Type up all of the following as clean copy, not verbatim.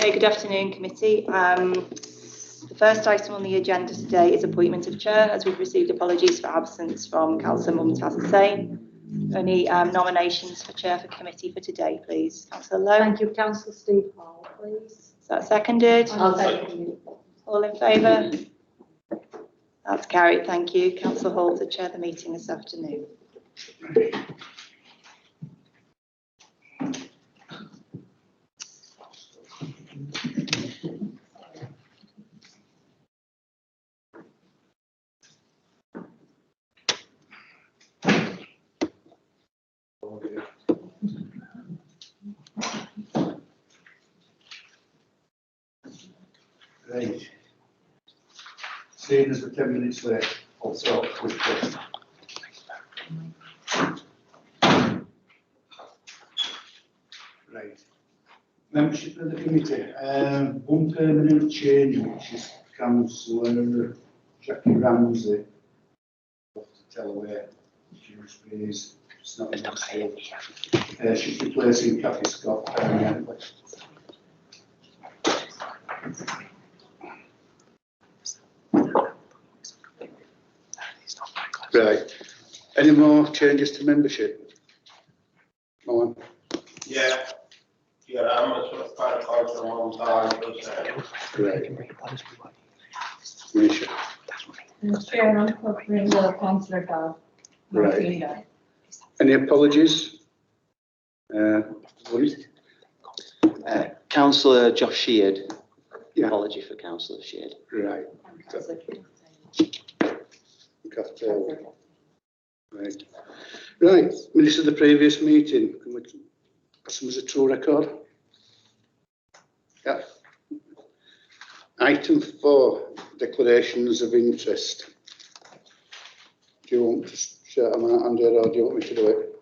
Okay, good afternoon, committee. The first item on the agenda today is appointment of chair, as we've received apologies for absence from Councillor Mumtaz Hussain. Any nominations for chair for committee for today, please? Councillor Lowe. Thank you, Councillor Steve Hall, please. Is that seconded? I'll second you. All in favour? That's carried, thank you. Councillor Hall to chair the meeting this afternoon. Right. Seeing as we're 10 minutes late, I'll start quickly. Right. Membership of the committee. One permanent change, which is Councillor Jackie Ramsey. I'll have to tell her where she is. It's not in she's replacing Cathy Scott permanently. Right. Any more changes to membership? Go on. Yeah. Yeah, I'm a sort of kind of close to one time. Great. Misha. Chair, I'm covering Councillor Dow. Right. Any apologies? Councillor Josh Sheard. Yeah. Apology for Councillor Sheard. Right. Right. Right. Minutes of the previous meeting. Can we pass them as a true record? Yeah. Item 4, declarations of interest. Do you want to shout them out, Andrew, or do you want me to do it?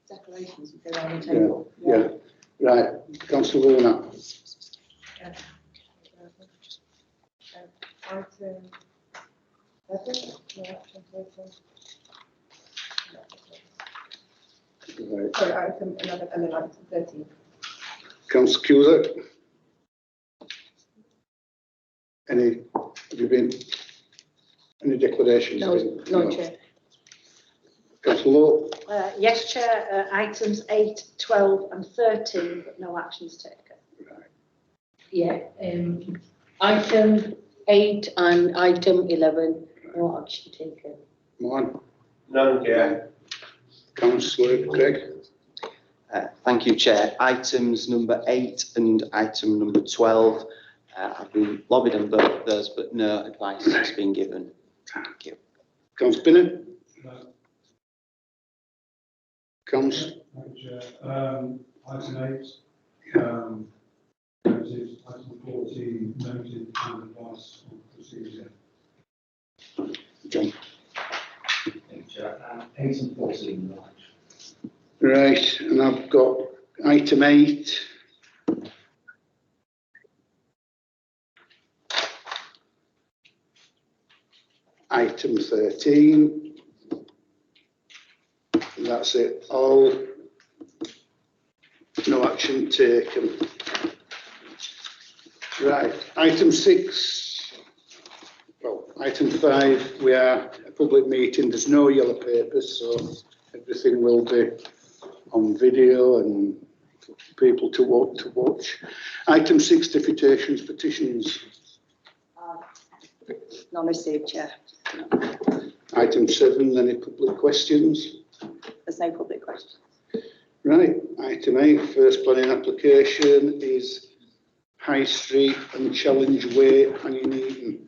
Declarations, if they're on the table. Yeah. Right. Councillor Luna. Right. Sorry, item 11 and then item 13. Councillor Cusack. Have you been, any declarations? No, Chair. Councillor Lowe. Yes, Chair, items 8, 12 and 13, but no actions taken. Right. Yeah, item 8 and item 11, no action taken. Mine. None, yeah. Councillor Craig. Thank you, Chair. Items number 8 and item number 12 have been lobbied on both of those, but no advice has been given. Thank you. Councillor Bennett. No. Councillor. Thank you, Chair. Item 8, noted, item 14, noted and advice on procedure. John. Thank you, Chair. 8 and 14, right. Right, and I've got item 8. Item 13. And that's it. All. No action taken. Right, item 6. Well, item 5. We are a public meeting. There's no yellow papers, so everything will be on video and for people to watch. Item 6, deputations, petitions. None received, Chair. Item 7, any public questions? There's no public questions. Right, item 8, first planning application is High Street and Challenge Way, Hanging Eaton.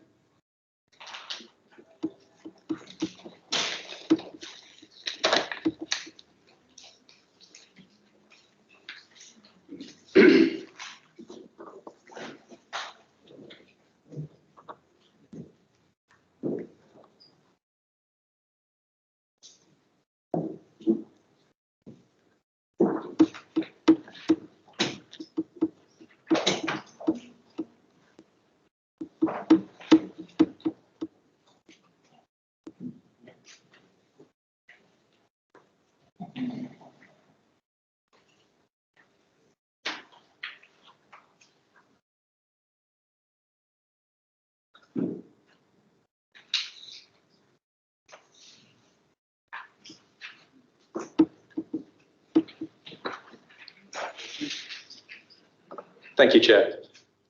Thank you, Chair.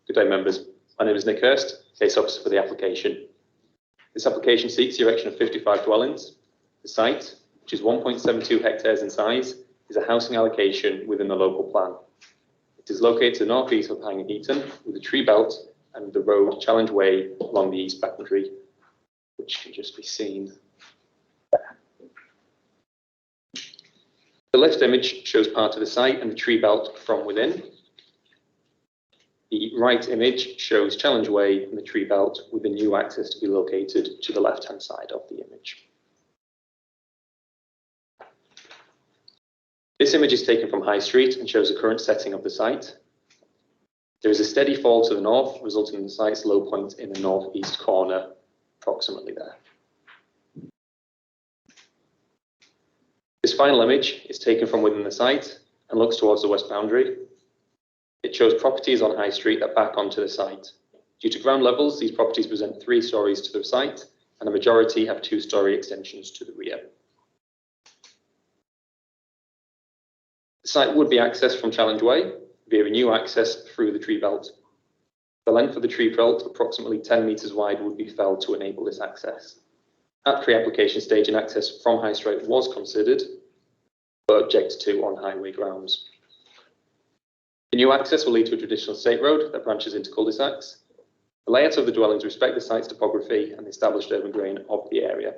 Good day, members. My name is Nick Hurst, Case Officer for the application. This application seeks the erection of 55 dwellings. The site, which is 1.72 hectares in size, is a housing allocation within the local plan. It is located to the north-east of Hanging Eaton, with a tree belt and the road Challenge Way along the east boundary, which can just be seen there. The left image shows part of the site and the tree belt from within. The right image shows Challenge Way and the tree belt, with the new access to be located to the left-hand side of the image. This image is taken from High Street and shows the current setting of the site. There is a steady fall to the north, resulting in the site's low point in the northeast corner, approximately there. This final image is taken from within the site and looks towards the west boundary. It shows properties on High Street that back onto the site. Due to ground levels, these properties present 3 stories to the site, and the majority have 2-story extensions to the rear. The site would be accessed from Challenge Way via a new access through the tree belt. The length of the tree belt, approximately 10 metres wide, would be felled to enable this access. At pre-application stage, an access from High Street was considered, but objected to on highway grounds. The new access will lead to a traditional state road that branches into cul-de-sacs. The layout of the dwellings respect the site's topography and the established urban grain of the area.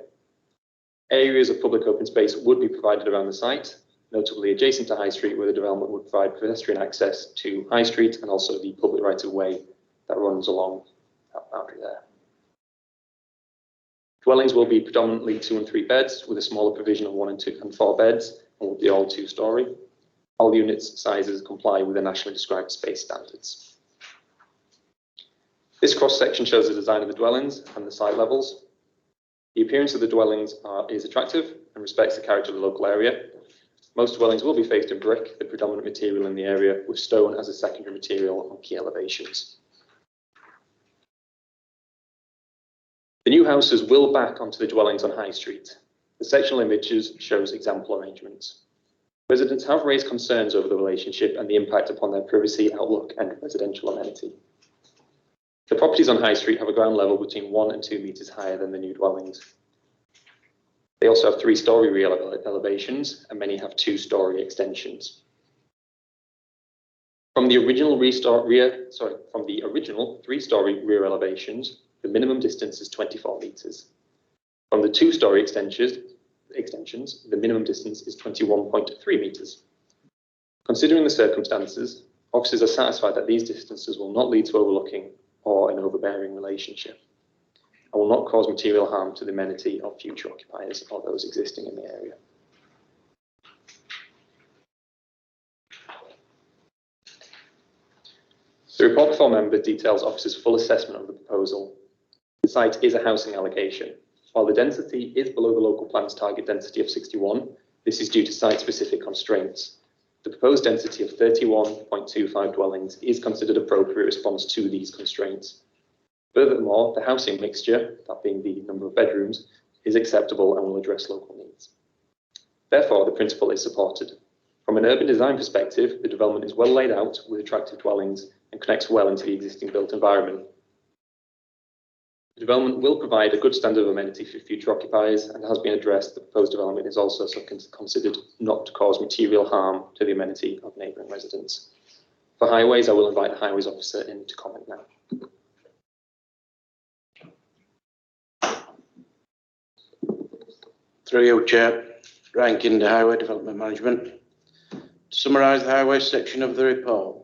Areas of public open space would be provided around the site, notably adjacent to High Street, where the development would provide pedestrian access to High Street and also the public right-of-way that runs along that boundary there. Dwellings will be predominantly 2 and 3 beds, with a smaller provision of 1 and 2 and 4 beds, and will be all 2-story. All units sizes comply with the nationally described space standards. This cross-section shows the design of the dwellings and the site levels. The appearance of the dwellings is attractive and respects the character of the local area. Most dwellings will be faced in brick, the predominant material in the area, with stone as a secondary material on key elevations. The new houses will back onto the dwellings on High Street. The sectional images shows example arrangements. Residents have raised concerns over the relationship and the impact upon their privacy, outlook, and residential amenity. The properties on High Street have a ground level between 1 and 2 metres higher than the new dwellings. They also have 3-story rear elevations, and many have 2-story extensions. From the original 3-story rear elevations, the minimum distance is 24 metres. From the 2-story extensions, the minimum distance is 21.3 metres. Considering the circumstances, officers are satisfied that these distances will not lead to overlooking or an overbearing relationship, and will not cause material harm to the amenity of future occupiers or those existing in the area. The report before members details officers' full assessment of the proposal. The site is a housing allocation. While the density is below the local plan's target density of 61, this is due to site-specific constraints. The proposed density of 31.25 dwellings is considered appropriate response to these constraints. Furthermore, the housing mixture, that being the number of bedrooms, is acceptable and will address local needs. Therefore, the principle is supported. From an urban design perspective, the development is well laid out with attractive dwellings and connects well into the existing built environment. The development will provide a good standard of amenity for future occupiers and has been addressed. The proposed development is also considered not to cause material harm to the amenity of neighbouring residents. For highways, I will invite the highways officer in to comment now. Through you, Chair. Ryan Kinder, Highway Development Management. To summarise the highway section of the report,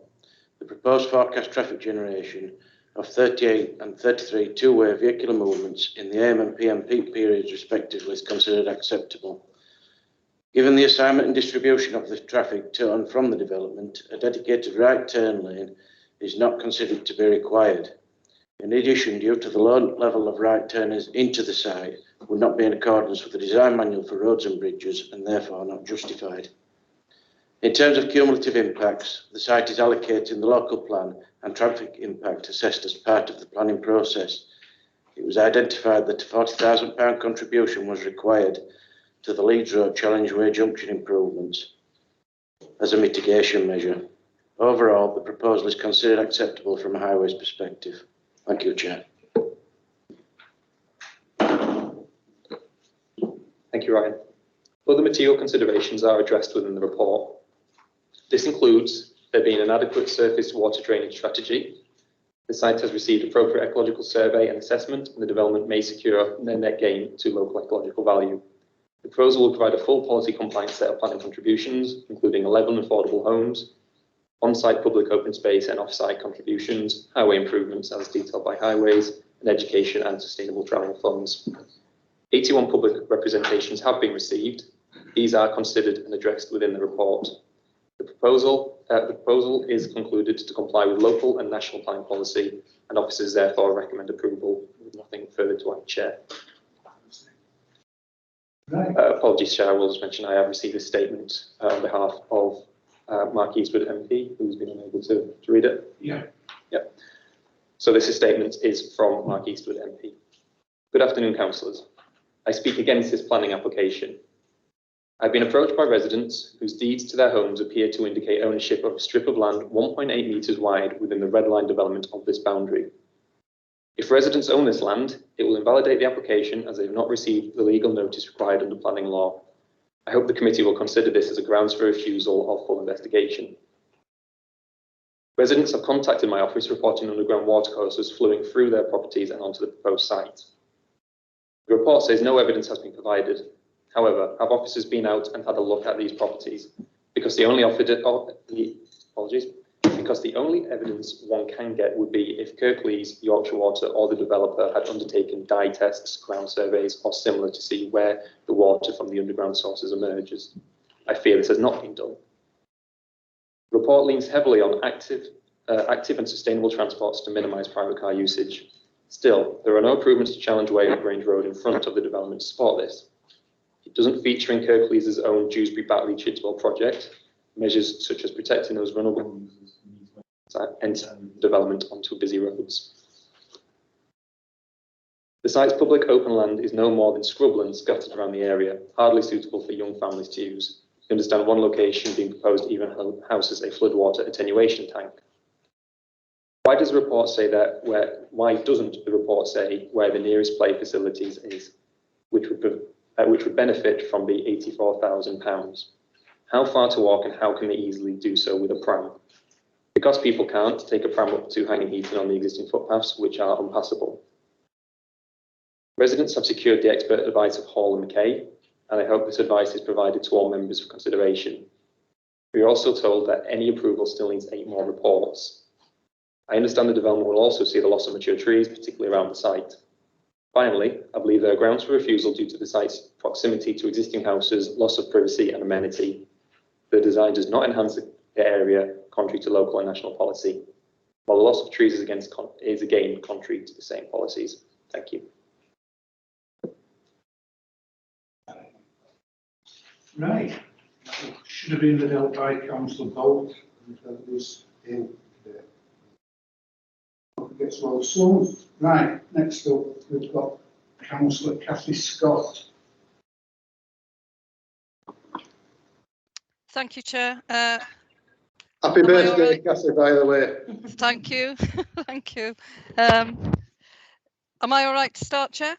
the proposed forecast traffic generation of 38 and 33 two-way vehicular movements in the AM and PM peak periods respectively is considered acceptable. Given the assignment and distribution of the traffic to and from the development, a dedicated right turn lane is not considered to be required. In addition, due to the low level of right turners into the site, would not be in accordance with the design manual for roads and bridges and therefore not justified. In terms of cumulative impacts, the site is allocated in the local plan and traffic impact assessed as part of the planning process. it was identified that a £40,000 contribution was required to the Leeds Road Challenge Way junction improvements as a mitigation measure. Overall, the proposal is considered acceptable from a highways perspective. Thank you, Chair. Thank you, Ryan. Other material considerations are addressed within the report. This includes there being an adequate surface water drainage strategy. The site has received appropriate ecological survey and assessment, and the development may secure a net gain to local ecological value. The proposal will provide a full policy compliant set of planning contributions, including 11 affordable homes, on-site public open space and off-site contributions, highway improvements as detailed by highways, and education and sustainable travel funds. 81 public representations have been received. These are considered and addressed within the report. The proposal is concluded to comply with local and national planning policy, and officers therefore recommend approval with nothing further to add, Chair. Right. Apologies, Chair, I will just mention I have received a statement on behalf of Mark Eastwood MP, who's been unable to read it. Yeah. Yep. So this statement is from Mark Eastwood MP. Good afternoon, councillors. I speak against this planning application. I've been approached by residents whose deeds to their homes appear to indicate ownership of a strip of land 1.8 metres wide within the red line development of this boundary. If residents own this land, it will invalidate the application as they have not received the legal notice required under planning law. I hope the committee will consider this as a grounds for refusal of full investigation. Residents have contacted my office reporting underground water courses flowing through their properties and onto the proposed site. The report says no evidence has been provided. However, have officers been out and had a look at these properties? Because the only evidence one can get would be if Kirklees, Yorkshire Water or the developer had undertaken dye tests, ground surveys or similar to see where the water from the underground sources emerges. I fear this has not been done. The report leans heavily on active and sustainable transports to minimise private car usage. Still, there are no improvements to Challenge Way or Grange Road in front of the development to support this. It doesn't feature in Kirklees' own Dewsbury Batley Chidwell project, measures such as protecting those vulnerable enter development onto busy roads. The site's public open land is no more than scrubland scattered around the area, hardly suitable for young families to use. You understand one location being proposed even houses a floodwater attenuation tank. Why does the report say that? Why doesn't the report say where the nearest play facilities is, which would benefit from the £84,000? How far to walk and how can they easily do so with a pram? Because people can't take a pram up to Hanging Heaton on the existing footpaths, which are unpassable. Residents have secured the expert advice of Hall and McKay, and I hope this advice is provided to all members for consideration. We are also told that any approval still needs 8 more reports. I understand the development will also see the loss of mature trees, particularly around the site. Finally, I believe there are grounds for refusal due to the site's proximity to existing houses, loss of privacy and amenity. The design does not enhance the area, contrary to local and national policy, while the loss of trees is again contrary to the same policies. Thank you. Right. Should have been dealt by Councillor Bolt, that was ill today. Hope it gets well soon. Right, next up we've got Councillor Cathy Scott. Thank you, Chair. Happy birthday, Cathy, by the way. Thank you. Thank you. Am I all right to start, Chair?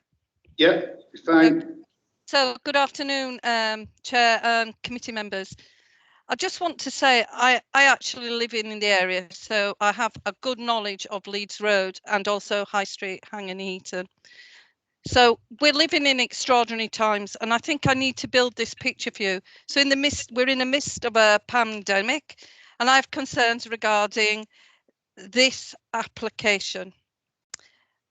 Yeah, it's fine. So, good afternoon, Chair and committee members. I just want to say I actually live in the area, so I have a good knowledge of Leeds Road and also High Street, Hanging Heaton. So we're living in extraordinary times, and I think I need to build this picture for you. So we're in the midst of a pandemic, and I have concerns regarding this application.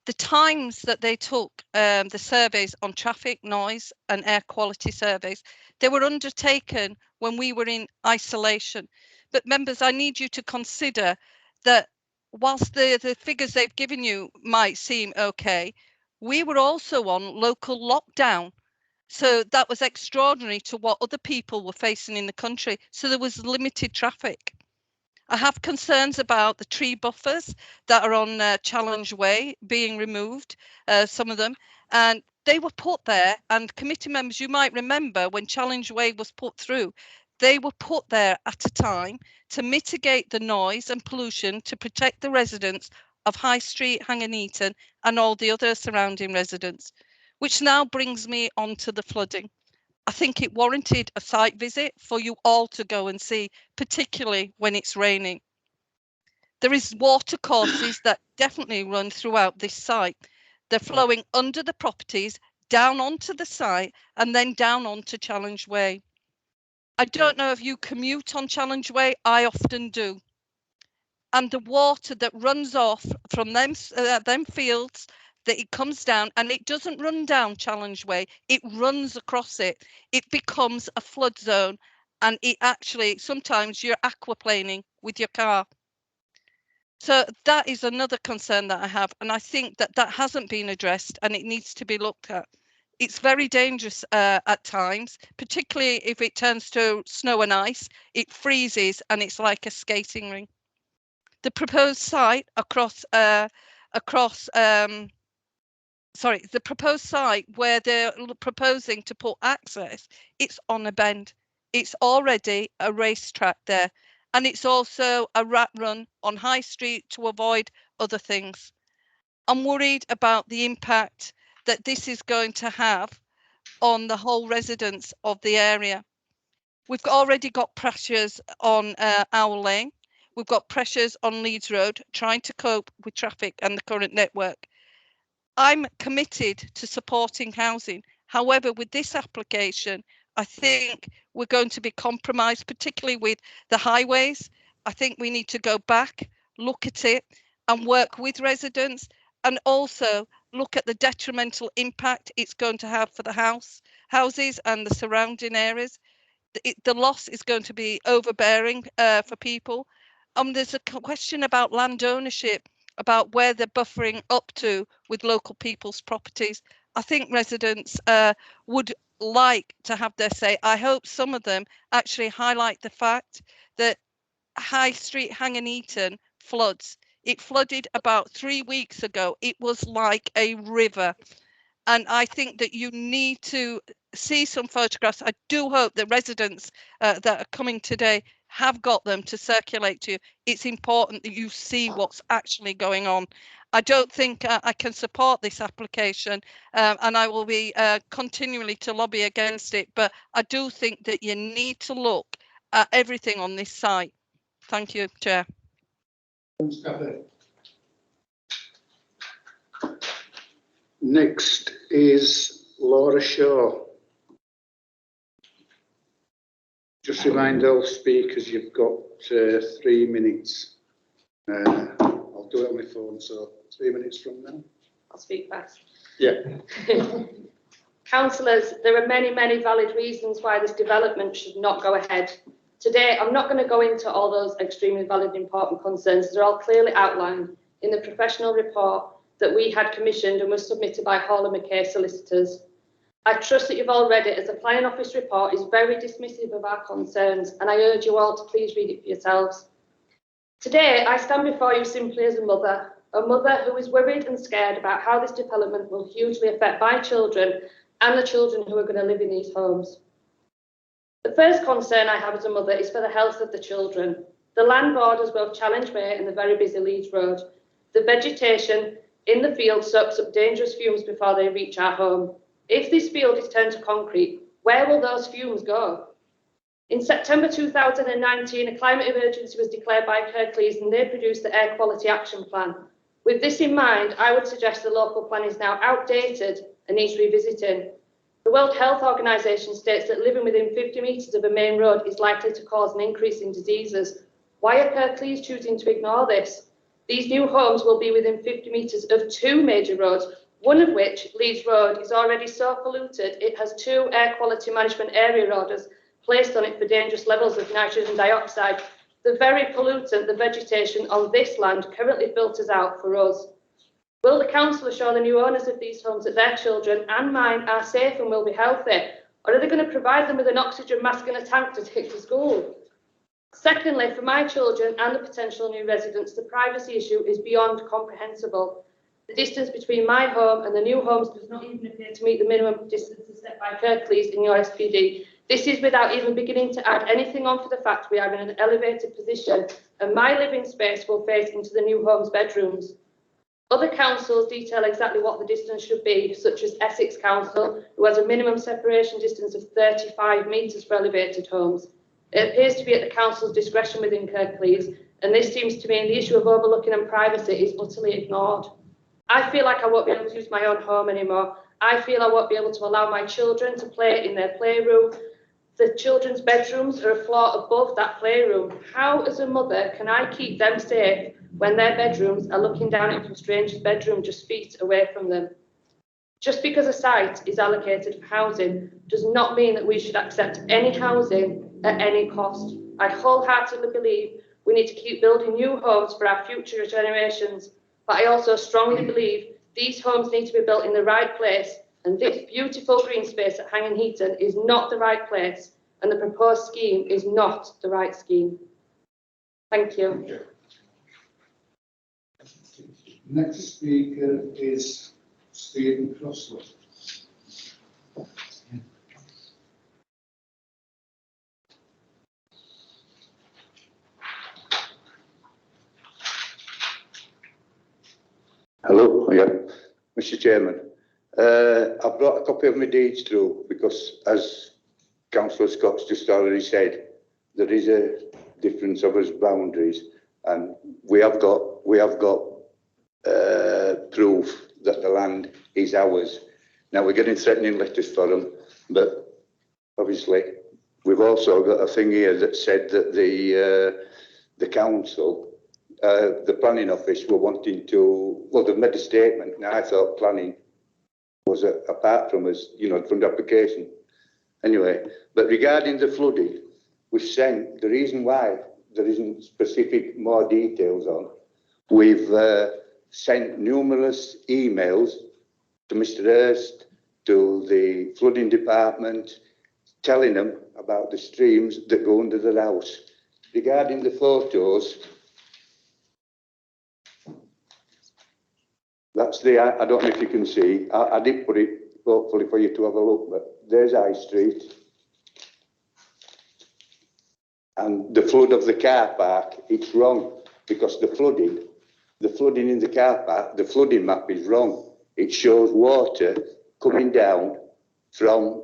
The times that they took the surveys on traffic, noise and air quality surveys, they were undertaken when we were in isolation. But members, I need you to consider that whilst the figures they've given you might seem okay, we were also on local lockdown. So that was extraordinary to what other people were facing in the country. So there was limited traffic. I have concerns about the tree buffers that are on Challenge Way being removed, some of them, and they were put there, and committee members, you might remember when Challenge Way was put through, they were put there at a time to mitigate the noise and pollution to protect the residents of High Street, Hanging Eaton and all the other surrounding residents, which now brings me on to the flooding. I think it warranted a site visit for you all to go and see, particularly when it's raining. There is water courses that definitely run throughout this site. They're flowing under the properties, down onto the site, and then down onto Challenge Way. I don't know if you commute on Challenge Way, I often do. And the water that runs off from them fields, that it comes down, and it doesn't run down Challenge Way, it runs across it. It becomes a flood zone, and it actually, sometimes you're aquaplaning with your car. So that is another concern that I have, and I think that that hasn't been addressed and it needs to be looked at. It's very dangerous at times, particularly if it turns to snow and ice, it freezes and it's like a skating rink. The proposed site the proposed site where they're proposing to put access, it's on a bend. It's already a racetrack there, and it's also a rat run on High Street to avoid other things. I'm worried about the impact that this is going to have on the whole residents of the area. We've already got pressures on Owl Lane. We've got pressures on Leeds Road, trying to cope with traffic and the current network. I'm committed to supporting housing. However, with this application, I think we're going to be compromised, particularly with the highways. I think we need to go back, look at it and work with residents, and also look at the detrimental impact it's going to have for the houses and the surrounding areas. The loss is going to be overbearing for people. There's a question about land ownership, about where they're buffering up to with local people's properties. I think residents would like to have their say. I hope some of them actually highlight the fact that High Street, Hanging Eaton floods. It flooded about 3 weeks ago. It was like a river. And I think that you need to see some photographs. I do hope that residents that are coming today have got them to circulate to you. It's important that you see what's actually going on. I don't think I can support this application, and I will be continually to lobby against it. But I do think that you need to look at everything on this site. Thank you, Chair. Next is Laura Shaw. Just remind all speakers you've got 3 minutes. I'll do it on my phone, so 3 minutes from now. I'll speak fast. Yeah. Councillors, there are many, many valid reasons why this development should not go ahead. Today, I'm not going to go into all those extremely valid and important concerns. They're all clearly outlined in the professional report that we had commissioned and was submitted by Hall & McKay solicitors. I trust that you've all read it, as the Planning Office report is very dismissive of our concerns, and I urge you all to please read it for yourselves. Today, I stand before you simply as a mother who is worried and scared about how this development will hugely affect my children and the children who are going to live in these homes. The first concern I have as a mother is for the health of the children. The land borders both Challenge Way and the very busy Leeds Road. The vegetation in the field soaks up dangerous fumes before they reach our home. If this field is turned to concrete, where will those fumes go? In September 2019, a climate emergency was declared by Kirklees and they produced the Air Quality Action Plan. With this in mind, I would suggest the local plan is now outdated and needs revisiting. The World Health Organization states that living within 50 metres of a main road is likely to cause an increase in diseases. Why are Kirklees choosing to ignore this? These new homes will be within 50 metres of 2 major roads, one of which, Leeds Road, is already so polluted it has 2 air quality management area orders placed on it for dangerous levels of nitrogen dioxide. The very pollutant the vegetation on this land currently filters out for us. Will the council assure the new owners of these homes that their children and mine are safe and will be healthy? Or are they going to provide them with an oxygen mask and a tank to take to school? Secondly, for my children and the potential new residents, the privacy issue is beyond comprehensible. The distance between my home and the new homes does not even appear to meet the minimum distances set by Kirklees in your SPD. This is without even beginning to add anything on for the fact we are in an elevated position and my living space will face into the new home's bedrooms. Other councils detail exactly what the distance should be, such as Essex Council, who has a minimum separation distance of 35 metres for elevated homes. It appears to be at the council's discretion within Kirklees, and this seems to mean the issue of overlooking and privacy is utterly ignored. I feel like I won't be able to use my own home anymore. I feel I won't be able to allow my children to play in their playroom. The children's bedrooms are a floor above that playroom. How, as a mother, can I keep them safe when their bedrooms are looking down into a stranger's bedroom just feet away from them? Just because a site is allocated for housing does not mean that we should accept any housing at any cost. I wholeheartedly believe we need to keep building new homes for our future generations, but I also strongly believe these homes need to be built in the right place, and this beautiful green space at Hang and Heaton is not the right place, and the proposed scheme is not the right scheme. Thank you. Next speaker is Stephen Crossland. Hello, yeah, Mr. Chairman. I brought a copy of my deeds through because, as Councillor Scott's just already said, there is a difference of us boundaries, and we have got proof that the land is ours. Now we're getting threatening letters for them, but obviously we've also got a thing here that said that the council. The planning office were wanting to, well, they've made a statement. Now, I thought planning was apart from us, you know, from the application. Anyway, but regarding the flooding, we've sent, the reason why there isn't specific more details on, we've sent numerous emails to Mr. Hurst, to the flooding department, telling them about the streams that go under the house. Regarding the photos, that's I don't know if you can see, I did put it hopefully for you to have a look, but there's High Street. And the flood of the car park, it's wrong because the flooding in the car park, the flooding map is wrong. It shows water coming down from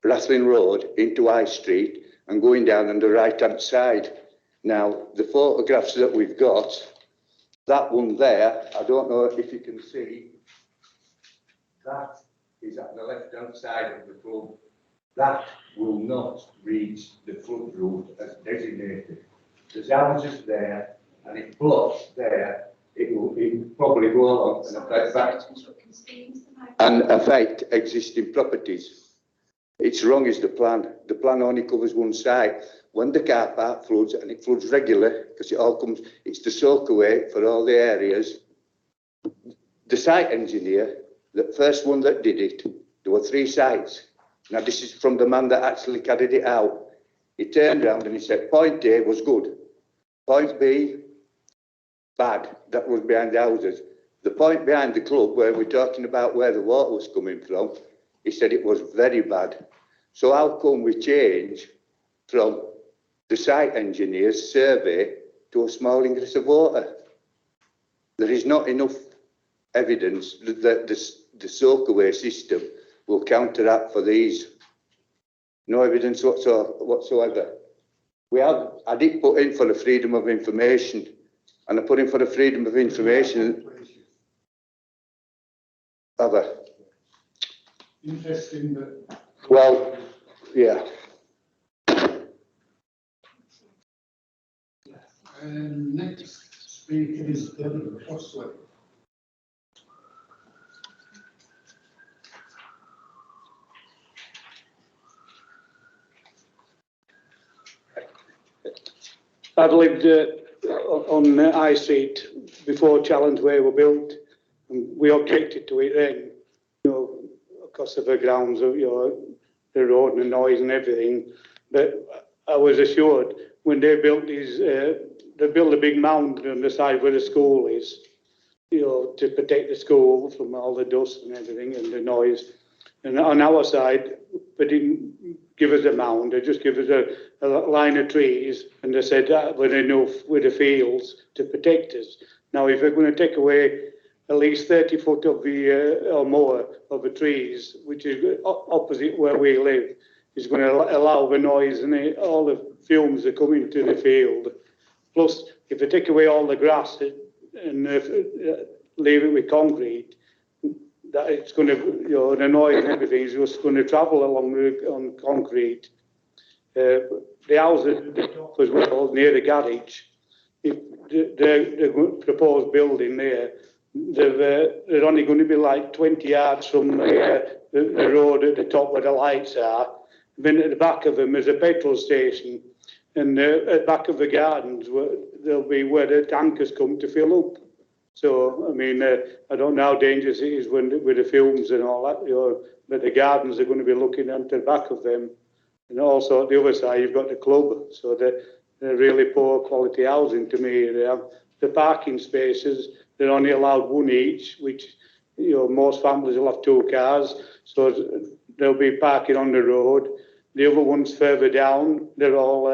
Rathling Road into High Street and going down on the right-hand side. Now, the photographs that we've got, that one there, I don't know if you can see, that is at the left-hand side of the flood. That will not reach the flood route as designated. There's houses there, and it blocks there. It will probably go along and affect existing properties. It's wrong as the plan. The plan only covers one side. When the car park floods, and it floods regularly, because it all comes, it's the soak away for all the areas. The site engineer, the first one that did it, there were 3 sites. Now this is from the man that actually carried it out. He turned around and he said, point A was good. Point B, bad. That was behind the houses. The point behind the club, where we're talking about where the water was coming from, he said it was very bad. So how come we change from the site engineer's survey to a small ingress of water? There is not enough evidence that the soak-away system will counteract for these. No evidence whatsoever. I did put in for the freedom of information, and I put in for the freedom of information. Other. Interesting that. Well, yeah. Next speaker is Stephen Crossland. I've lived on High Street before Challenge Way were built, and we objected to it then, you know, because of the grounds of, you know, the road and the noise and everything. But I was assured when they built these, they built a big mound on the side where the school is, you know, to protect the school from all the dust and everything and the noise. And on our side, they didn't give us a mound, they just give us a line of trees, and they said that were enough with the fields to protect us. Now, if they're going to take away at least 30 foot of the, or more of the trees, which is opposite where we live, is going to allow the noise and all the fumes that come into the field. Plus, if they take away all the grass and leave it with concrete, that it's going to, you know, the noise and everything is just going to travel along on concrete. The houses as well, near the garage, if the proposed building there, they're only going to be like 20 yards from the road at the top where the lights are. Then at the back of them is a petrol station, and at the back of the gardens there'll be where the tankers come to fill up. So, I mean, I don't know how dangerous it is with the fumes and all that, you know, but the gardens are going to be looking into the back of them. And also at the other side, you've got the club, so they're really poor quality housing to me. They have the parking spaces, they're only allowed one each, which, you know, most families will have 2 cars, so they'll be parking on the road. The other ones further down, they're all,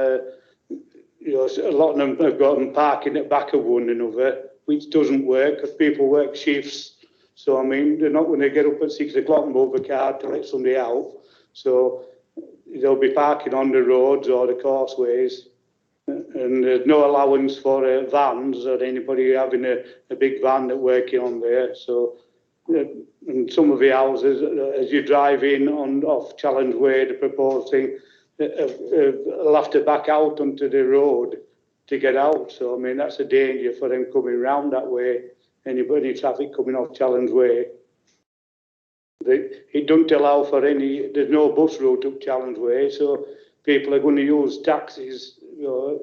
you know, a lot of them have got them parking at the back of one another, which doesn't work because people work shifts. So, I mean, they're not going to get up at 6 o'clock and move a car to let somebody out. So they'll be parking on the roads or the causeways. And there's no allowance for vans or anybody having a big van that working on there. So, and some of the houses, as you drive in off Challenge Way, the proposed thing, will have to back out onto the road to get out. So, I mean, that's a danger for them coming round that way. Any traffic coming off Challenge Way. It don't allow for there's no bus route up Challenge Way, so people are going to use taxis, you know,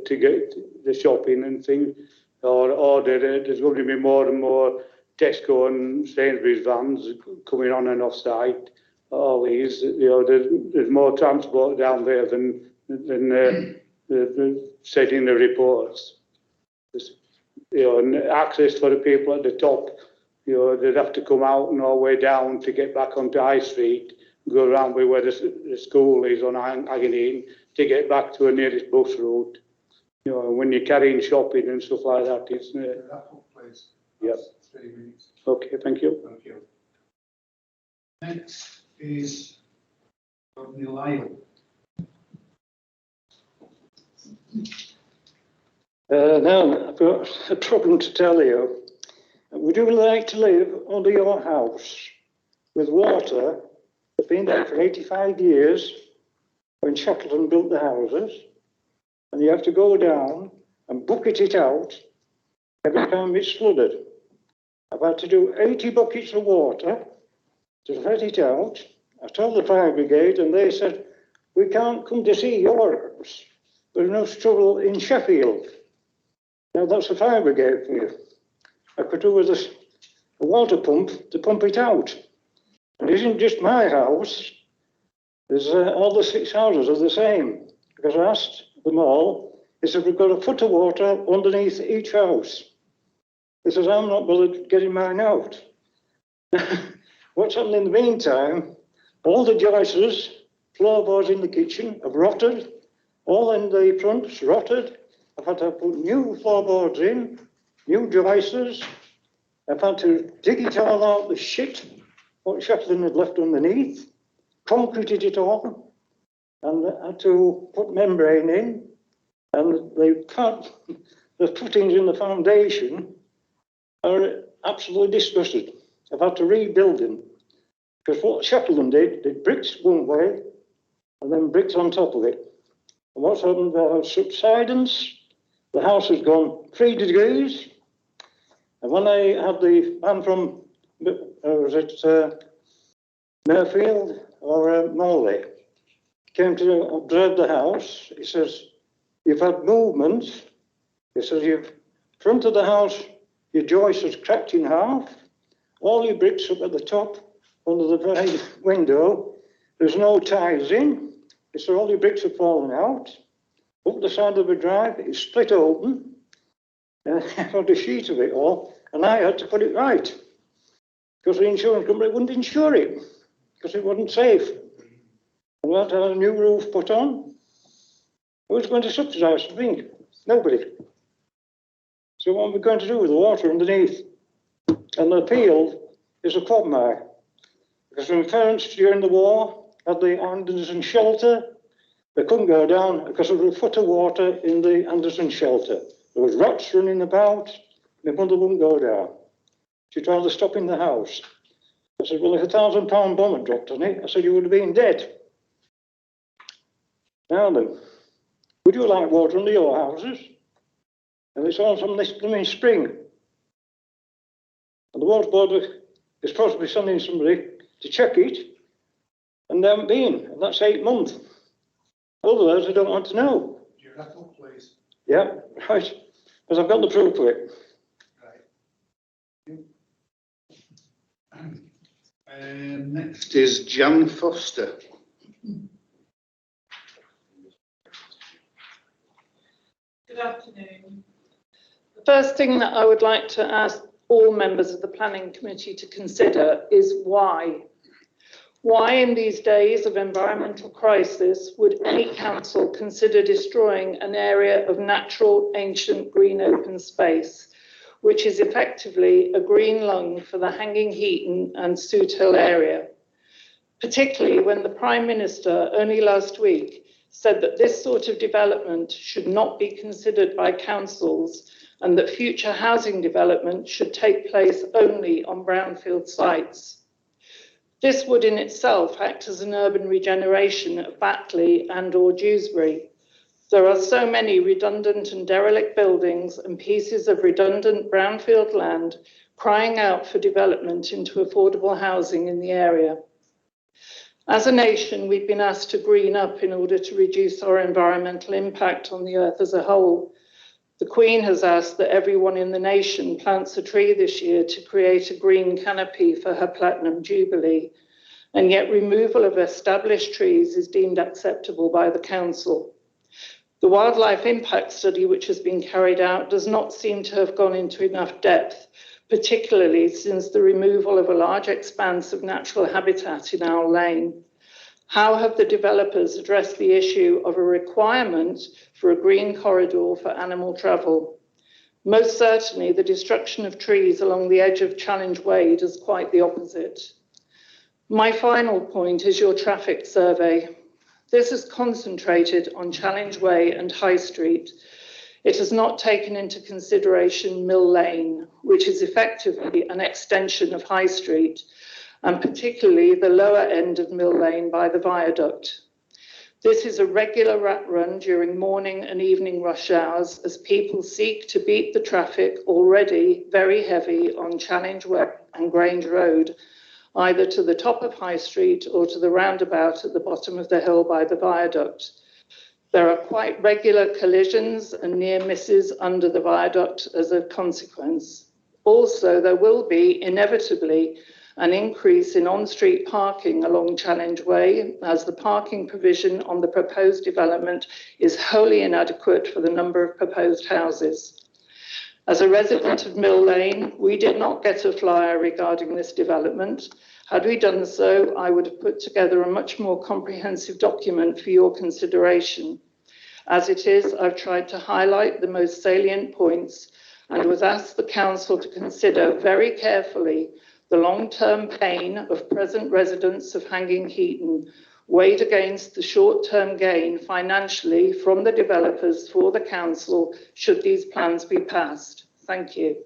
to get the shopping and things. Or there's going to be more and more Tesco and Sainsbury's vans coming on and off site. All these, you know, there's more transport down there than said in the reports. You know, and access for the people at the top, you know, they'd have to come out and all the way down to get back onto High Street, go around where the school is on Agony to get back to a nearest bus route. You know, when you're carrying shopping and stuff like that, it's... Yep. 3 minutes. Okay, thank you. Thank you. Next is Rodney Lyle. Now, I've got a problem to tell you. Would you like to live under your house with water that's been there for 85 years when Shackleton built the houses, and you have to go down and bucket it out every time it's flooded? I've had to do 80 buckets of water to let it out. I told the fire brigade and they said, we can't come to see yours. There's no trouble in Sheffield. Now that's a fire brigade for you. I could do with a water pump to pump it out. It isn't just my house. There's all the 6 houses are the same. Because I asked them all, they said, we've got a foot of water underneath each house. He says, I'm not bothered getting mine out. What's happened in the meantime, all the joists, floorboards in the kitchen have rotted, all in the fronts rotted. I've had to put new floorboards in, new joists. I've had to dig it all out, the shit, what Shackleton had left underneath, concreted it all, and I had to put membrane in, and the footings in the foundation are absolutely disgusted. I've had to rebuild them. Because what Shackleton did bricks one way and then bricks on top of it. And what's happened, there are subsidence, the house has gone 3 degrees. And when I had the man from, was it Merfield or Morley, came to observe the house, he says, you've had movement. He says, you've front of the house, your joist has cracked in half. All your bricks up at the top, under the right window. There's no ties in. It's all your bricks have fallen out. up the side of the drive, it's split open, and I had a sheet of it all, and I had to put it right, because the insurance company wouldn't insure it, because it wasn't safe. And we had to have a new roof put on. Who's going to subsidise the thing? Nobody. So what are we going to do with the water underneath? And the appeal is a quagmire. Because when parents during the war had the Anderson shelter, they couldn't go down because there was a foot of water in the Anderson shelter. There was rats running about, my mother wouldn't go down. She'd rather stop in the house. I said, well, if £1,000 bomb had dropped on it, I said, you would have been dead. Now then, would you like water under your houses? And it's all from this blooming spring. And the water board is supposed to be sending somebody to check it, and they haven't been, and that's 8 months. Otherwise, I don't want to know. You wrap up, please. Yeah, right. Because I've got the proof of it. Right. Next is Jan Foster. Good afternoon. The first thing that I would like to ask all members of the Planning Committee to consider is why. Why in these days of environmental crisis would any council consider destroying an area of natural ancient green open space, which is effectively a green lung for the Hanging Heaton and Soot Hill area, particularly when the Prime Minister only last week said that this sort of development should not be considered by councils and that future housing development should take place only on brownfield sites. This would in itself act as an urban regeneration of Batley and or Dewsbury. There are so many redundant and derelict buildings and pieces of redundant brownfield land crying out for development into affordable housing in the area. As a nation, we've been asked to green up in order to reduce our environmental impact on the earth as a whole. The Queen has asked that everyone in the nation plants a tree this year to create a green canopy for her Platinum Jubilee, and yet removal of established trees is deemed acceptable by the Council. The wildlife impact study which has been carried out does not seem to have gone into enough depth, particularly since the removal of a large expanse of natural habitat in Owl Lane. How have the developers addressed the issue of a requirement for a green corridor for animal travel? Most certainly, the destruction of trees along the edge of Challenge Way does quite the opposite. My final point is your traffic survey. This is concentrated on Challenge Way and High Street. It has not taken into consideration Mill Lane, which is effectively an extension of High Street, and particularly the lower end of Mill Lane by the viaduct. This is a regular rat run during morning and evening rush hours as people seek to beat the traffic already very heavy on Challenge Way and Grange Road, either to the top of High Street or to the roundabout at the bottom of the hill by the viaduct. There are quite regular collisions and near misses under the viaduct as a consequence. Also, there will be inevitably an increase in on-street parking along Challenge Way, as the parking provision on the proposed development is wholly inadequate for the number of proposed houses. As a resident of Mill Lane, we did not get a flyer regarding this development. Had we done so, I would have put together a much more comprehensive document for your consideration. As it is, I've tried to highlight the most salient points and was asked the Council to consider very carefully the long-term pain of present residents of Hanging Heaton, weighed against the short-term gain financially from the developers for the Council should these plans be passed. Thank you.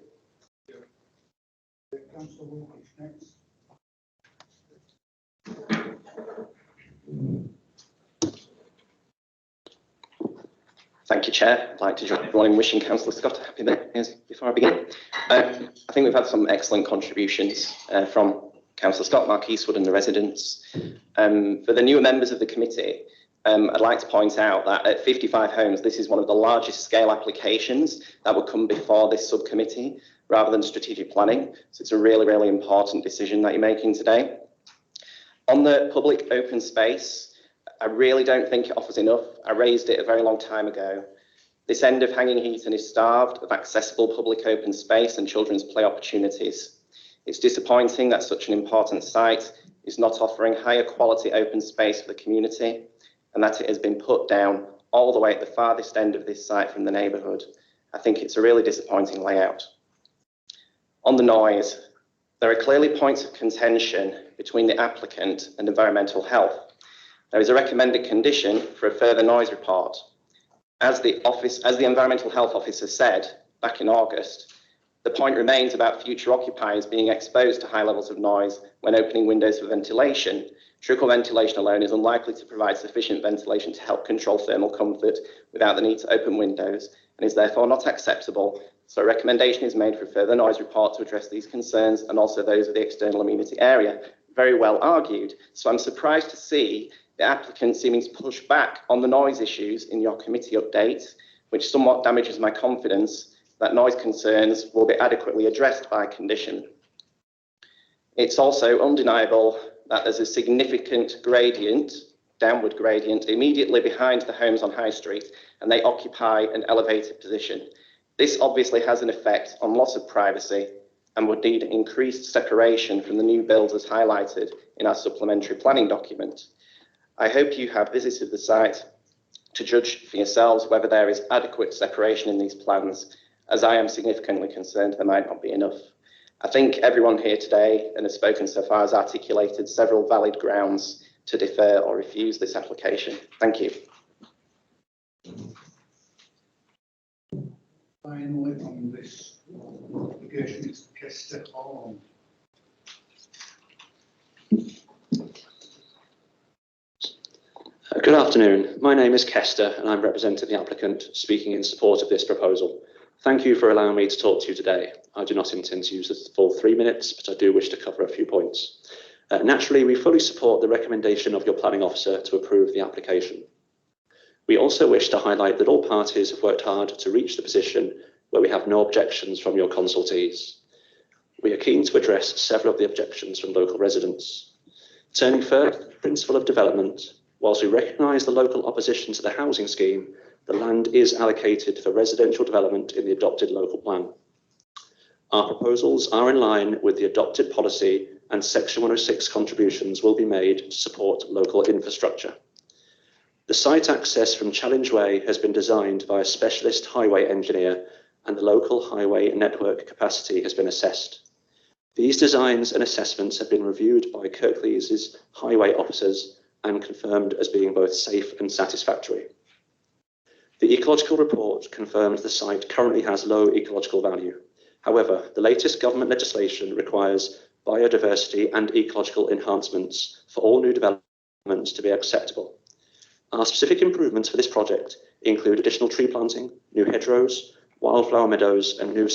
Thank you, Chair. I'd like to join everyone in wishing Councillor Scott a happy birthday before I begin. I think we've had some excellent contributions from Councillor Scott, Mark Eastwood and the residents. For the newer members of the committee, I'd like to point out that at 55 homes, this is one of the largest scale applications that would come before this subcommittee rather than strategic planning. So it's a really, really important decision that you're making today. On the public open space, I really don't think it offers enough. I raised it a very long time ago. This end of Hanging Heaton is starved of accessible public open space and children's play opportunities. It's disappointing that such an important site is not offering higher quality open space for the community, and that it has been put down all the way at the farthest end of this site from the neighbourhood. I think it's a really disappointing layout. On the noise, there are clearly points of contention between the applicant and environmental health. There is a recommended condition for a further noise report. As the environmental health officer said back in August, the point remains about future occupiers being exposed to high levels of noise when opening windows for ventilation. Trickle ventilation alone is unlikely to provide sufficient ventilation to help control thermal comfort without the need to open windows, and is therefore not acceptable. So a recommendation is made for a further noise report to address these concerns and also those of the external amenity area. Very well argued. So I'm surprised to see the applicant seeming to push back on the noise issues in your committee update, which somewhat damages my confidence that noise concerns will be adequately addressed by condition. It's also undeniable that there's a significant gradient, downward gradient, immediately behind the homes on High Street, and they occupy an elevated position. This obviously has an effect on loss of privacy and would need increased separation from the new builds as highlighted in our supplementary planning document. I hope you have visited the site to judge for yourselves whether there is adequate separation in these plans, as I am significantly concerned there might not be enough. I think everyone here today and has spoken so far has articulated several valid grounds to defer or refuse this application. Thank you. Finally, on this application, it's Kester Horn. Good afternoon. My name is Kester and I'm representing the applicant speaking in support of this proposal. Thank you for allowing me to talk to you today. I do not intend to use the full 3 minutes, but I do wish to cover a few points. Naturally, we fully support the recommendation of your planning officer to approve the application. We also wish to highlight that all parties have worked hard to reach the position where we have no objections from your consultees. We are keen to address several of the objections from local residents. Turning first to the principle of development, whilst we recognise the local opposition to the housing scheme, the land is allocated for residential development in the adopted local plan. Our proposals are in line with the adopted policy, and Section 106 contributions will be made to support local infrastructure. The site access from Challenge Way has been designed by a specialist highway engineer, and the local highway network capacity has been assessed. These designs and assessments have been reviewed by Kirklees' highway officers and confirmed as being both safe and satisfactory. The ecological report confirms the site currently has low ecological value. However, the latest government legislation requires biodiversity and ecological enhancements for all new developments to be acceptable. Our specific improvements for this project include additional tree planting, new hedgerows, wildflower meadows, and new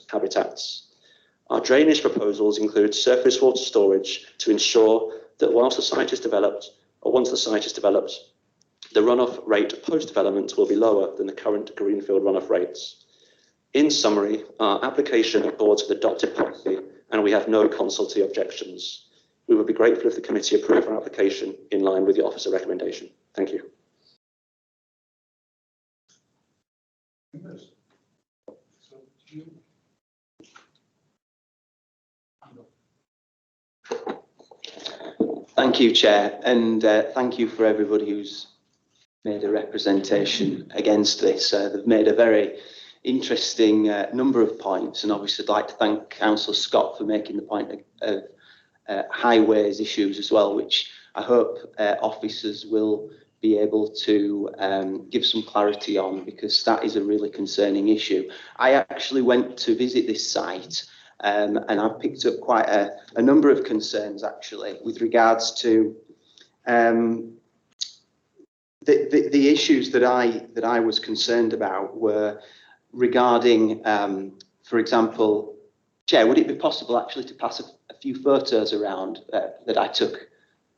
habitats. Our drainage proposals include surface water storage to ensure that once the site is developed, the runoff rate post-development will be lower than the current greenfield runoff rates. In summary, our application accords with adopted policy and we have no consultee objections. We would be grateful if the committee approved our application in line with the officer recommendation. Thank you. Thank you, Chair, and thank you for everybody who's made a representation against this. They've made a very interesting number of points, and obviously I'd like to thank Councillor Scott for making the point of highways issues as well, which I hope officers will be able to give some clarity on, because that is a really concerning issue. I actually went to visit this site and I picked up quite a number of concerns actually with regards to the issues that I was concerned about were regarding, for example, Chair, would it be possible actually to pass a few photos around that I took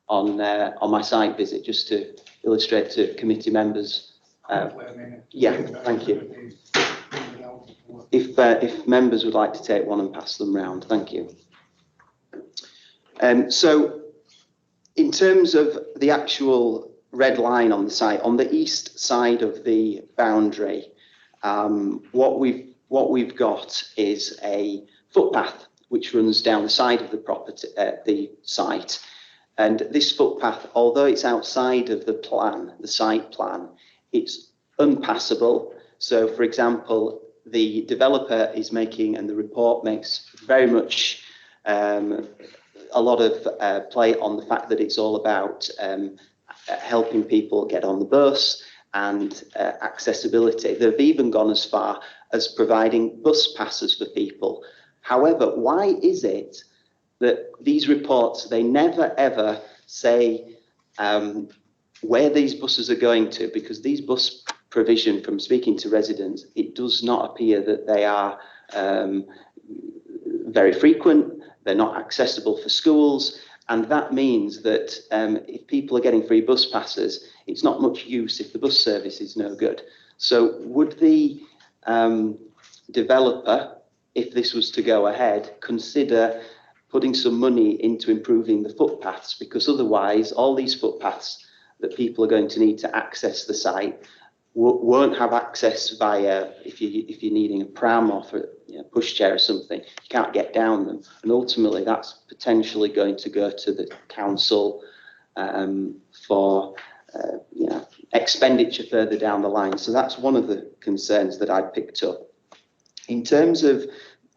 on my site visit, just to illustrate to committee members? Yeah, thank you. If members would like to take one and pass them round, thank you. So, in terms of the actual red line on the site. On the east side of the boundary, what we've got is a footpath which runs down the side of the property, the site. And this footpath, although it's outside of the plan, the site plan, it's unpassable. So, for example, the developer is making, and the report makes very much a lot of play on the fact that it's all about helping people get on the bus and accessibility. They've even gone as far as providing bus passes for people. However, why is it that these reports, they never ever say where these buses are going to? Because these bus provision, from speaking to residents, it does not appear that they are very frequent. They're not accessible for schools. And that means that if people are getting free bus passes, it's not much use if the bus service is no good. So would the developer, if this was to go ahead, consider putting some money into improving the footpaths? Because otherwise, all these footpaths that people are going to need to access the site won't have access via, if you're needing a pram or for pushchair or something, you can't get down them. And ultimately, that's potentially going to go to the council for expenditure further down the line. So that's one of the concerns that I picked up. In terms of,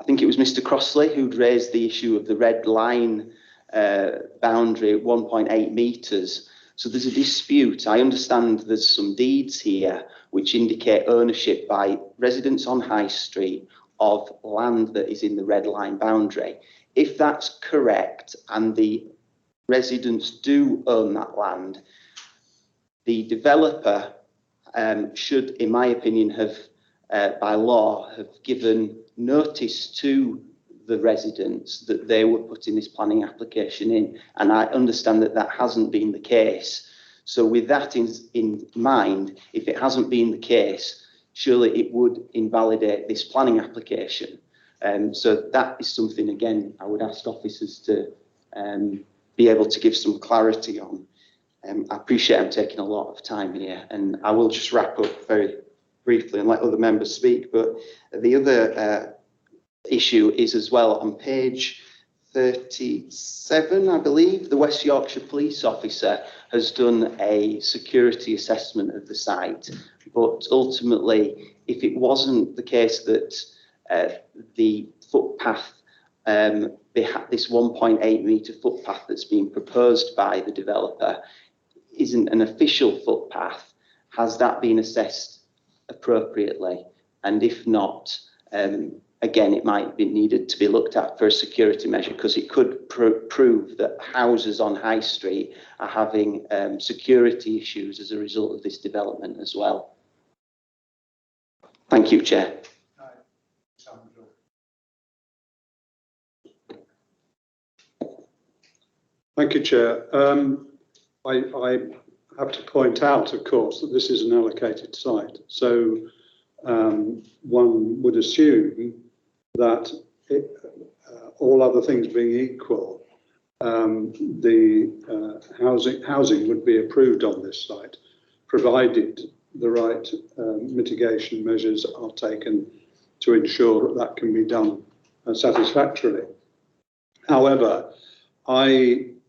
I think it was Mr. Crossley who'd raised the issue of the red line boundary at 1.8 metres. So there's a dispute. I understand there's some deeds here which indicate ownership by residents on High Street of land that is in the red line boundary. If that's correct and the residents do own that land, the developer should, in my opinion, have, by law, have given notice to the residents that they were putting this planning application in. And I understand that that hasn't been the case. So with that in mind, if it hasn't been the case, surely it would invalidate this planning application. So that is something, again, I would ask officers to be able to give some clarity on. I appreciate I'm taking a lot of time here, and I will just wrap up very briefly and let other members speak. But the other issue is as well on page 37, I believe, the West Yorkshire police officer has done a security assessment of the site. But ultimately, if it wasn't the case that the footpath, this 1.8 metre footpath that's being proposed by the developer isn't an official footpath, has that been assessed appropriately? And if not, again, it might be needed to be looked at for a security measure, because it could prove that houses on High Street are having security issues as a result of this development as well. Thank you, Chair. Thank you, Chair. I have to point out, of course, that this is an allocated site. So one would assume that all other things being equal, the housing would be approved on this site, provided the right mitigation measures are taken to ensure that that can be done satisfactorily. However,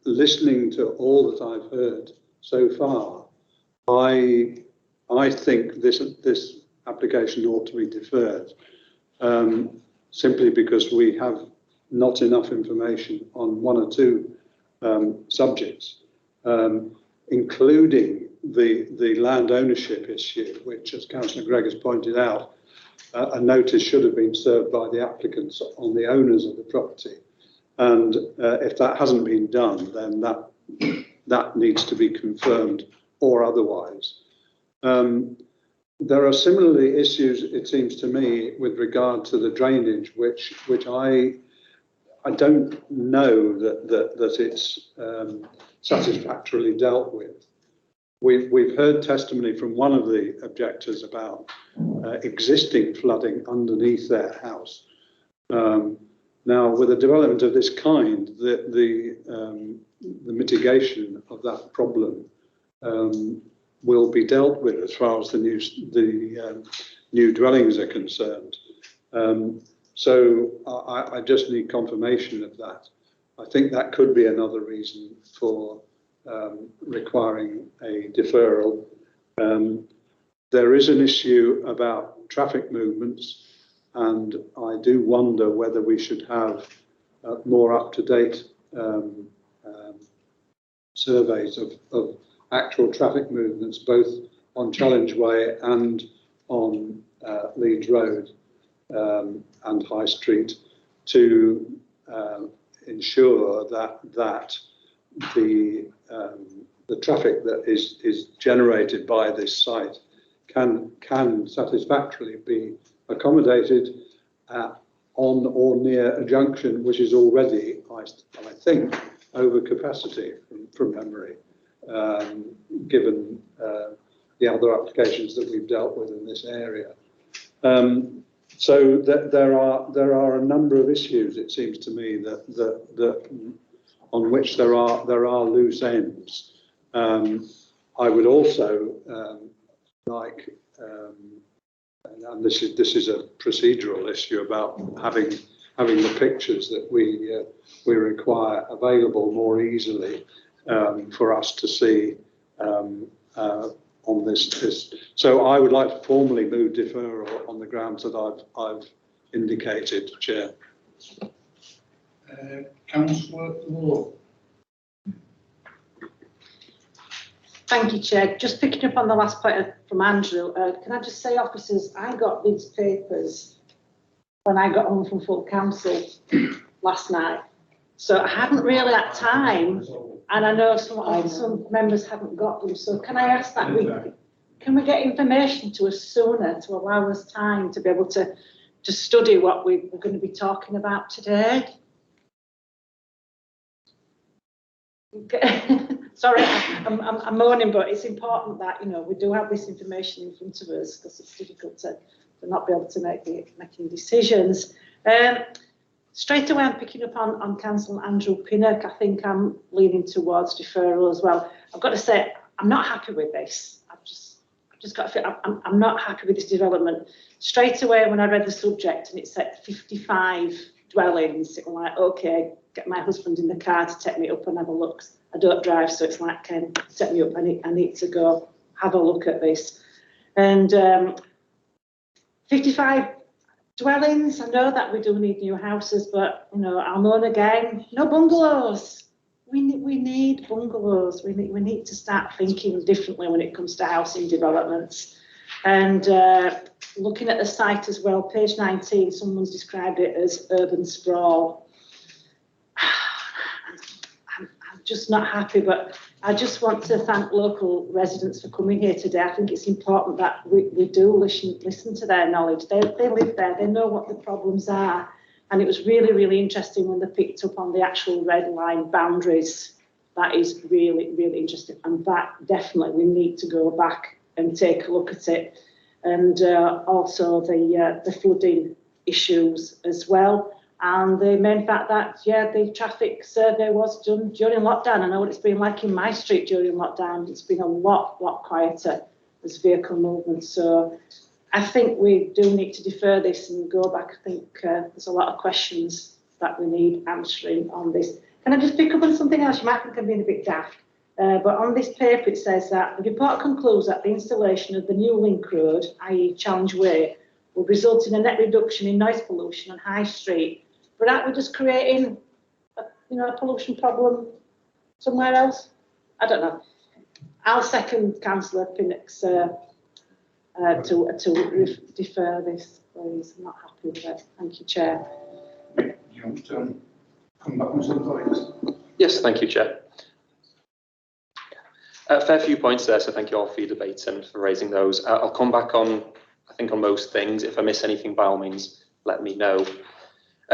listening to all that I've heard so far, I think this application ought to be deferred, simply because we have not enough information on one or two subjects, including the land ownership issue, which, as Councillor Gregg has pointed out, a notice should have been served by the applicants on the owners of the property. And if that hasn't been done, then that needs to be confirmed or otherwise. There are similarly issues, it seems to me, with regard to the drainage, which I don't know that it's satisfactorily dealt with. We've heard testimony from one of the objectors about existing flooding underneath their house. Now, with a development of this kind, the mitigation of that problem will be dealt with as far as the new dwellings are concerned. So I just need confirmation of that. I think that could be another reason for requiring a deferral. There is an issue about traffic movements, and I do wonder whether we should have more up-to-date surveys of actual traffic movements, both on Challenge Way and on Leeds Road and High Street, to ensure that the traffic that is generated by this site can satisfactorily be accommodated on or near a junction which is already, I think, over capacity from memory, given the other applications that we've dealt with in this area. So there are a number of issues, it seems to me, that on which there are loose ends. I would also like, and this is a procedural issue, about having the pictures that we require available more easily for us to see on this. So I would like to formally move deferral on the grounds that I've indicated, Chair. Councillor Law. Thank you, Chair. Just picking up on the last point from Andrew, can I just say, officers, I got these papers when I got home from full council last night. So I haven't really had time, and I know some members haven't got them. So can I ask that can we get information to us sooner to allow us time to be able to study what we're going to be talking about today? Okay. Sorry, I'm moaning, but it's important that, you know, we do have this information in front of us, because it's difficult to not be able to making decisions. Straight away, I'm picking up on Councillor Andrew Pinnock. I think I'm leaning towards deferral as well. I've got to say, I'm not happy with this. I've just got to feel I'm not happy with this development. Straight away, when I read the subject and it said 55 dwellings, it was like, okay, get my husband in the car to take me up and have a look. I don't drive, so it's like, set me up, I need to go have a look at this. And 55 dwellings, I know that we do need new houses, but, you know, I'm on again, no bungalows. We need bungalows. We need to start thinking differently when it comes to housing developments. And looking at the site as well, page 19, someone's described it as urban sprawl. I'm just not happy, but I just want to thank local residents for coming here today. I think it's important that we do listen to their knowledge. They live there, they know what the problems are. And it was really, really interesting when they picked up on the actual red line boundaries. That is really, really interesting. And that definitely we need to go back and take a look at it. And also the flooding issues as well. And the main fact that, yeah, the traffic survey was done during lockdown. I know what it's been like in my street during lockdown. It's been a lot quieter as vehicle movement. So I think we do need to defer this and go back. I think there's a lot of questions that we need answering on this. Can I just pick up on something else? You might think I'm being a bit daft. But on this paper, it says that the report concludes that the installation of the new link road, i.e. Challenge Way, will result in a net reduction in noise pollution on High Street. But aren't we just creating a pollution problem somewhere else? I don't know. I'll second Councillor Pinnock's to defer this, please. I'm not happy with it. Thank you, Chair. You want to come back on some points? Yes, thank you, Chair. A fair few points there, so thank you all for your debate and for raising those. I'll come back on, I think, on most things. If I miss anything, by all means, let me know.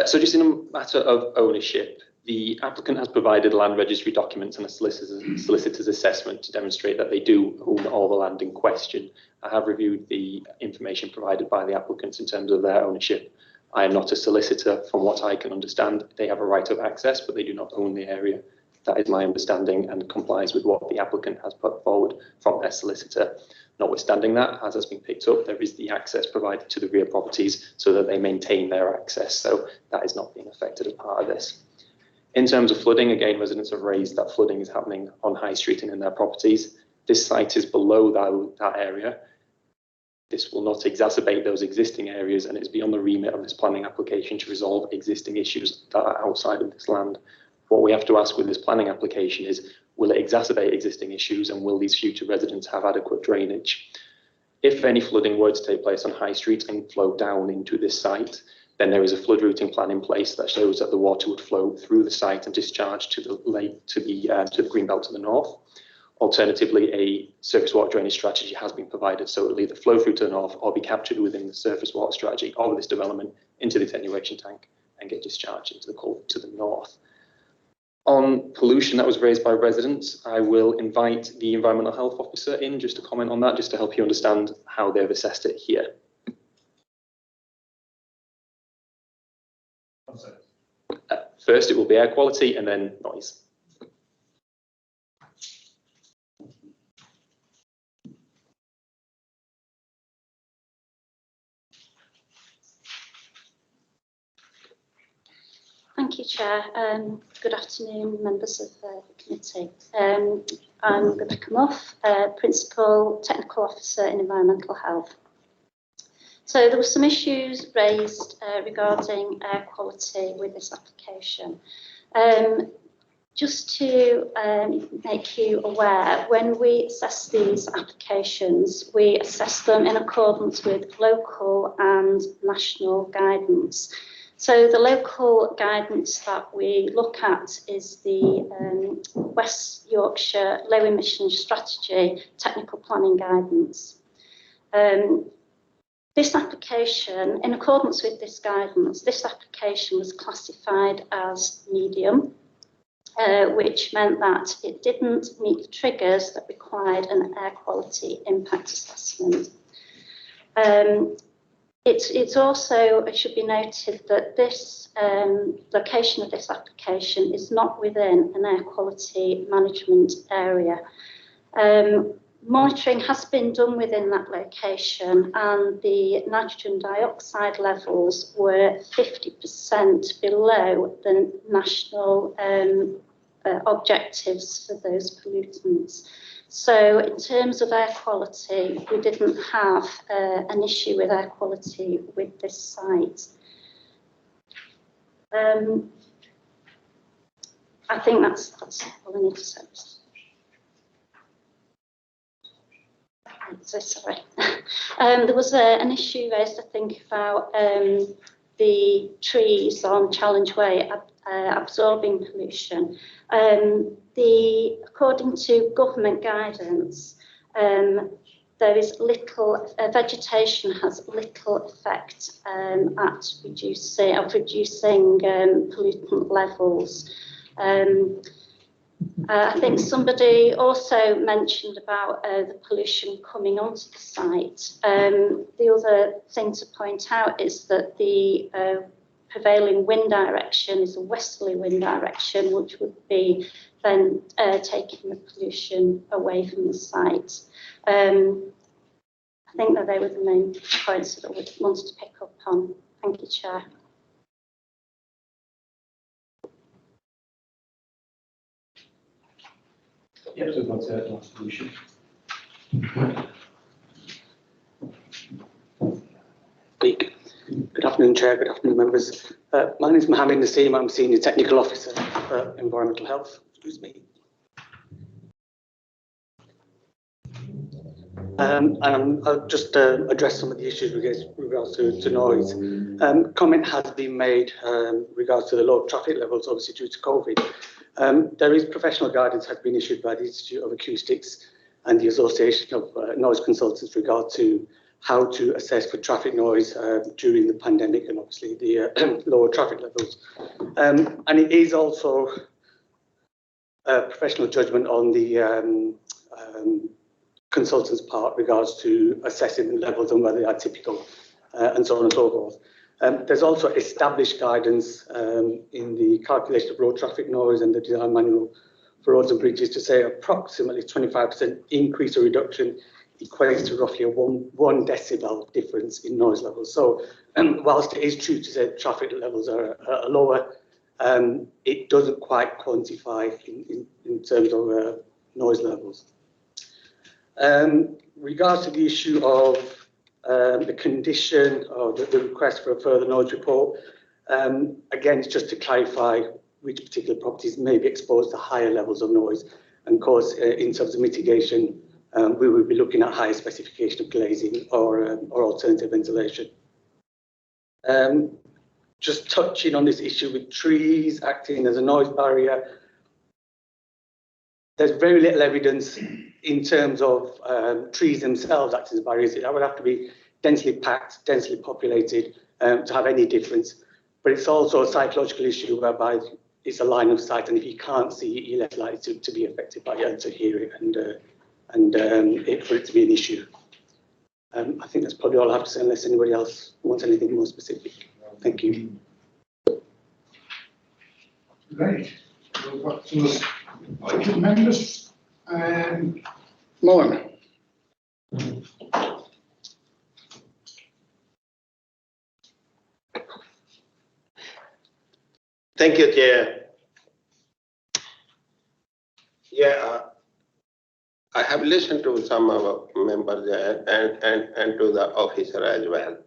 So just in a matter of ownership, the applicant has provided land registry documents and a solicitor's assessment to demonstrate that they do own all the land in question. I have reviewed the information provided by the applicants in terms of their ownership. I am not a solicitor. From what I can understand, they have a right of access, but they do not own the area That is my understanding and complies with what the applicant has put forward from their solicitor. Notwithstanding that, as has been picked up, there is the access provided to the rear properties so that they maintain their access. So that is not being affected as part of this. In terms of flooding, again, residents have raised that flooding is happening on High Street and in their properties. This site is below that area. This will not exacerbate those existing areas, and it's beyond the remit of this planning application to resolve existing issues that are outside of this land. What we have to ask with this planning application is, will it exacerbate existing issues, and will these future residents have adequate drainage? If any flooding were to take place on High Street and flow down into this site, then there is a flood routing plan in place that shows that the water would flow through the site and discharge to the lake, to the greenbelt to the north. Alternatively, a surface water drainage strategy has been provided, so it will either flow through to the north or be captured within the surface water strategy of this development into the attenuation tank and get discharged into the culvert to the north. On pollution that was raised by residents, I will invite the Environmental Health Officer in just to comment on that, just to help you understand how they've assessed it here. First, it will be air quality and then noise. Thank you, Chair. Good afternoon, members of the committee. I'm Rebecca Muff, Principal Technical Officer in Environmental Health. So there were some issues raised regarding air quality with this application. Just to make you aware, when we assess these applications, we assess them in accordance with local and national guidance. So the local guidance that we look at is the West Yorkshire Low Emission Strategy Technical Planning Guidance. This application, in accordance with this guidance, this application was classified as medium, which meant that it didn't meet the triggers that required an air quality impact assessment. It's also, it should be noted that this location of this application is not within an air quality management area. Monitoring has been done within that location, and the nitrogen dioxide levels were 50% below the national objectives for those pollutants. So in terms of air quality, we didn't have an issue with air quality with this site. I think that's all I need to say. So sorry. There was an issue raised, I think, about the trees on Challenge Way absorbing pollution. According to government guidance, there is little, vegetation has little effect at reducing pollutant levels. I think somebody also mentioned about the pollution coming onto the site. The other thing to point out is that the prevailing wind direction is a westerly wind direction, which would be then taking the pollution away from the site. I think that they were the main points that we wanted to pick up on. Thank you, Chair. Yep, so we've got last solution. Good afternoon, Chair. Good afternoon, members. My name is Mohammed Naseem. I'm Senior Technical Officer for Environmental Health. Excuse me. And I'll just address some of the issues with regards to noise. Comment has been made regards to the low traffic levels, obviously due to COVID. There is professional guidance has been issued by the Institute of Acoustics and the Association of Noise Consultants regard to how to assess for traffic noise during the pandemic and obviously the lower traffic levels. And it is also a professional judgment on the consultant's part regards to assessing the levels and whether they are typical and so on and so forth. There's also established guidance in the calculation of road traffic noise and the design manual for roads and bridges to say approximately 25% increase or reduction equates to roughly a one decibel difference in noise levels. So whilst it is true to say traffic levels are lower, it doesn't quite quantify in terms of noise levels. Regards to the issue of the condition or the request for a further noise report, again, it's just to clarify which particular properties may be exposed to higher levels of noise. And of course, in terms of mitigation, we will be looking at higher specification of glazing or alternative ventilation. Just touching on this issue with trees acting as a noise barrier, there's very little evidence in terms of trees themselves acting as barriers. That would have to be densely packed, densely populated to have any difference. But it's also a psychological issue whereby it's a line of sight, and if you can't see it, you're less likely to be affected by it and to hear it, for it to be an issue. I think that's probably all I have to say, unless anybody else wants anything more specific. Thank you. Right. We've got some elected members. Woollen. Thank you, Chair. Yeah, I have listened to some of our members and to the officer as well.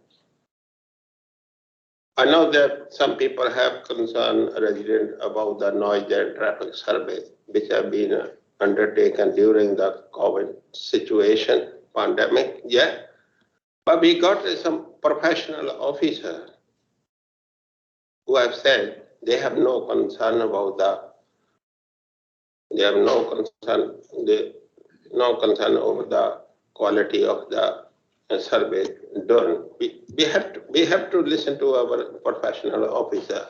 I know that some people have concern resident about the noise and traffic surveys which have been undertaken during the COVID situation, pandemic, yeah. But we got some professional officers who have said they have no concern about no concern over the quality of the survey done. We have to listen to our professional officer,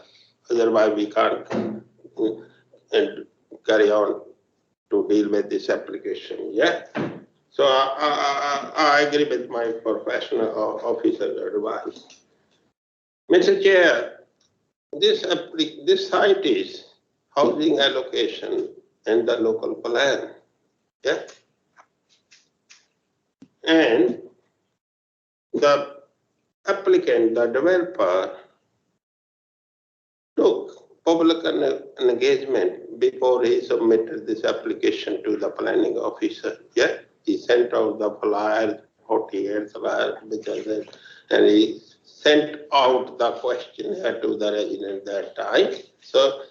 otherwise we can't carry on to deal with this application. Yeah. So I agree with my professional officer advice. Mr. Chair, this site is housing allocation and the local plan. Yeah. And the applicant, the developer, took public engagement before he submitted this application to the planning officer. Yeah, he sent out the flyers, 48 flyers, and he sent out the questionnaire to the resident that time. So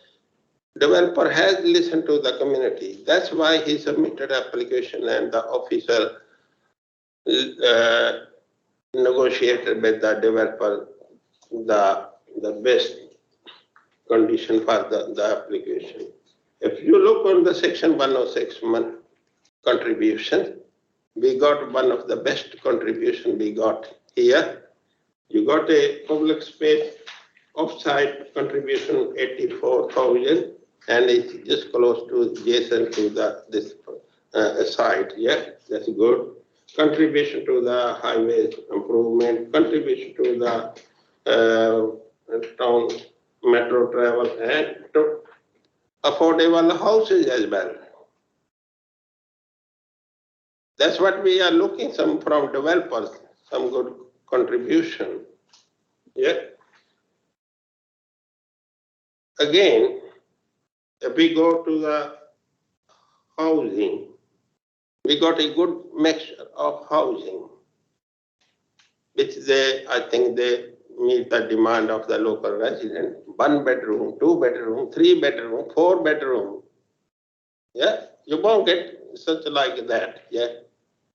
developer has listened to the community. That's why he submitted application, and the officer negotiated with the developer the best condition for the application. If you look on the section 106 contribution, we got one of the best contribution we got here. You got a public space off-site contribution 84,000, and it's just close to adjacent to this site. Yeah, that's good. Contribution to the highways improvement, contribution to the town metro travel, and to affordable houses as well. That's what we are looking from developers, some good contribution. Yeah. Again, if we go to the housing, we got a good mixture of housing, which I think they meet the demand of the local resident. 1 bedroom, 2 bedroom, 3 bedroom, 4 bedroom. Yeah, you won't get such like that. Yeah,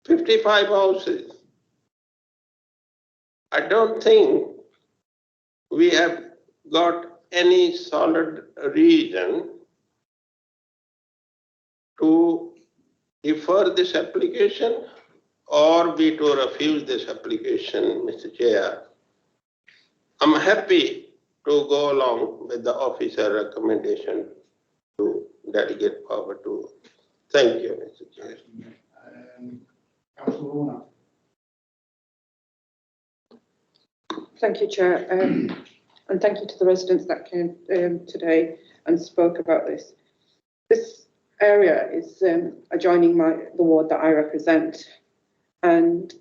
55 houses. I don't think we have got any solid reason to defer this application or be to refuse this application, Mr. Chair. I'm happy to go along with the officer recommendation to delegate power to. Thank you, Mr. Chair. Councillor Warner. Thank you, Chair, and thank you to the residents that came today and spoke about this. This area is adjoining the ward that I represent. And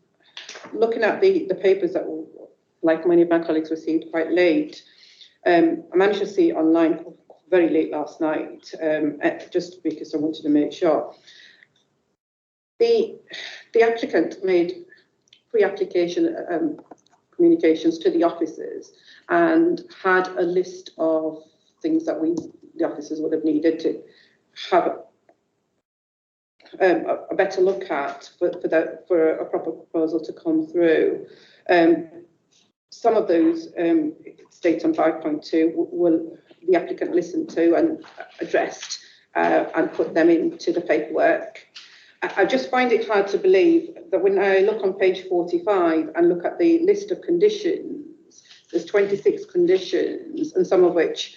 looking at the papers that, like many of my colleagues, received quite late, I managed to see it online very late last night, just because I wanted to make sure. The applicant made pre-application communications to the officers and had a list of things that the officers would have needed to have a better look at for a proper proposal to come through. Some of those states on 5.2 will the applicant listened to and addressed and put them into the paperwork. I just find it hard to believe that when I look on page 45 and look at the list of conditions, there's 26 conditions, and some of which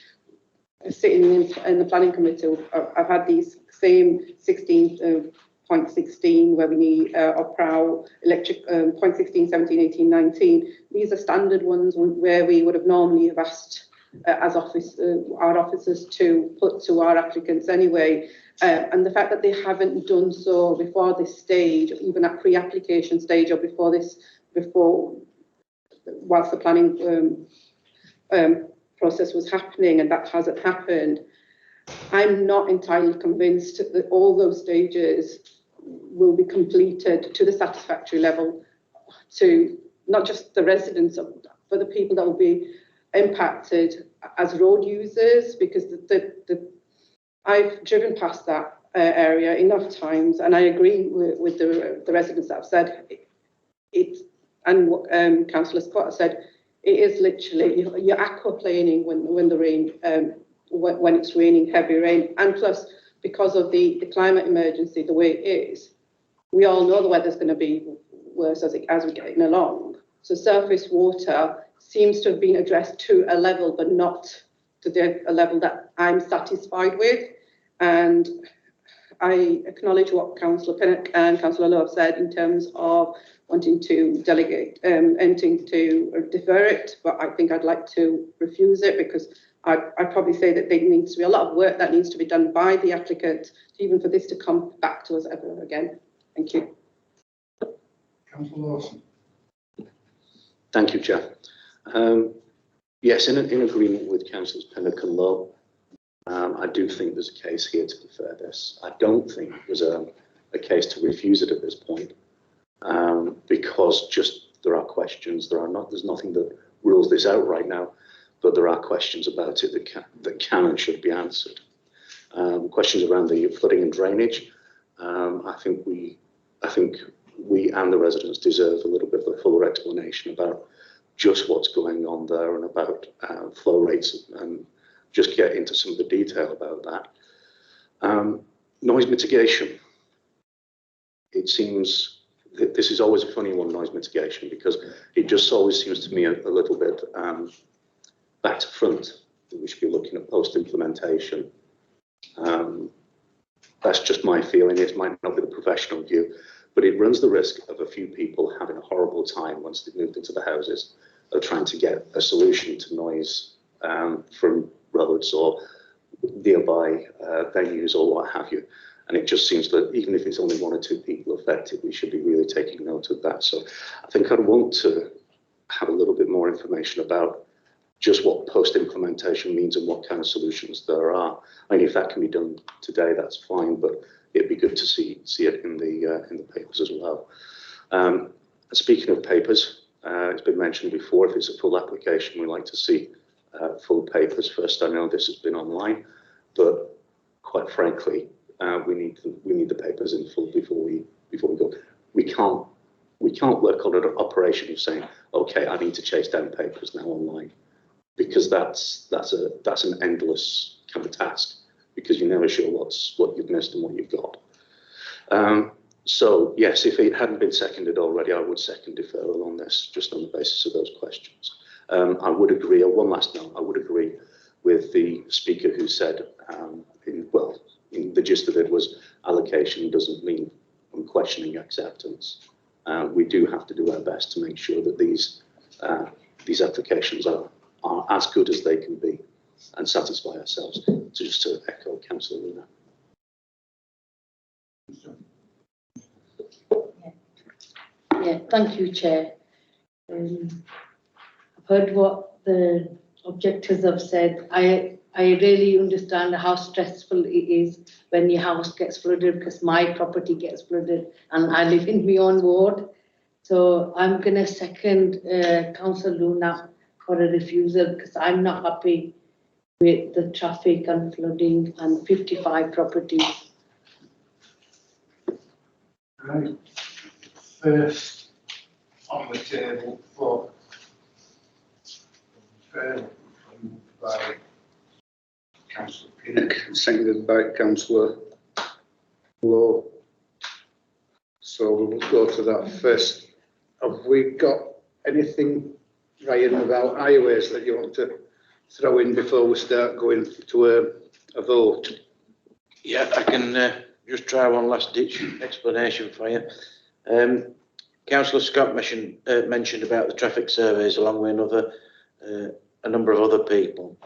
are sitting in the planning committee. I've had these same 16.16 where we need a PROW, electric, 0.16, 17, 18, 19. These are standard ones where we would have normally have asked as our officers to put to our applicants anyway. And the fact that they haven't done so before this stage, even at pre-application stage, or whilst the planning process was happening, and that hasn't happened, I'm not entirely convinced that all those stages will be completed to the satisfactory level to not just the residents, but the people that will be impacted as road users, because I've driven past that area enough times, and I agree with the residents that have said it, and what Councillor Scott said, it is literally you're aquaplaning when the rain, when it's raining, heavy rain, and plus because of the climate emergency the way it is, we all know the weather's going to be worse as we're getting along. So surface water seems to have been addressed to a level, but not to a level that I'm satisfied with. And I acknowledge what Councillor Pinnock and Councillor Lowe have said in terms of wanting to delegate, wanting to defer it, but I think I'd like to refuse it, because I'd probably say that there needs to be a lot of work that needs to be done by the applicant, even for this to come back to us ever again. Thank you. Councillor Lawson. Thank you, Chair. Yes, in agreement with Councillors Pinnock and Lowe, I do think there's a case here to defer this. I don't think there's a case to refuse it at this point, because just there are questions. There's nothing that rules this out right now, but there are questions about it that can and should be answered. Questions around the flooding and drainage. I think we and the residents deserve a little bit of a fuller explanation about just what's going on there and about flow rates, and just get into some of the detail about that. Noise mitigation. It seems that this is always a funny one, noise mitigation, because it just always seems to me a little bit back to front. We should be looking at post-implementation. That's just my feeling. It might not be the professional view, but it runs the risk of a few people having a horrible time once they've moved into the houses of trying to get a solution to noise from roads or nearby venues or what have you. And it just seems that even if it's only one or two people affected, we should be really taking note of that. So I think I'd want to have a little bit more information about just what post-implementation means and what kind of solutions there are. I mean, if that can be done today, that's fine, but it'd be good to see it in the papers as well. Speaking of papers, it's been mentioned before, if it's a full application, we like to see full papers first. I know this has been online, but quite frankly, we need the papers in full before we go. We can't work on an operation of saying, okay, I need to chase down papers now online, because that's an endless kind of task, because you're never sure what you've missed and what you've got. So yes, if it hadn't been seconded already, I would second deferral on this, just on the basis of those questions. I would agree, one last note, I would agree with the speaker who said, the gist of it was allocation doesn't mean unquestioning acceptance. We do have to do our best to make sure that these applications are as good as they can be and satisfy ourselves. So just to echo Councillor Luna. Yeah, thank you, Chair. I've heard what the objectors have said. I really understand how stressful it is when your house gets flooded, because my property gets flooded and I live in my own ward. So I'm going to second Councillor Luna for a refusal, because I'm not happy with the traffic and flooding and 55 properties. Right. First on the table for by Councillor Pinnock, seconded by Councillor Lowe. So we will go to that first. Have we got anything, Ryan, about highways that you want to throw in before we start going to a vote? Yeah, I can just try one last ditch explanation for you. Councillor Scott mentioned about the traffic surveys along with a number of other people.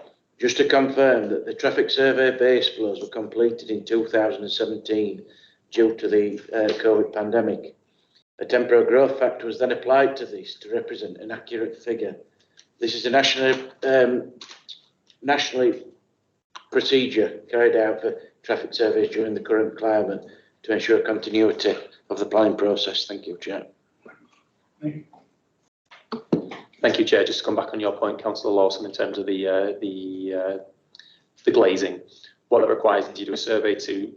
Just to confirm that the traffic survey base flows were completed in 2017 due to the COVID pandemic. A temporal growth factor was then applied to this to represent an accurate figure. This is a nationally procedure carried out for traffic surveys during the current climate to ensure continuity of the planning process. Thank you, Chair. Thank you, Chair. Just to come back on your point, Councillor Lawson, in terms of the glazing, what it requires is you do a survey to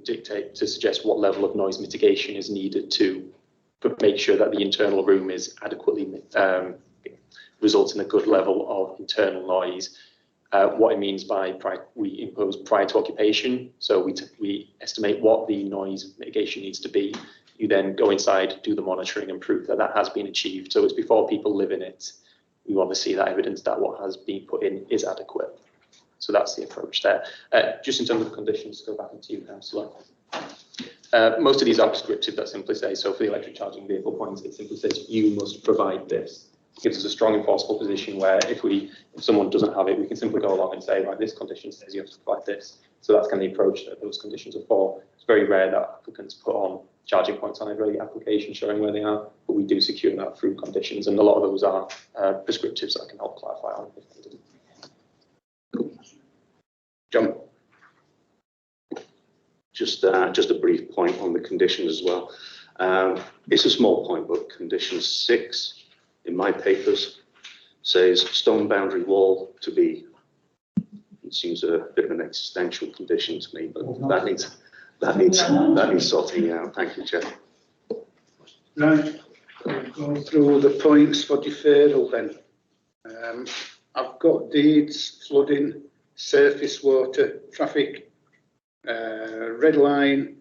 suggest what level of noise mitigation is needed to make sure that the internal room is adequately results in a good level of internal noise. What it means by we impose prior to occupation, so we estimate what the noise mitigation needs to be. You then go inside, do the monitoring and prove that that has been achieved. So it's before people live in it. We want to see that evidence that what has been put in is adequate. So that's the approach there. Just in terms of the conditions, go back into you, Councillor. Most of these are prescriptive that simply say, so for the electric charging vehicle points, it simply says you must provide this. It gives us a strong enforceable position where if someone doesn't have it, we can simply go along and say, right, this condition says you have to provide this. So that's kind of the approach that those conditions are for. It's very rare that applicants put on charging points on every application showing where they are, but we do secure that through conditions, and a lot of those are prescriptives that I can help clarify on if needed. John. Just a brief point on the conditions as well. It's a small point, but condition 6 in my papers says stone boundary wall to be. It seems a bit of an existential condition to me, but that needs sorting out. Thank you, Chair. Right, we'll go through the points for deferral then. I've got deeds, flooding, surface water, traffic, red line,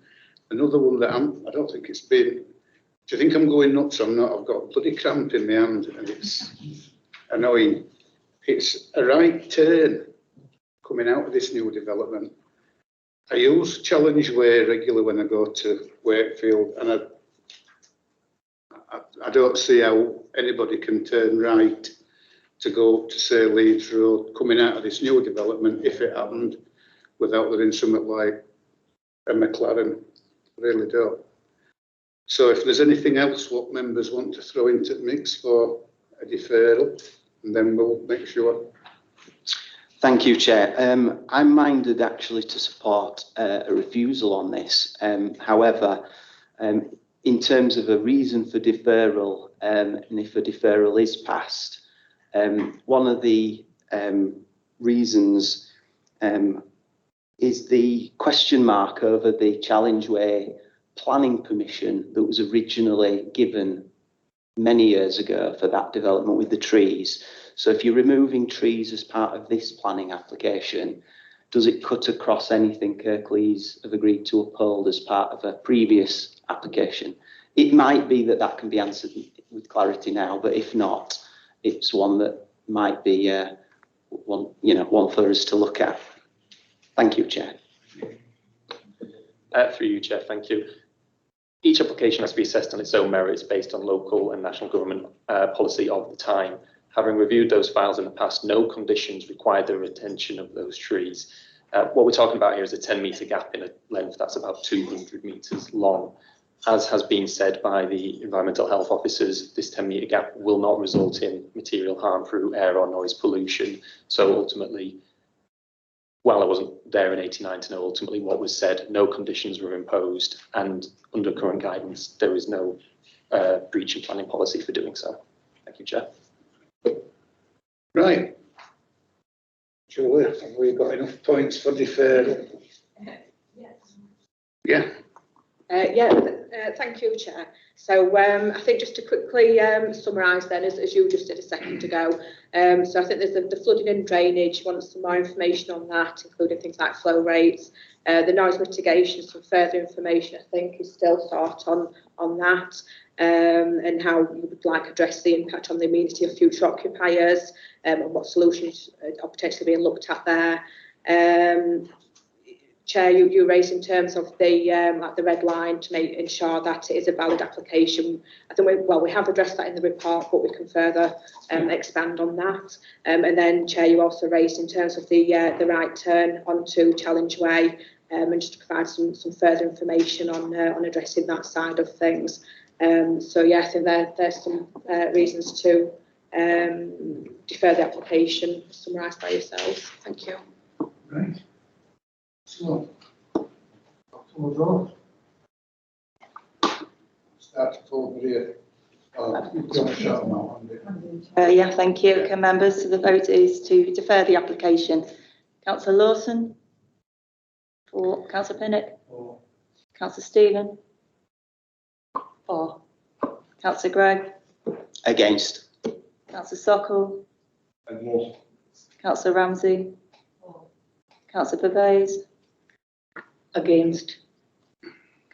another one that I don't think it's been. Do you think I'm going nuts? I'm not. I've got a bloody cramp in my hand and it's annoying. It's a right turn coming out of this new development. I use Challenge Way regularly when I go to Wakefield, and I don't see how anybody can turn right to go to, say, Leeds Road coming out of this new development if it happened without there being something like a McLaren. I really don't. So if there's anything else what members want to throw into the mix for a deferral, and then we'll make sure. Thank you, Chair. I'm minded actually to support a refusal on this. However, in terms of a reason for deferral, and if a deferral is passed, one of the reasons is the question mark over the Challenge Way planning permission that was originally given many years ago for that development with the trees. So if you're removing trees as part of this planning application, does it cut across anything Kirklees have agreed to uphold as part of a previous application? It might be that that can be answered with clarity now, but if not, it's one that might be one for us to look at. Thank you, Chair. Through you, Chair, thank you. Each application has to be assessed on its own merits based on local and national government policy of the time. Having reviewed those files in the past, no conditions required the retention of those trees. What we're talking about here is a 10-metre gap in a length that's about 200 metres long. as has been said by the environmental health officers, this 10-metre gap will not result in material harm through air or noise pollution. So ultimately, while I wasn't there in '89 to know ultimately what was said, no conditions were imposed, and under current guidance, there is no breach of planning policy for doing so. Thank you, Chair. Right. Julia, have we got enough points for deferral? Yeah. Thank you, Chair. So I think just to quickly summarise then, as you just did a second ago, so I think there's the flooding and drainage, want some more information on that, including things like flow rates, the noise mitigation, some further information I think is still sought on that, and how you would like to address the impact on the amenity of future occupiers, and what solutions are potentially being looked at there. Chair, you raised in terms of the like the red line to ensure that it is a valid application. I think we have addressed that in the report, but we can further expand on that. And then, Chair, you also raised in terms of the right turn onto Challenge Way, and just to provide some further information on addressing that side of things. So yeah, I think there's some reasons to defer the application, summarised by yourselves. Thank you. Right. So, we'll go. Start over here. Yeah, thank you. Okay, members, so the vote is to defer the application. Councillor Lawson? For. Councillor Pinnock? For. Councillor Stephen? For. Councillor Gregg? Against. Councillor Sokol? Against. Councillor Ramsey? For. Councillor Pervez? Against.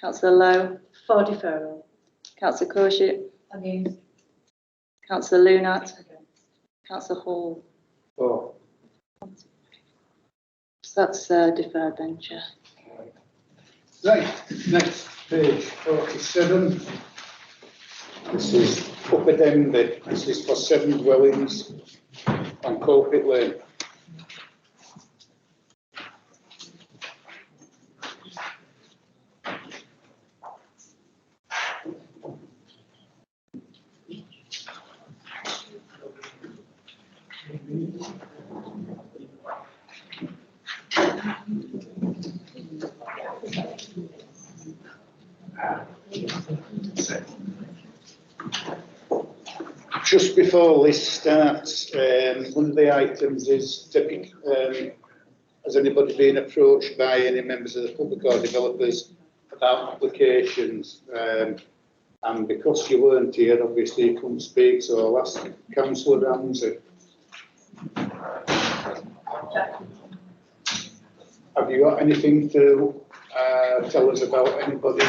Councillor Lowe? For deferral. Councillor Corship? Against. Councillor Lunat? Councillor Hall? For. So that's deferred then, Chair. Right, next page 47. This is Upper Denby. This is for 7 dwellings on Colpit Lane. Just before this starts, one of the items is has anybody been approached by any members of the public or developers about applications? And because you weren't here, obviously you couldn't speak, so I'll ask Councillor Ramsey. Have you got anything to tell us about anybody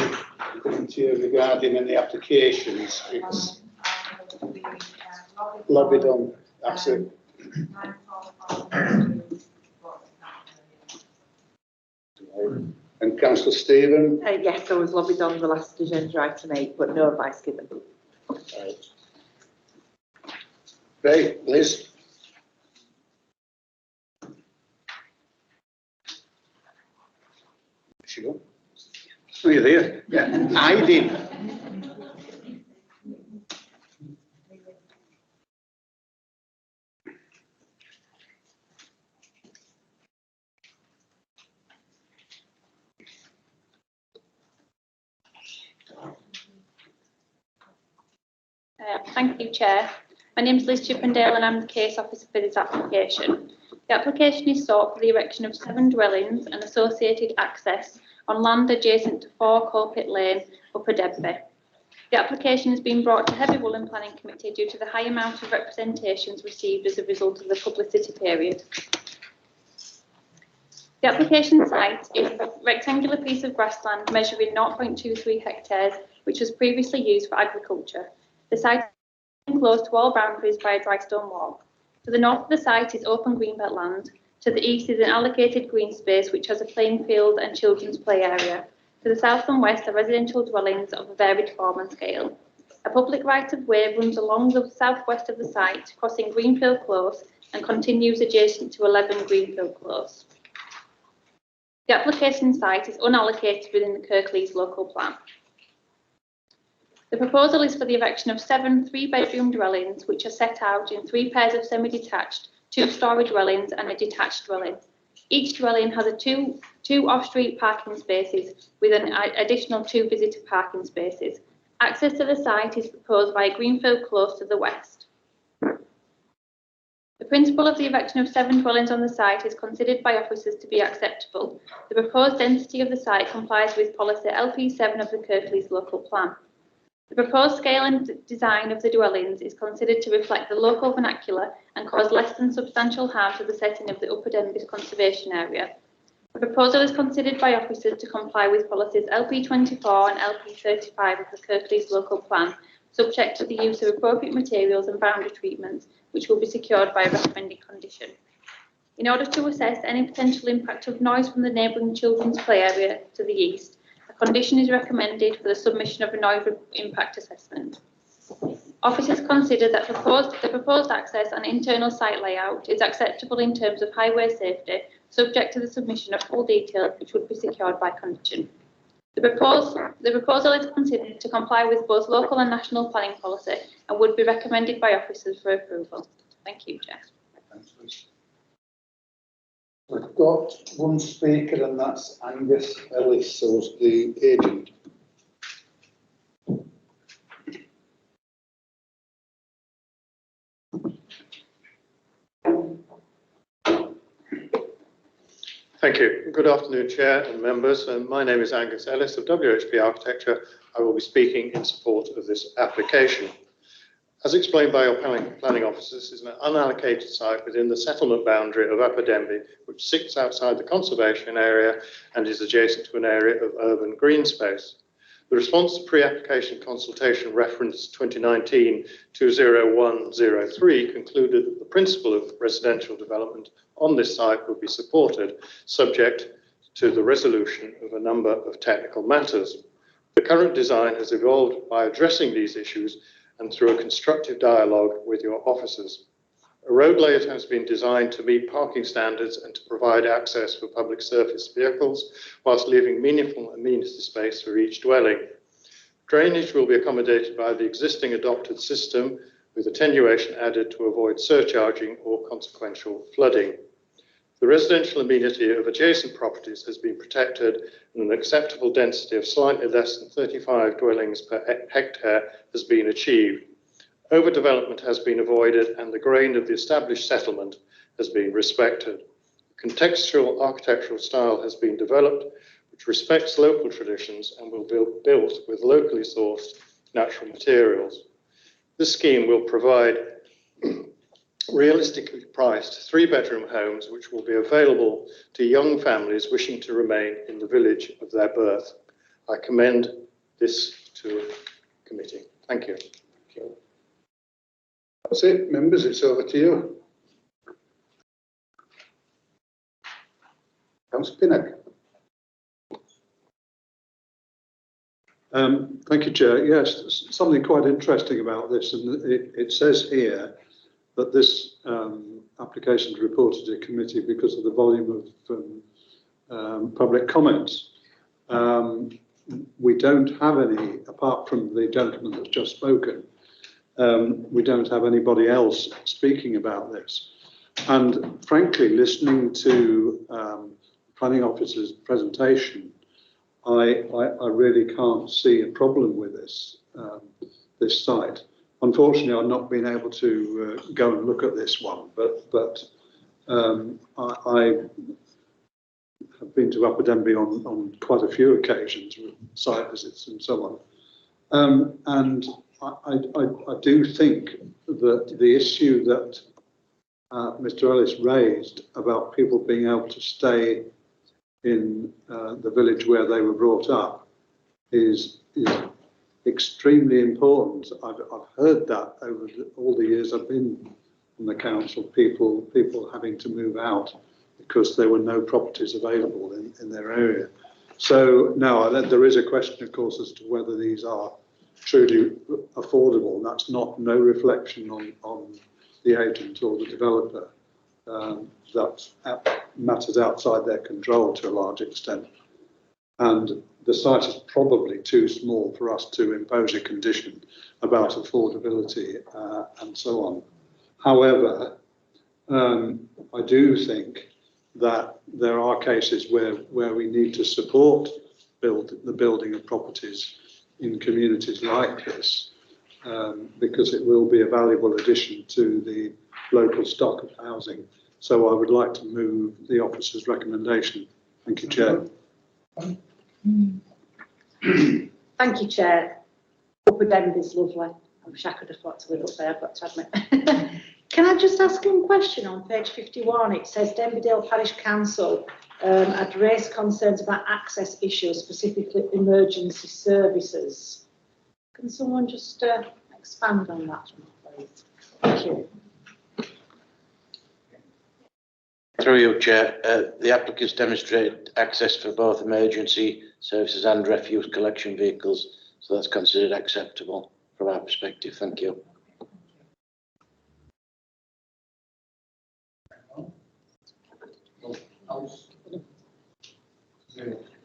coming to you regarding any applications? It's lobbied on, that's it. And Councillor Stephen? Yes, I was lobbied on the last agenda item 8, but no advice given. Right, Liz? She go? Oh, you're there? Yeah. I did. Thank you, Chair. My name is Liz Chippendale and I'm the case officer for this application. The application is sought for the erection of 7 dwellings and associated access on land adjacent to 4 Colpit Lane, Upper Denby. The application has been brought to heavy Woollen Planning Committee due to the high amount of representations received as a result of the publicity period. The application site is a rectangular piece of grassland measuring 0.23 hectares, which was previously used for agriculture. The site is enclosed to all boundaries by a dry stone wall. To the north of the site is open greenbelt land. To the east is an allocated green space which has a playing field and children's play area. To the south and west are residential dwellings of a varied form and scale. A public right-of-way runs along the southwest of the site, crossing Greenfield Close and continues adjacent to 11 Greenfield Close. The application site is unallocated within the Kirklees local plan. The proposal is for the erection of 7 three-bedroom dwellings, which are set out in 3 pairs of semi-detached, 2-storey dwellings and a detached dwelling. Each dwelling has two off-street parking spaces with an additional 2 visitor parking spaces. Access to the site is proposed via Greenfield Close to the west. The principle of the erection of 7 dwellings on the site is considered by officers to be acceptable. The proposed density of the site complies with policy LP7 of the Kirklees local plan. The proposed scale and design of the dwellings is considered to reflect the local vernacular and cause less than substantial harm to the setting of the Upper Denbies Conservation Area. The proposal is considered by officers to comply with policies LP24 and LP35 of the Kirklees local plan, subject to the use of appropriate materials and boundary treatments, which will be secured by a recommended condition. In order to assess any potential impact of noise from the neighbouring children's play area to the east, a condition is recommended for the submission of a noise impact assessment. Officers consider that the proposed access and internal site layout is acceptable in terms of highway safety, subject to the submission of full details which would be secured by condition. The proposal is considered to comply with both local and national planning policy and would be recommended by officers for approval. Thank you, Chair. We've got one speaker, and that's Angus Ellis, who's the agent. Thank you. Good afternoon, Chair and members. My name is Angus Ellis of WHP Architecture. I will be speaking in support of this application. As explained by our planning officers, this is an unallocated site within the settlement boundary of Upper Denby, which sits outside the conservation area and is adjacent to an area of urban green space. The response to pre-application consultation reference 2019-20103 concluded that the principle of residential development on this site would be supported, subject to the resolution of a number of technical matters. The current design has evolved by addressing these issues and through a constructive dialogue with your officers. A road layout has been designed to meet parking standards and to provide access for public surface vehicles, whilst leaving meaningful amenity space for each dwelling. Drainage will be accommodated by the existing adopted system, with attenuation added to avoid surcharging or consequential flooding. The residential amenity of adjacent properties has been protected, and an acceptable density of slightly less than 35 dwellings per hectare has been achieved. Overdevelopment has been avoided, and the grain of the established settlement has been respected. Contextual architectural style has been developed, which respects local traditions and will be built with locally sourced natural materials. This scheme will provide realistically priced 3-bedroom homes which will be available to young families wishing to remain in the village of their birth. I commend this to committee. Thank you. That's it, members, it's over to you. Councillor Pinnock. Thank you, Chair. Yes, something quite interesting about this, and it says here that this application is reported to committee because of the volume of public comments. We don't have any, apart from the gentleman that's just spoken, we don't have anybody else speaking about this. And frankly, listening to planning officer's presentation, I really can't see a problem with this this site. Unfortunately, I've not been able to go and look at this one, but I have been to Upper Denby on quite a few occasions with site visits and so on. And I do think that the issue that Mr. Ellis raised about people being able to stay in the village where they were brought up is extremely important. I've heard that over all the years I've been on the council, people having to move out because there were no properties available in their area. So now there is a question, of course, as to whether these are truly affordable, and that's not no reflection on the agent or the developer. That matters outside their control to a large extent. and the site is probably too small for us to impose a condition about affordability and so on. However, I do think that there are cases where we need to support the building of properties in communities like this, because it will be a valuable addition to the local stock of housing. So I would like to move the officer's recommendation. Thank you, Chair. Thank you, Chair. Upper Denbigh's lovely. I wish I could afford to live up there, I've got to admit. Can I just ask one question on page 51? It says Denbighdale Parish Council had raised concerns about access issues, specifically emergency services. Can someone just expand on that, please? Thank you. Through you, Chair, the applicants demonstrated access for both emergency services and refuse collection vehicles, so that's considered acceptable from our perspective. Thank you.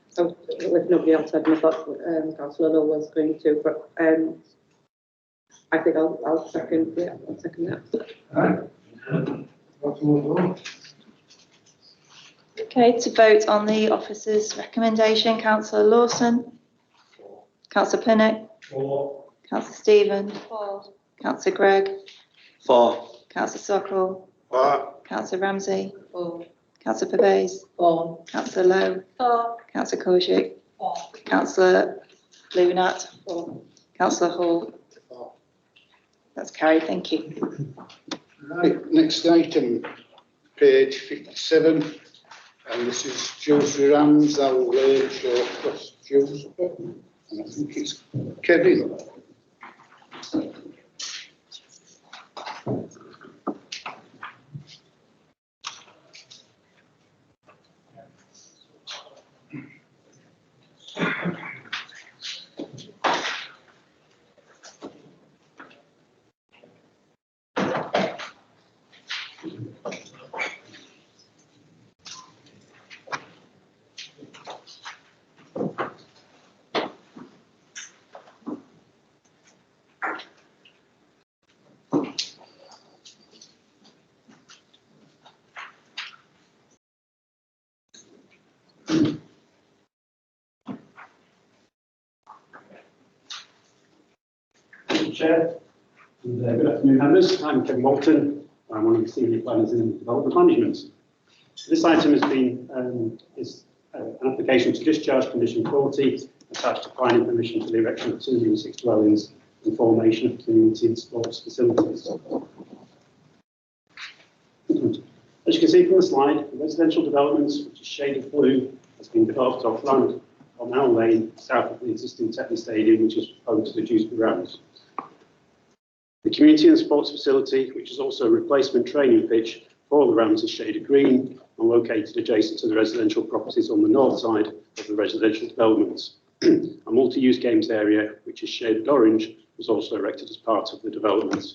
So if nobody else had, I thought Councillor Lowe was going to, but I think I'll second. Yeah, I'll second that. Okay, to vote on the officer's recommendation, Councillor Lawson. Councillor Pinnock. For. Councillor Stephen. For. Councillor Gregg. For. Councillor Sockrell. For. Councillor Ramsey. For. Councillor Pervez. For. Councillor Lowe. For. Councillor Kojik. For. Councillor Lunat. For. Councillor Hall. For. That's carried. Thank you. Right, next item, page 57, and this is Dewsbury Rams, Owl Lane, Short Cross Dewsbury, and I think it's Kevin. Chair, and good afternoon, members. I'm Kevin Walton. I'm one of the senior planners in development management. This item has been is an application to discharge condition 40 attached to planning permission for the erection of 206 dwellings and formation of community and sports facilities. As you can see from the slide, the residential development, which is shaded blue, has been developed off land on Owl Lane, south of the existing Techno Stadium, which is home to the Dewsbury Rams. The community and sports facility, which is also a replacement training pitch for the Rams, is shaded green and located adjacent to the residential properties on the north side of the residential developments. A multi-use games area, which is shaded orange, was also erected as part of the development.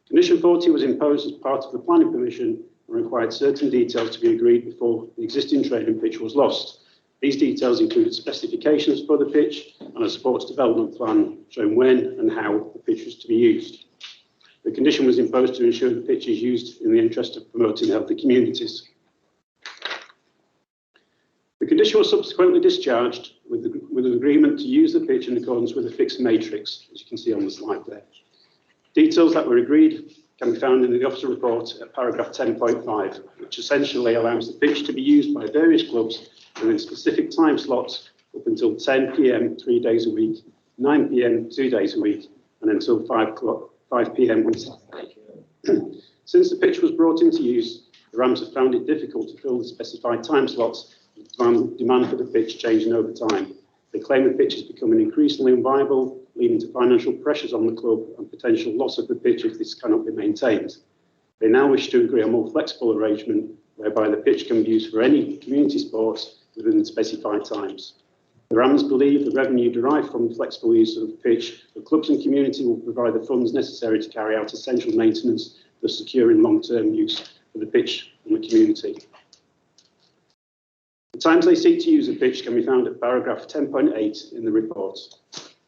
Condition 40 was imposed as part of the planning permission and required certain details to be agreed before the existing training pitch was lost. These details included specifications for the pitch and a sports development plan showing when and how the pitch was to be used. The condition was imposed to ensure the pitch is used in the interest of promoting healthy communities. The condition was subsequently discharged with an agreement to use the pitch in accordance with a fixed matrix, as you can see on the slide there. Details that were agreed can be found in the officer report at paragraph 10.5, which essentially allows the pitch to be used by various clubs within specific time slots up until 10 p.m. 3 days a week, 9 p.m. 2 days a week, and until 5 p.m. on Saturday. Since the pitch was brought into use, the Rams have found it difficult to fill the specified time slots, with demand for the pitch changing over time. They claim the pitch is becoming increasingly unviable, leading to financial pressures on the club and potential loss of the pitch if this cannot be maintained. They now wish to agree on a more flexible arrangement whereby the pitch can be used for any community sports within the specified times. The Rams believe the revenue derived from the flexible use of the pitch for clubs and community will provide the funds necessary to carry out essential maintenance, thus securing long-term use for the pitch and the community. The times they seek to use the pitch can be found at paragraph 10.8 in the report.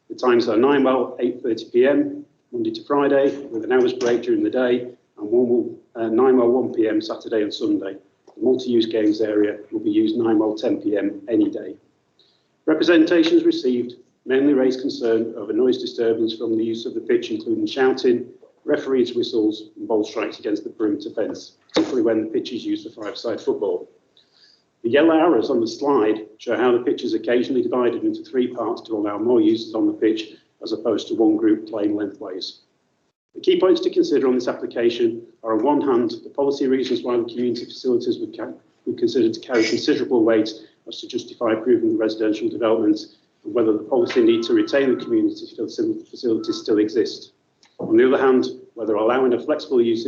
The times are 9 8:30 p.m. Monday to Friday, with an hour's break during the day, and 9 1 p.m. Saturday and Sunday. The multi-use games area will be used 9 10 p.m. any day. Representations received mainly raised concern over noise disturbance from the use of the pitch, including shouting, referees' whistles, and ball strikes against the perimeter fence, particularly when the pitch is used for five-side football. The yellow arrows on the slide show how the pitch is occasionally divided into 3 parts to allow more users on the pitch, as opposed to one group playing lengthways. The key points to consider on this application are, on one hand, the policy reasons why the community facilities would consider to carry considerable weight as to justify approving the residential development, and whether the policy need to retain the community facilities still exist. On the other hand, whether allowing a flexible use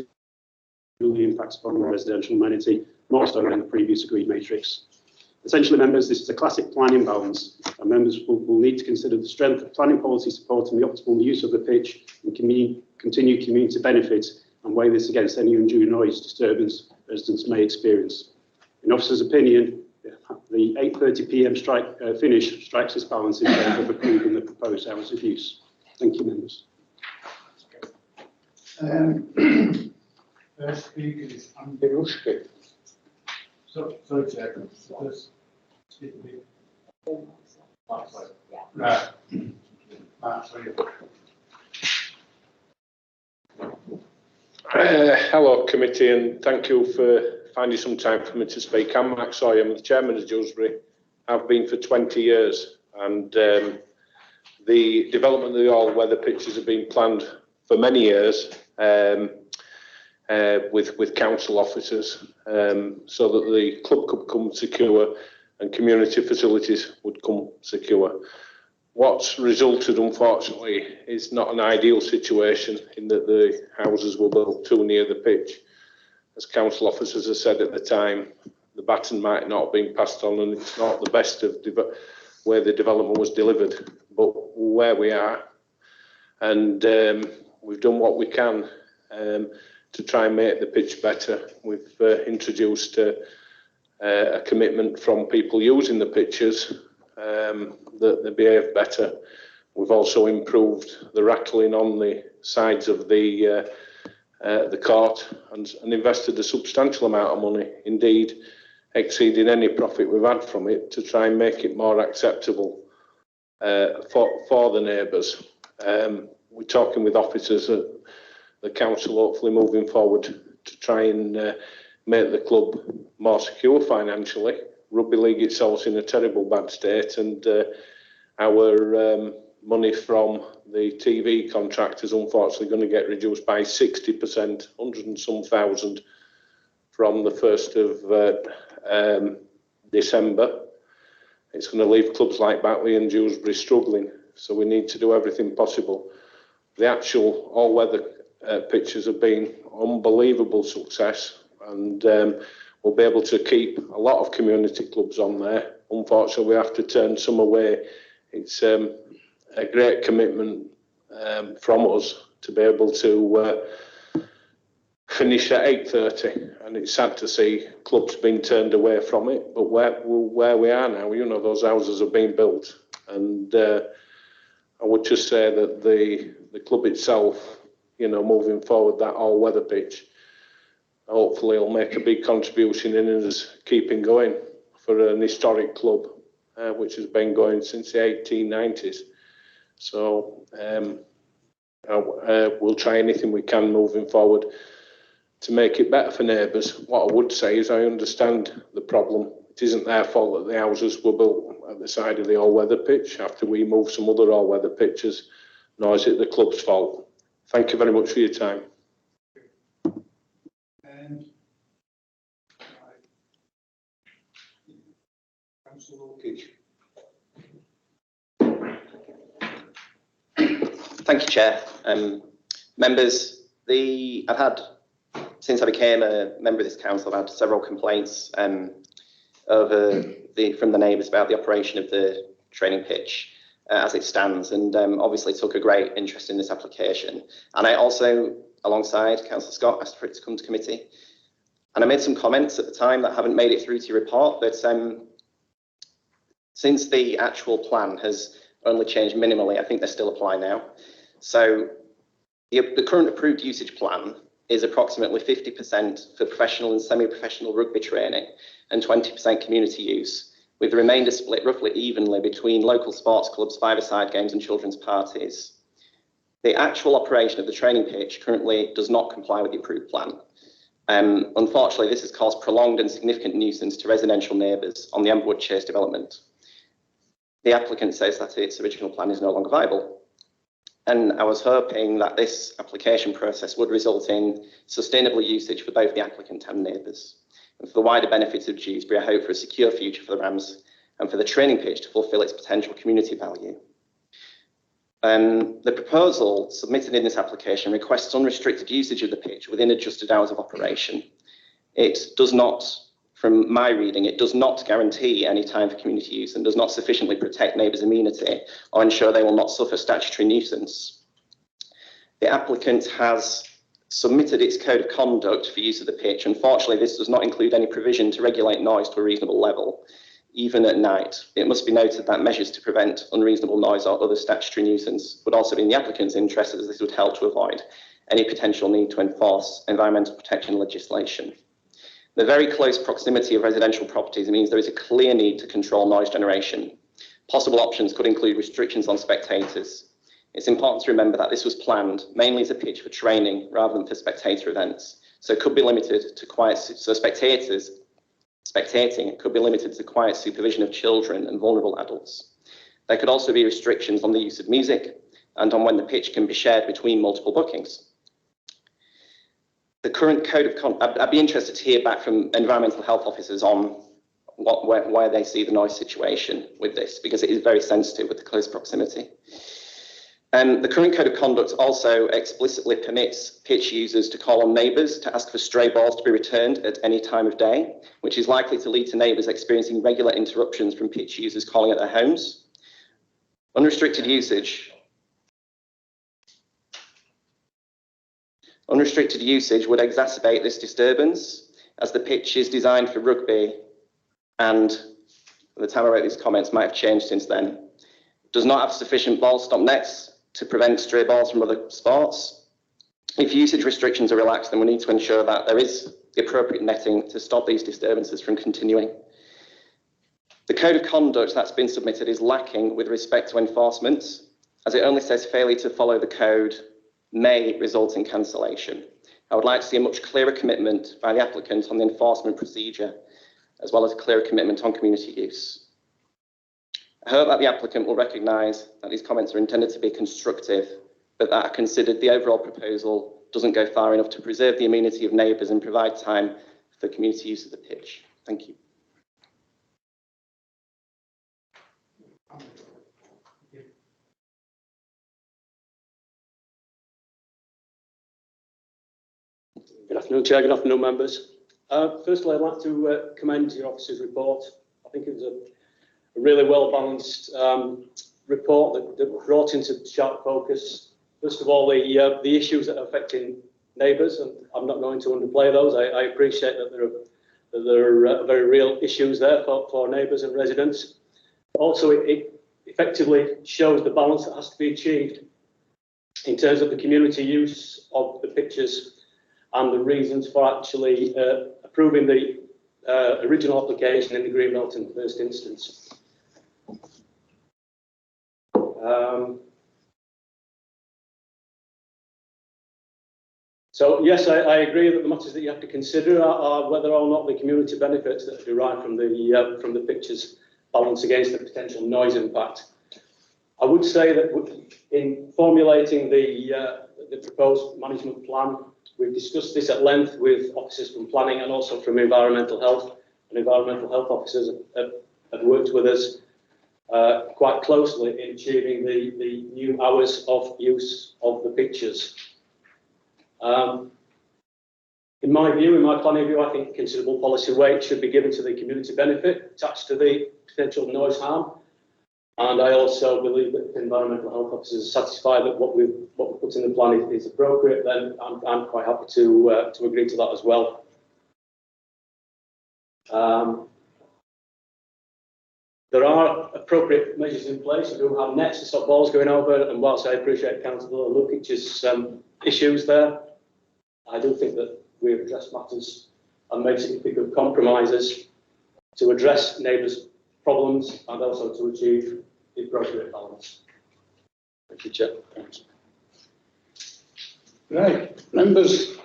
really impacts upon the residential amenity, more so than the previous agreed matrix. Essentially, members, this is a classic planning balance, and members will need to consider the strength of planning policy supporting the optimal use of the pitch and continue community benefits, and weigh this against any undue noise disturbance residents may experience. In officer's opinion, the 8:30 p.m. finish strikes this balance in favour of approving the proposed hours of use. Thank you, members. First speaker is Andy Rushke. Sorry, Chair. First speaker. Right. Sorry. Hello, committee, and thank you for finding some time for me to speak. I'm Mark Sawyer, I'm the chairman of Dewsbury. I've been for 20 years, and the development of the all-weather pitches have been planned for many years with council officers, so that the club could come secure and community facilities would come secure. What's resulted, unfortunately, is not an ideal situation in that the houses were built too near the pitch. As council officers have said at the time, the baton might not have been passed on, and it's not the best of where the development was delivered, but where we are. And we've done what we can to try and make the pitch better. We've introduced a commitment from people using the pitches that they behave better. We've also improved the rattling on the sides of the court and invested a substantial amount of money, indeed exceeding any profit we've had from it, to try and make it more acceptable for the neighbours. We're talking with officers at the council, hopefully moving forward, to try and make the club more secure financially. Rugby league itself is in a terrible bad state, and our money from the TV contract is unfortunately going to get reduced by 60%, 100 and some thousand, from the 1st of December. It's going to leave clubs like Batley and Dewsbury struggling, so we need to do everything possible. The actual all-weather pitches have been unbelievable success, and we'll be able to keep a lot of community clubs on there. Unfortunately, we have to turn some away. It's a great commitment from us to be able to finish at 8:30, and it's sad to see clubs being turned away from it. But where we are now, you know, those houses have been built, and I would just say that the club itself, you know, moving forward, that all-weather pitch, hopefully will make a big contribution in us keeping going for an historic club, which has been going since the 1890s. So we'll try anything we can moving forward to make it better for neighbours. What I would say is I understand the problem. It isn't their fault that the houses were built at the side of the all-weather pitch after we moved some other all-weather pitches, nor is it the club's fault. Thank you very much for your time. Thank you, Chair. Members, since I became a member of this council, I've had several complaints from the neighbours about the operation of the training pitch as it stands, and obviously took a great interest in this application. And I also, alongside Councillor Scott, asked for it to come to committee. And I made some comments at the time that haven't made it through to your report, but Since the actual plan has only changed minimally, I think they still apply now. So the current approved usage plan is approximately 50% for professional and semi-professional rugby training and 20% community use, with the remainder split roughly evenly between local sports clubs, five-a-side games and children's parties. The actual operation of the training pitch currently does not comply with the approved plan. Unfortunately, this has caused prolonged and significant nuisance to residential neighbours on the Amberwood Chase development. The applicant says that its original plan is no longer viable. And I was hoping that this application process would result in sustainable usage for both the applicant and neighbours. And for the wider benefits of Dewsbury, I hope for a secure future for the Rams and for the training pitch to fulfil its potential community value. The proposal submitted in this application requests unrestricted usage of the pitch within adjusted hours of operation. It does not, from my reading, it does not guarantee any time for community use and does not sufficiently protect neighbours' amenity or ensure they will not suffer statutory nuisance. The applicant has submitted its code of conduct for use of the pitch. Unfortunately, this does not include any provision to regulate noise to a reasonable level, even at night. It must be noted that measures to prevent unreasonable noise or other statutory nuisance would also be in the applicant's interest, as this would help to avoid any potential need to enforce environmental protection legislation. The very close proximity of residential properties means there is a clear need to control noise generation. Possible options could include restrictions on spectators. It's important to remember that this was planned mainly as a pitch for training rather than for spectator events. So it could be limited to quiet, so spectating could be limited to quiet supervision of children and vulnerable adults. There could also be restrictions on the use of music and on when the pitch can be shared between multiple bookings. The current code of conduct, I'd be interested to hear back from environmental health officers on where they see the noise situation with this, because it is very sensitive with the close proximity. The current code of conduct also explicitly permits pitch users to call on neighbours to ask for stray balls to be returned at any time of day, which is likely to lead to neighbours experiencing regular interruptions from pitch users calling at their homes. Unrestricted usage would exacerbate this disturbance, as the pitch is designed for rugby and, at the time I wrote these comments, might have changed since then, does not have sufficient ball stop nets to prevent stray balls from other sports. If usage restrictions are relaxed, then we need to ensure that there is the appropriate netting to stop these disturbances from continuing. The code of conduct that's been submitted is lacking with respect to enforcement, as it only says failure to follow the code may result in cancellation. I would like to see a much clearer commitment by the applicant on the enforcement procedure, as well as a clearer commitment on community use. I hope that the applicant will recognise that these comments are intended to be constructive, but that are considered the overall proposal doesn't go far enough to preserve the amenity of neighbours and provide time for community use of the pitch. Thank you. Good afternoon, Chair. Good afternoon, members. Firstly, I'd like to commend your officer's report. I think it was a really well-balanced report that brought into sharp focus, first of all, the issues that are affecting neighbours, and I'm not going to underplay those. I appreciate that there are very real issues there for neighbours and residents. Also, it effectively shows the balance that has to be achieved in terms of the community use of the pitches and the reasons for actually approving the original application in the Greenbelt in the first instance. So yes, I agree that the matters that you have to consider are whether or not the community benefits that are derived from the pictures balance against the potential noise impact. I would say that in formulating the proposed management plan, we've discussed this at length with officers from planning and also from environmental health, and environmental health officers have worked with us quite closely in achieving the new hours of use of the pictures. In my view, in my planning view, I think considerable policy weight should be given to the community benefit attached to the potential noise harm. And I also believe that if environmental health officers are satisfied that what we put in the plan is appropriate, then I'm quite happy to agree to that as well. There are appropriate measures in place. We do have nets to stop balls going over, and whilst I appreciate Councillor Lukic's issues there, I do think that we've addressed matters and made significant compromises to address neighbours' problems and also to achieve the appropriate balance. Thank you, Chair. Thanks. Right, members,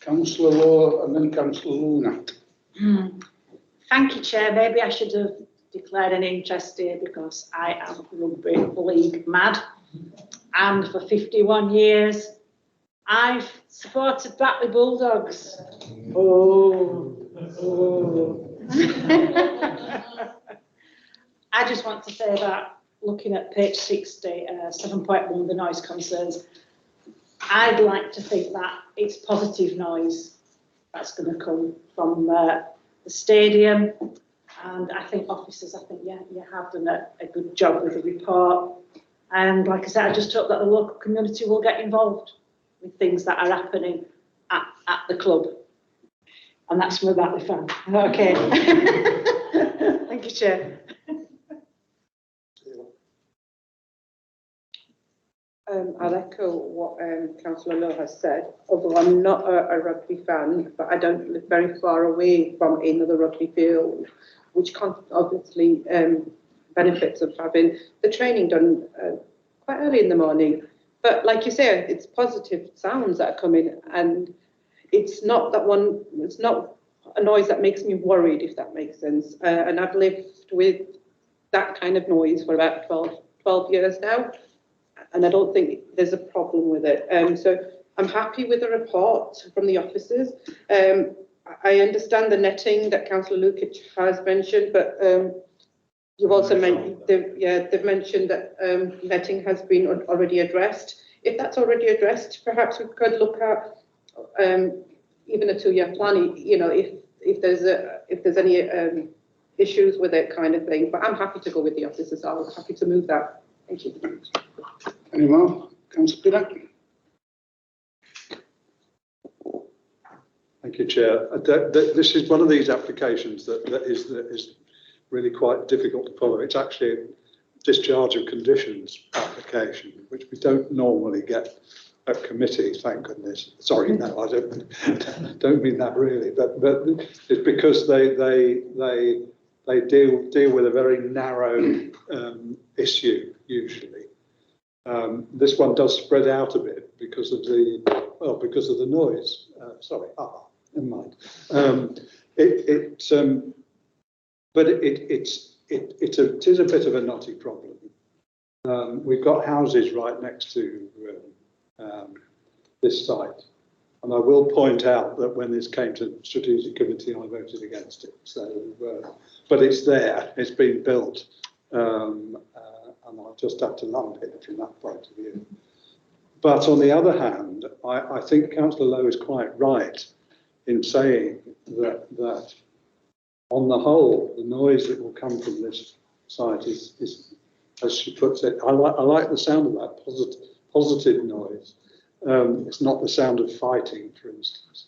Councillor Law and then Councillor Luna. Thank you, Chair. Maybe I should have declared an interest here because I am rugby league mad, and for 51 years I've supported Batley Bulldogs. Oh. I just want to say that looking at page 60, 7.1, the noise concerns, I'd like to think that it's positive noise that's going to come from the stadium. And I think officers, yeah, you have done a good job with the report. And like I said, I just hope that the local community will get involved with things that are happening at the club. And that's from a Batley fan. Okay. Thank you, Chair. I'll echo what Councillor Lowe has said, although I'm not a rugby fan, but I don't live very far away from another rugby field, which obviously benefits of having the training done quite early in the morning. But like you say, it's positive sounds that are coming, and it's not a noise that makes me worried, if that makes sense. And I've lived with that kind of noise for about 12 years now, and I don't think there's a problem with it. So I'm happy with the report from the officers. I understand the netting that Councillor Lukic has mentioned, but you've also mentioned, they've mentioned that netting has been already addressed. If that's already addressed, perhaps we could look at even a 2-year plan, you know, if there's any issues with it, kind of thing. But I'm happy to go with the officers. I'm happy to move that. Thank you. Any more? Councillor Pinnock? Thank you, Chair. This is one of these applications that is really quite difficult to follow. It's actually a discharge of conditions application, which we don't normally get at committee, thank goodness. Sorry, no, I don't mean that really, but it's because they deal with a very narrow issue usually. This one does spread out a bit because of the noise. Sorry, never mind. But it is a bit of a knotty problem. We've got houses right next to this site, and I will point out that when this came to strategic committee, I voted against it. So, but it's there; it's been built, and I'll just have to lump it from that point of view. But on the other hand, I think Councillor Lowe is quite right in saying that on the whole, the noise that will come from this site is as she puts it, I like the sound of that positive noise. It's not the sound of fighting, for instance.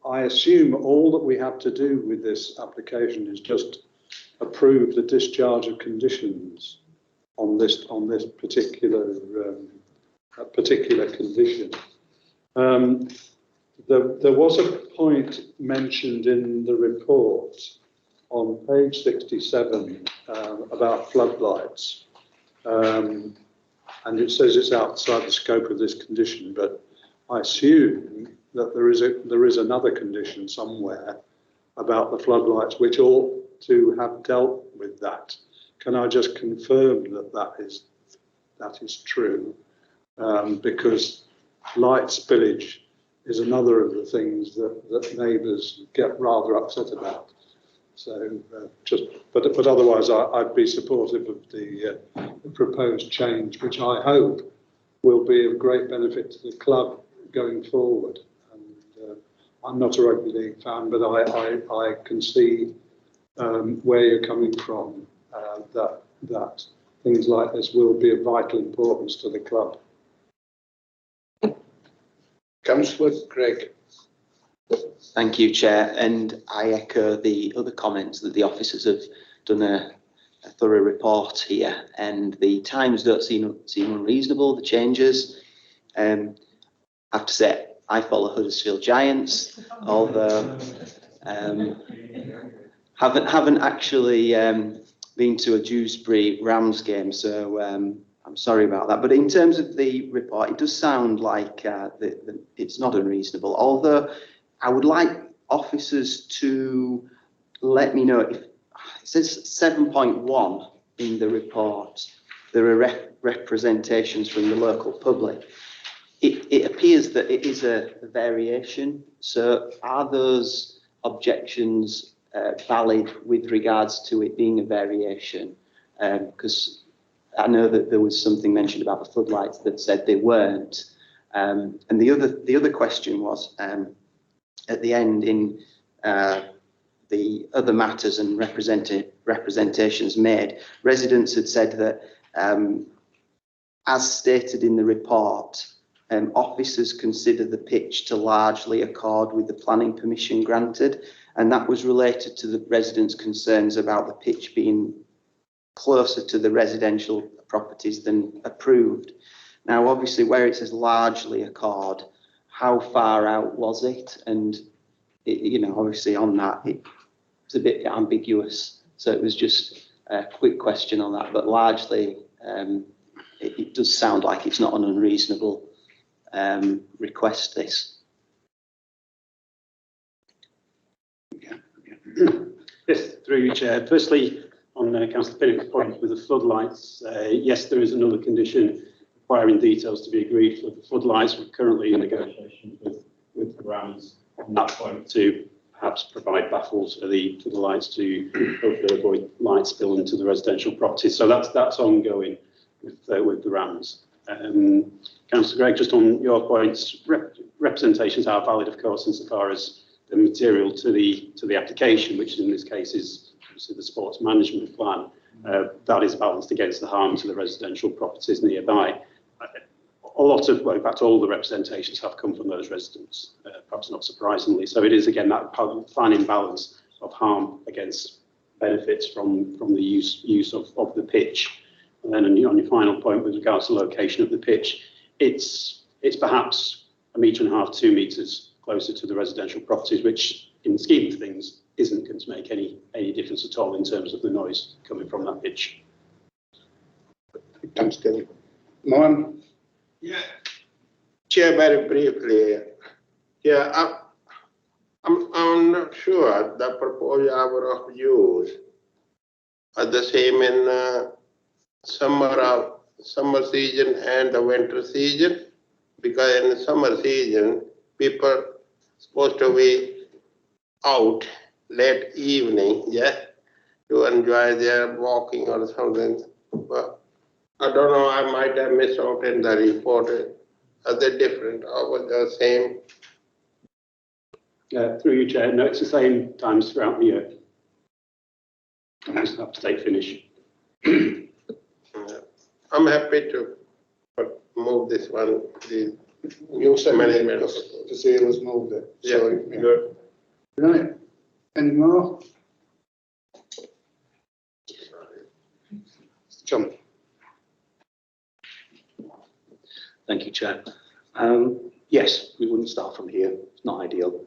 I assume all that we have to do with this application is just approve the discharge of conditions on this particular condition. There was a point mentioned in the report on page 67 about floodlights, and it says it's outside the scope of this condition, but I assume that there is another condition somewhere about the floodlights which ought to have dealt with that. Can I just confirm that is true? Because light spillage is another of the things that neighbours get rather upset about. So, but otherwise, I'd be supportive of the proposed change, which I hope will be of great benefit to the club going forward. And I'm not a rugby league fan, but I can see where you're coming from. That things like this will be of vital importance to the club. Councillor Craig. Thank you, Chair, and I echo the other comments that the officers have done a thorough report here, and the times don't seem unreasonable, the changes. I have to say, I follow Huddersfield Giants, although haven't actually been to a Dewsbury Rams game, so I'm sorry about that. But in terms of the report, it does sound like it's not unreasonable, although I would like officers to let me know if it says 7.1 in the report, there are representations from the local public. It appears that it is a variation. So are those objections valid with regards to it being a variation? Because I know that there was something mentioned about the floodlights that said they weren't. And the other question was at the end in the other matters and representations made, residents had said that as stated in the report, officers consider the pitch to largely accord with the planning permission granted, and that was related to the residents' concerns about the pitch being closer to the residential properties than approved. Now, obviously, where it says largely accord, how far out was it? And, obviously on that, it's a bit ambiguous. So it was just a quick question on that, but largely it does sound like it's not an unreasonable request, this. Yes, through you, Chair. Firstly, on Councillor Pinnock's point with the floodlights, yes, there is another condition requiring details to be agreed for the floodlights. We're currently in negotiations with the Rams on that point to perhaps provide baffles for the lights to hopefully avoid light spill into the residential properties. So that's ongoing with the Rams. Councillor Gregg, just on your points, representations are valid, of course, insofar as the material to the application, which in this case is obviously the sports management plan, that is balanced against the harm to the residential properties nearby. A lot of, well, in fact, all the representations have come from those residents, perhaps not surprisingly. So it is, again, that planning balance of harm against benefits from the use of the pitch. And then on your final point with regards to location of the pitch, it's perhaps 1.5 meters, 2 meters closer to the residential properties, which in the scheme of things isn't going to make any difference at all in terms of the noise coming from that pitch. Thanks, David. Mohan? Yeah. Chair, very briefly. Yeah, I'm not sure the proposed hour of use are the same in summer season and the winter season, because in the summer season people supposed to be out late evening, yeah, to enjoy their walking or something. But I don't know, I might have missed out in the report. Are they different or was the same? Through you, Chair. No, it's the same times throughout the year. Just up to date finish. I'm happy to move this one. You'll send me to see who's moved it. Yeah, So, good. Right. Any more? John. Thank you, Chair. Yes, we wouldn't start from here. It's not ideal.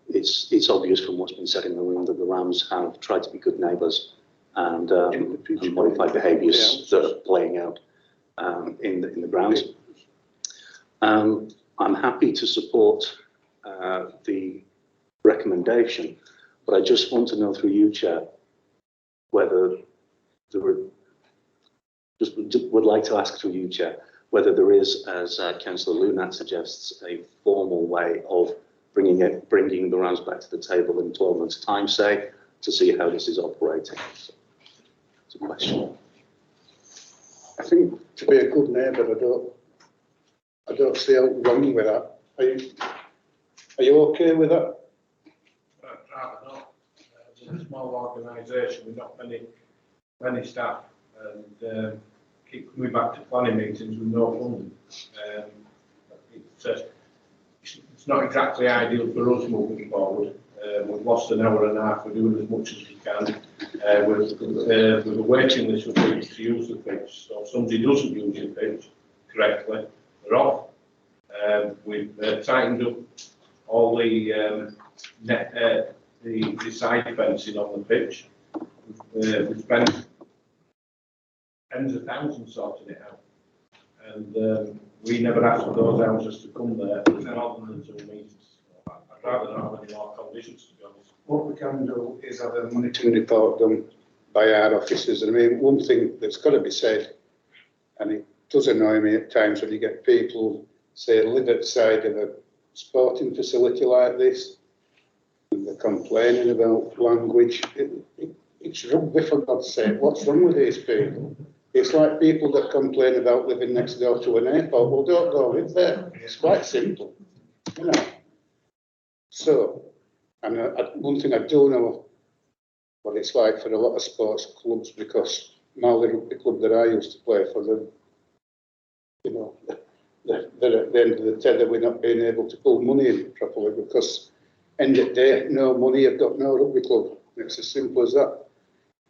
It's obvious from what's been said in the room that the Rams have tried to be good neighbours and modify behaviours that are playing out in the grounds. I'm happy to support the recommendation, but I just want to know through you, Chair, whether would like to ask through you, Chair, whether there is, as Councillor Lunat suggests, a formal way of bringing the Rams back to the table in 12 months' time, say, to see how this is operating. So, it's a question. I think to be a good neighbour, I don't see anything wrong with that. Are you okay with that? Rather not. We're a small organisation with not many staff, and keep coming back to planning meetings with no funding. It's it's not exactly ideal for us moving forward. We've lost an hour and a half. We're doing as much as we can. With a waiting list for people to use the pitch. So if somebody doesn't use the pitch correctly, they're off. We've tightened up all the side fencing on the pitch. We've spent tens of thousands sorting it out. And we never asked for those houses to come there. It's more than the 2 meters. I'd rather not have any more conditions, to be honest. What we can do is have a monitoring report done by our officers. And I mean, one thing that's got to be said, and it does annoy me at times when you get people say live outside of a sporting facility like this, and they're complaining about language. It's rugby, for God's sake. What's wrong with these people? It's like people that complain about living next door to an airport. Well, don't go live there. It's quite simple, you know. So, and one thing I do know what it's like for a lot of sports clubs, because Marley Rugby Club that I used to play for, them, you know, they're at the end of the tether, we're not being able to pull money in properly because end of the day, no money, you've got no rugby club. It's as simple as that.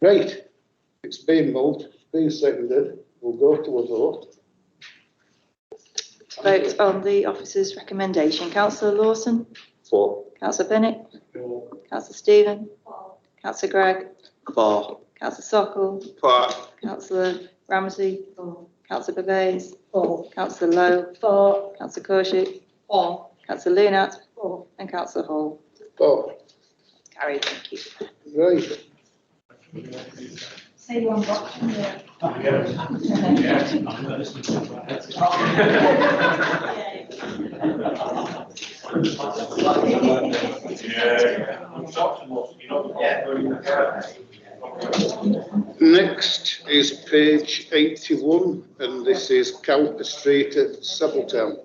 Right, it's been moved, it's been seconded, we'll go to a vote. To vote on the officer's recommendation. Councillor Lawson? For. Councillor Bennett? For. Councillor Stephen? Councillor Gregg? For. Councillor Sokol? For. Councillor Ramsey? Councillor Bavais? Councillor Lowe? For. Councillor Koshik? For. Councillor Lunat? For. And Councillor Hall. Oh, Carried, thank you. right. Say one box. Next is page 81, and this is Cowper Street at Sabbletown.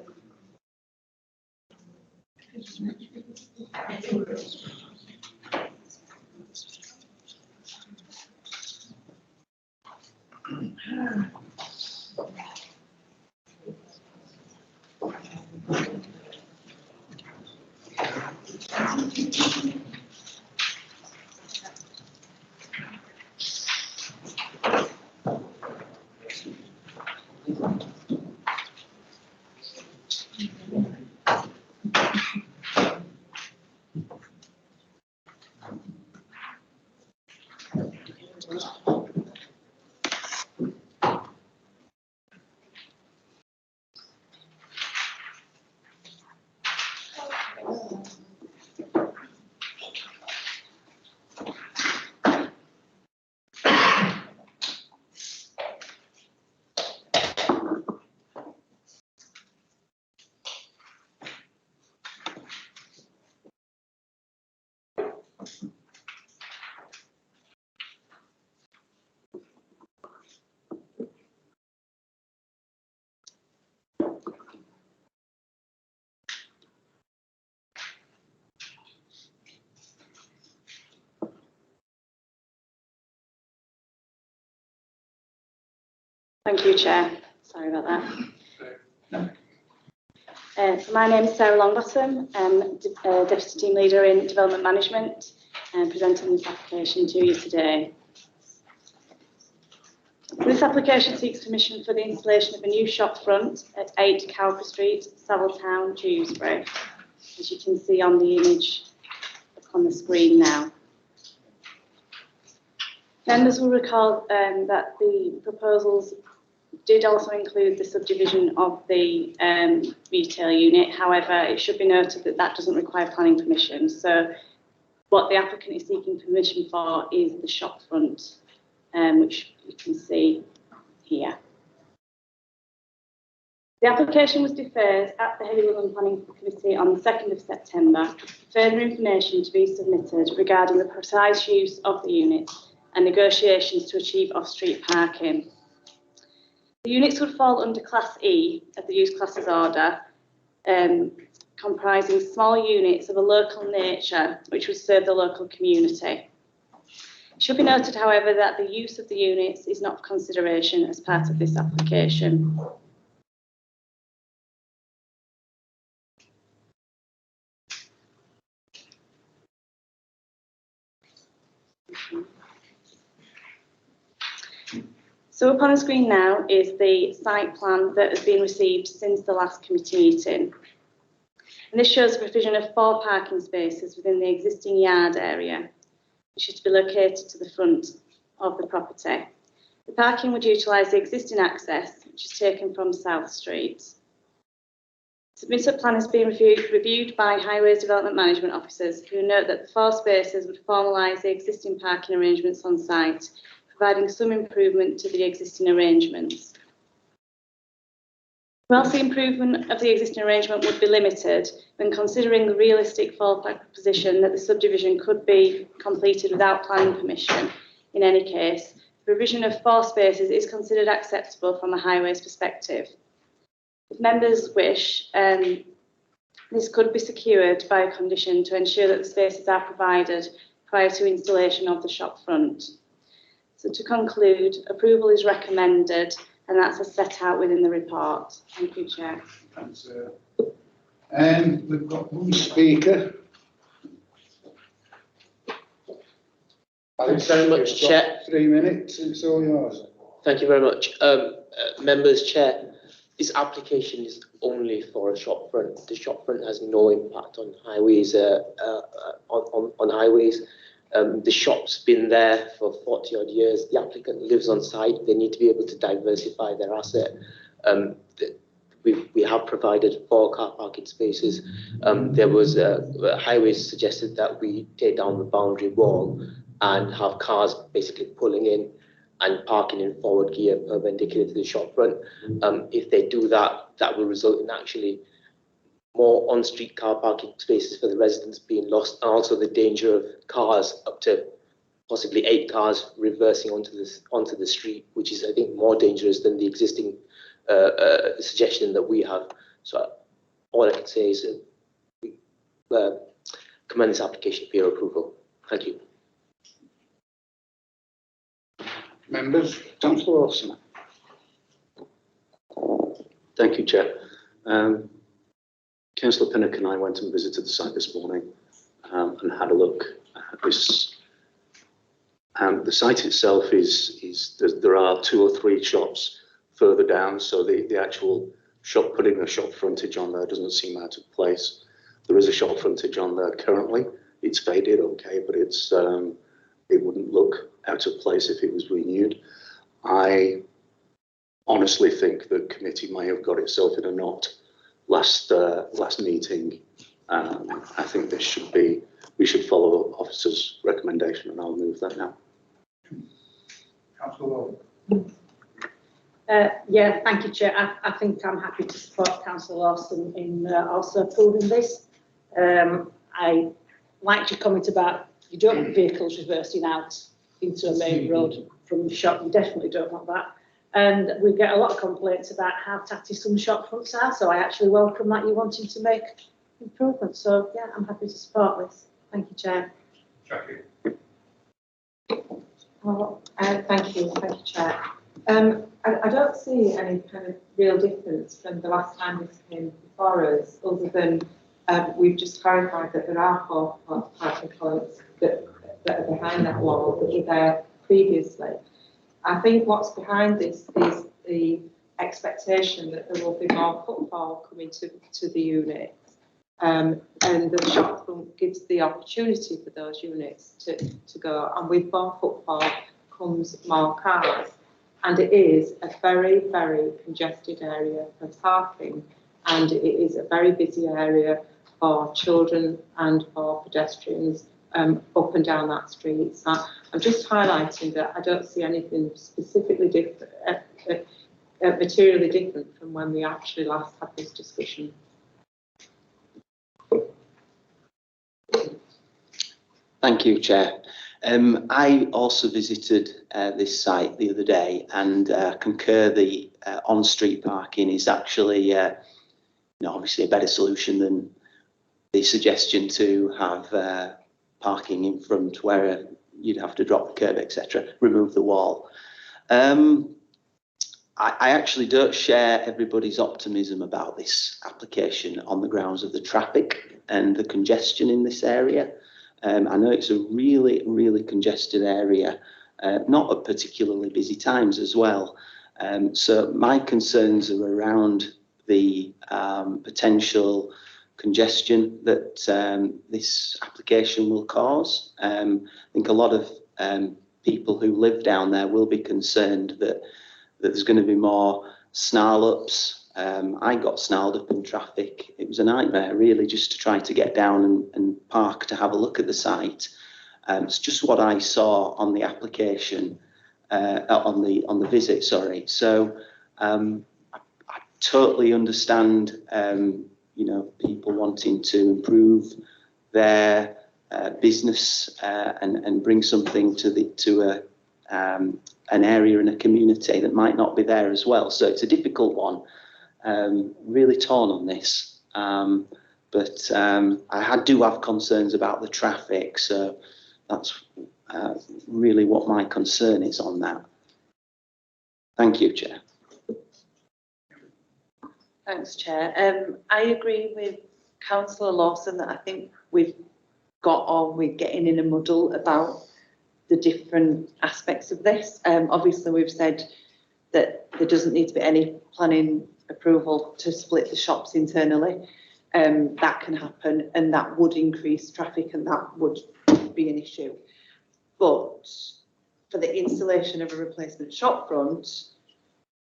Thank you, Chair. Sorry about that. So my name is Sarah Longbottom. I'm Deputy Team Leader in Development Management and presenting this application to you today. This application seeks permission for the installation of a new shop front at 8 Cowper Street, Savilletown, Dewsbury, as you can see on the image on the screen now. Members will recall that the proposals did also include the subdivision of the retail unit. However, it should be noted that that doesn't require planning permission. So what the applicant is seeking permission for is the shop front, which you can see here. The application was deferred at the Heavy Woollen Planning Committee on the 2nd of September. Further information to be submitted regarding the precise use of the units and negotiations to achieve off-street parking. The units would fall under Class E of the Use Classes Order, comprising small units of a local nature which would serve the local community. It should be noted, however, that the use of the units is not for consideration as part of this application. So up on the screen now is the site plan that has been received since the last committee meeting. And this shows the provision of 4 parking spaces within the existing yard area, which is to be located to the front of the property. The parking would utilise the existing access, which is taken from South Street. Submitted plan has been reviewed by Highways Development Management officers who note that the 4 spaces would formalise the existing parking arrangements on site, providing some improvement to the existing arrangements. Whilst the improvement of the existing arrangement would be limited, when considering the realistic fallback position that the subdivision could be completed without planning permission, in any case, the provision of 4 spaces is considered acceptable from a highways perspective. If members wish, this could be secured by a condition to ensure that the spaces are provided prior to installation of the shop front. So to conclude, approval is recommended, and that's as set out within the report. Thank you, Chair. Thanks, and we've got one speaker. Thanks very much, Chair. 3 minutes, it's all yours. Thank you very much. Members, Chair, this application is only for a shopfront. The shopfront has no impact on highways. On highways, the shop's been there for 40 odd years. The applicant lives on site. They need to be able to diversify their asset. We have provided 4 car parking spaces. There was highways suggested that we take down the boundary wall and have cars basically pulling in and parking in forward gear perpendicular to the shop front. If they do that, that will result in actually more on-street car parking spaces for the residents being lost, and also the danger of cars, up to possibly 8 cars, reversing onto the street, which is, I think, more dangerous than the existing suggestion that we have. So all I can say is commend this application for your approval. Thank you. Members, Councillor Wilson. Thank you, Chair. Councillor Pinnock and I went and visited the site this morning and had a look at this. The site itself there are 2 or 3 shops further down, so the actual shop, putting a shop frontage on there doesn't seem out of place. There is a shop frontage on there currently. It's faded, okay, but it wouldn't look out of place if it was renewed. I honestly think the committee may have got itself in a knot last meeting. I think we should follow the officer's recommendation, and I'll move that now. Councillor Yeah, thank you, Chair. I think I'm happy to support Councillor Lawson in also approving this. I liked your comment about you don't want vehicles reversing out into a main road from the shop. You definitely don't want that. And we get a lot of complaints about how tatty some shop fronts are, so I actually welcome that you're wanting to make improvements. So, yeah, I'm happy to support this. Thank you, Chair. Jackie. Well, thank you, Chair. I don't see any kind of real difference from the last time this came before us, other than we've just clarified that there are 4 parking points that are behind that wall that were there previously. I think what's behind this is the expectation that there will be more footfall coming to the unit, and the shop front gives the opportunity for those units to go, and with more footfall comes more cars, and it is a very, very congested area for parking, and it is a very busy area for children and for pedestrians up and down that street. So I'm just highlighting that I don't see anything specifically different, materially different from when we actually last had this discussion. Thank you, Chair. I also visited this site the other day and concur the on-street parking is actually obviously a better solution than the suggestion to have parking in front where you'd have to drop the curb, etc., remove the wall. I actually don't share everybody's optimism about this application on the grounds of the traffic and the congestion in this area. I know it's a really, really congested area, not at particularly busy times as well. So my concerns are around the potential congestion that this application will cause. I think a lot of people who live down there will be concerned that there's going to be more snarl-ups. I got snarled up in traffic. It was a nightmare, really, just to try to get down and park to have a look at the site. It's just what I saw on the application, on the visit, sorry. So I totally understand, you know, people wanting to improve their business and bring something to an area in a community that might not be there as well. So it's a difficult one. Really torn on this, but I do have concerns about the traffic, so that's really what my concern is on that. Thank you, Chair. Thanks, Chair. I agree with Councillor Lawson that I think we're getting in a muddle about the different aspects of this. Obviously, we've said that there doesn't need to be any planning approval to split the shops internally. That can happen, and that would increase traffic, and that would be an issue. But for the installation of a replacement shop front,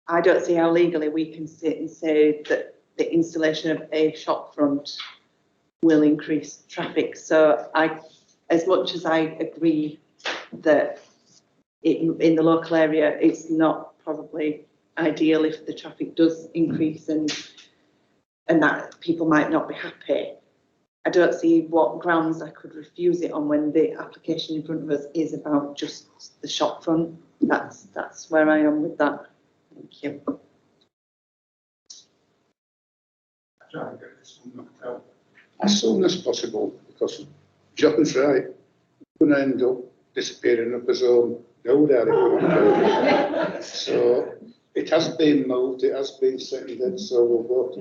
I don't see how legally we can sit and say that the installation of a shop front will increase traffic. So as much as I agree that in the local area, it's not probably ideal if the traffic does increase and that people might not be happy. I don't see what grounds I could refuse it on when the application in front of us is about just the shop front. That's where I am with that. Thank you. Try and get this one knocked out. As soon as possible, because John's right. We're going to end up disappearing up his own road area. So it has been moved, it has been seconded, so we'll vote.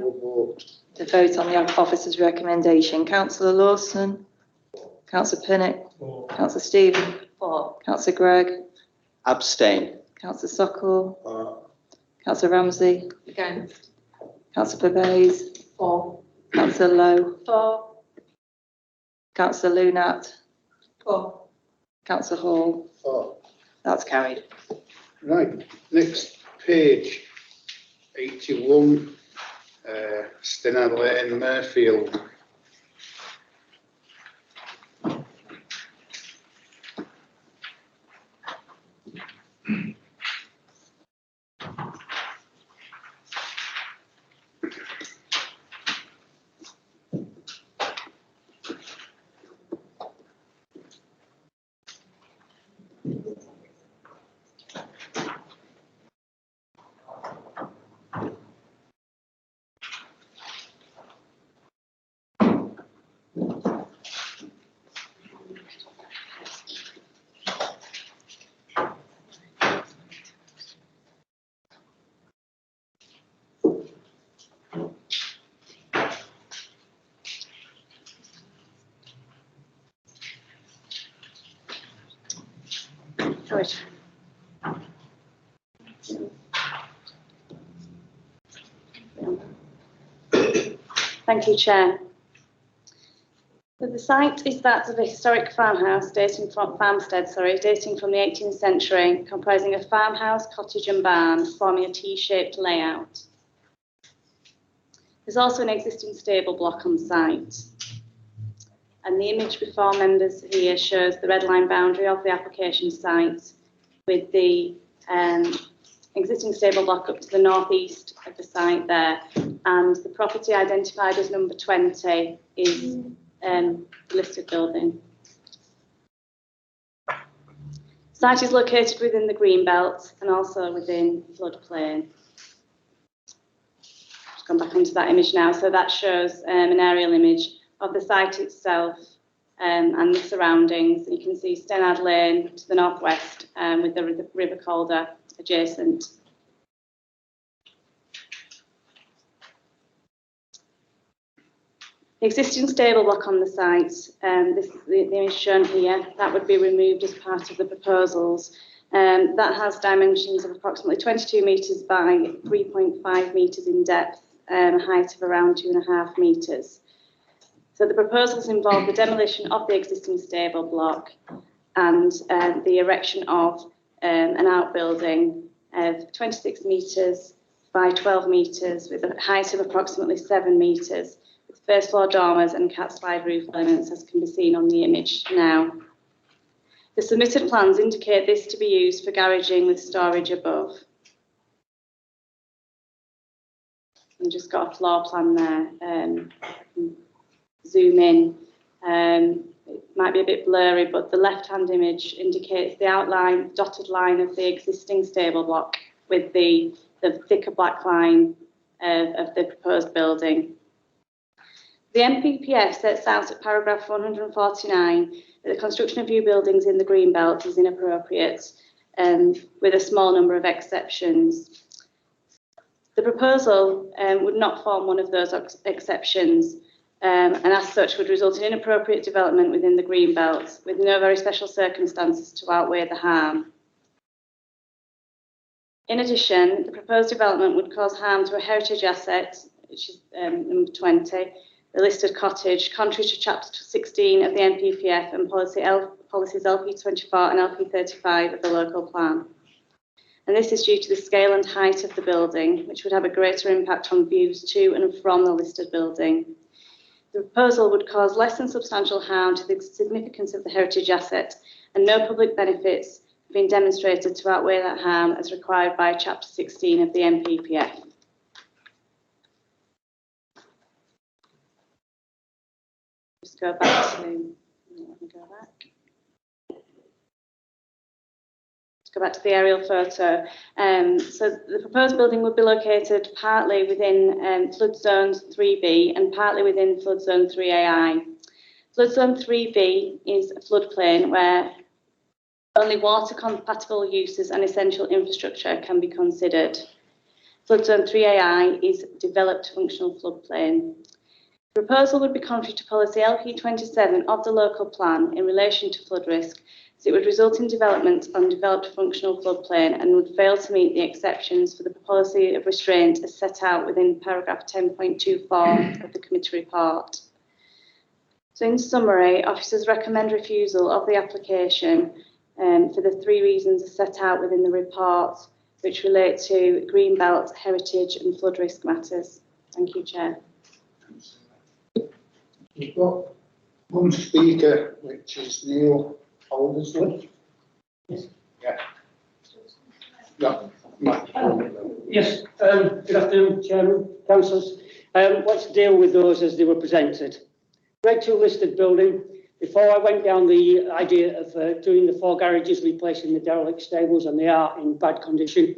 To vote on the officer's recommendation. Councillor Lawson. Councillor Pinnock. Councillor Stephen. Councillor Gregg. Abstain. Councillor Sokol. Councillor Ramsey. Against. Councillor Pervez. For. Councillor Lowe. For. Councillor Lunat. For. Councillor Hall. For. That's carried. Right, next page, 81, Stannard Lane, Murfield. George. Thank you, Chair. So the site is that of a historic farmhouse dating from dating from the 18th century, comprising a farmhouse, cottage and barn, forming a T-shaped layout. There's also an existing stable block on site. And the image before members here shows the red line boundary of the application site with the existing stable block up to the northeast of the site there. And the property identified as number 20 is the listed building. Site is located within the green belt and also within floodplain. Just come back onto that image now. So that shows an aerial image of the site itself and the surroundings. You can see Stannard Lane to the northwest with the River Calder adjacent. The existing stable block on the site, this is the image shown here, that would be removed as part of the proposals. That has dimensions of approximately 22 metres by 3.5 metres in depth, a height of around 2.5 metres. So the proposals involve the demolition of the existing stable block and the erection of an outbuilding of 26 metres by 12 metres with a height of approximately 7 metres, with first floor dormers and cat slide roof elements, as can be seen on the image now. The submitted plans indicate this to be used for garaging with storage above. I've just got a floor plan there. Zoom in. It might be a bit blurry, but the left-hand image indicates the outline, dotted line of the existing stable block with the thicker black line of the proposed building. The NPPF sets out at paragraph 149 that the construction of new buildings in the Greenbelt is inappropriate, with a small number of exceptions. The proposal would not form one of those exceptions, and as such would result in inappropriate development within the Greenbelt, with no very special circumstances to outweigh the harm. In addition, the proposed development would cause harm to a heritage asset, which is number 20, the listed cottage, contrary to Chapter 16 of the NPPF and policies LP24 and LP35 of the local plan. And this is due to the scale and height of the building, which would have a greater impact on views to and from the listed building. The proposal would cause less than substantial harm to the significance of the heritage asset, and no public benefits have been demonstrated to outweigh that harm as required by Chapter 16 of the NPPF. Just go back to, let me go back. Let's go back to the aerial photo. So the proposed building would be located partly within flood zone 3B and partly within flood zone 3AI. Flood zone 3B is a floodplain where only water compatible uses and essential infrastructure can be considered. Flood zone 3AI is developed functional floodplain. The proposal would be contrary to policy LP27 of the local plan in relation to flood risk, as it would result in development on developed functional floodplain and would fail to meet the exceptions for the policy of restraint as set out within paragraph 10.24 of the committee report. So in summary, officers recommend refusal of the application for the 3 reasons as set out within the report, which relate to Greenbelt, heritage and flood risk matters. Thank you, Chair. We've got one speaker, which is Neil Aldersley. Yes. Yeah. Yeah. Yes, good afternoon, Chairman, Councillors. Let's deal with those as they were presented. Grade 2 listed building. Before I went down the idea of doing the 4 garages, replacing the derelict stables, and they are in bad condition,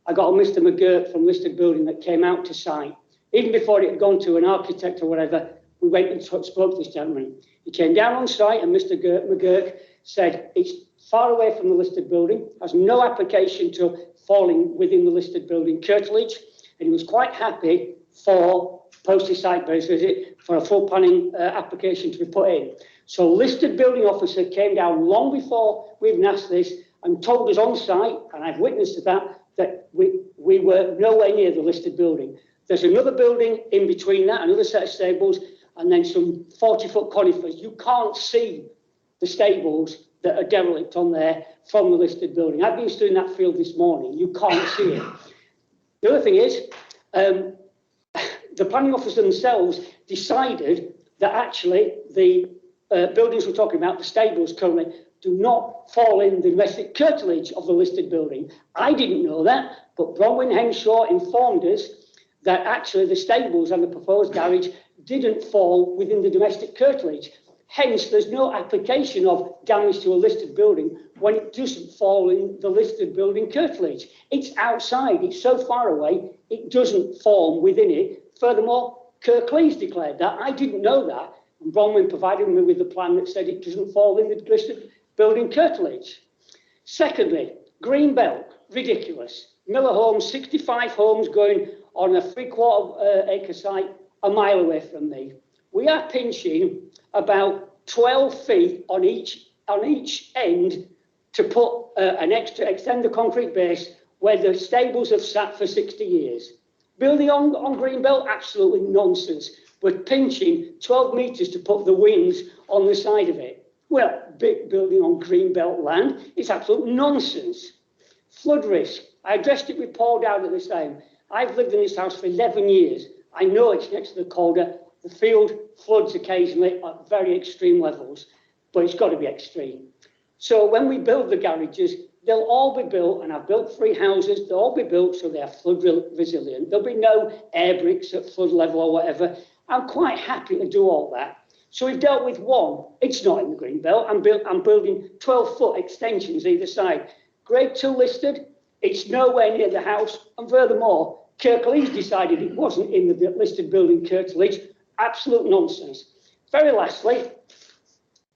I got a Mr. McGurk from listed building that came out to site. Even before it had gone to an architect or whatever, we went and spoke to this gentleman. He came down on site and Mr. McGurk said it's far away from the listed building, has no application to falling within the listed building curtilage, and he was quite happy for post-site based visit for a full planning application to be put in. So listed building officer came down long before we even asked this and told us on site, and I've witnessed that we were nowhere near the listed building. There's another building in between that, another set of stables, and then some 40-foot conifers. You can't see the stables that are derelict on there from the listed building. I've been doing that field this morning. You can't see it. The other thing is, the planning officers themselves decided that actually the buildings we're talking about, the stables currently, do not fall in the domestic curtilage of the listed building. I didn't know that, but Bronwyn Henshaw informed us that actually the stables and the proposed garage didn't fall within the domestic curtilage. Hence, there's no application of damage to a listed building when it doesn't fall in the listed building curtilage. It's outside, it's so far away, it doesn't form within it. Furthermore, Kirklees declared that. I didn't know that. And Bronwyn provided me with the plan that said it doesn't fall in the listed building curtilage. Secondly, Greenbelt, ridiculous. Miller Homes, 65 homes going on a 3/4 acre site a mile away from me. we are pinching about 12 feet on each end to put extend the concrete base where the stables have sat for 60 years. Building on Greenbelt, absolutely nonsense. We're pinching 12 metres to put the wings on the side of it. Well, big building on Greenbelt land, it's absolute nonsense. Flood risk, I addressed it with Paul Dowd at the time. I've lived in this house for 11 years. I know it's next to the Calder. The field floods occasionally at very extreme levels, but it's got to be extreme. So when we build the garages, they'll all be built, and I've built 3 houses, they'll all be built so they are flood resilient. There'll be no air bricks at flood level or whatever. I'm quite happy to do all that. So we've dealt with one. It's not in the green belt. I'm building 12-foot extensions either side. Grade 2 listed, it's nowhere near the house. And furthermore, Kirklees decided it wasn't in the listed building, Kirklees. Absolute nonsense. Very lastly,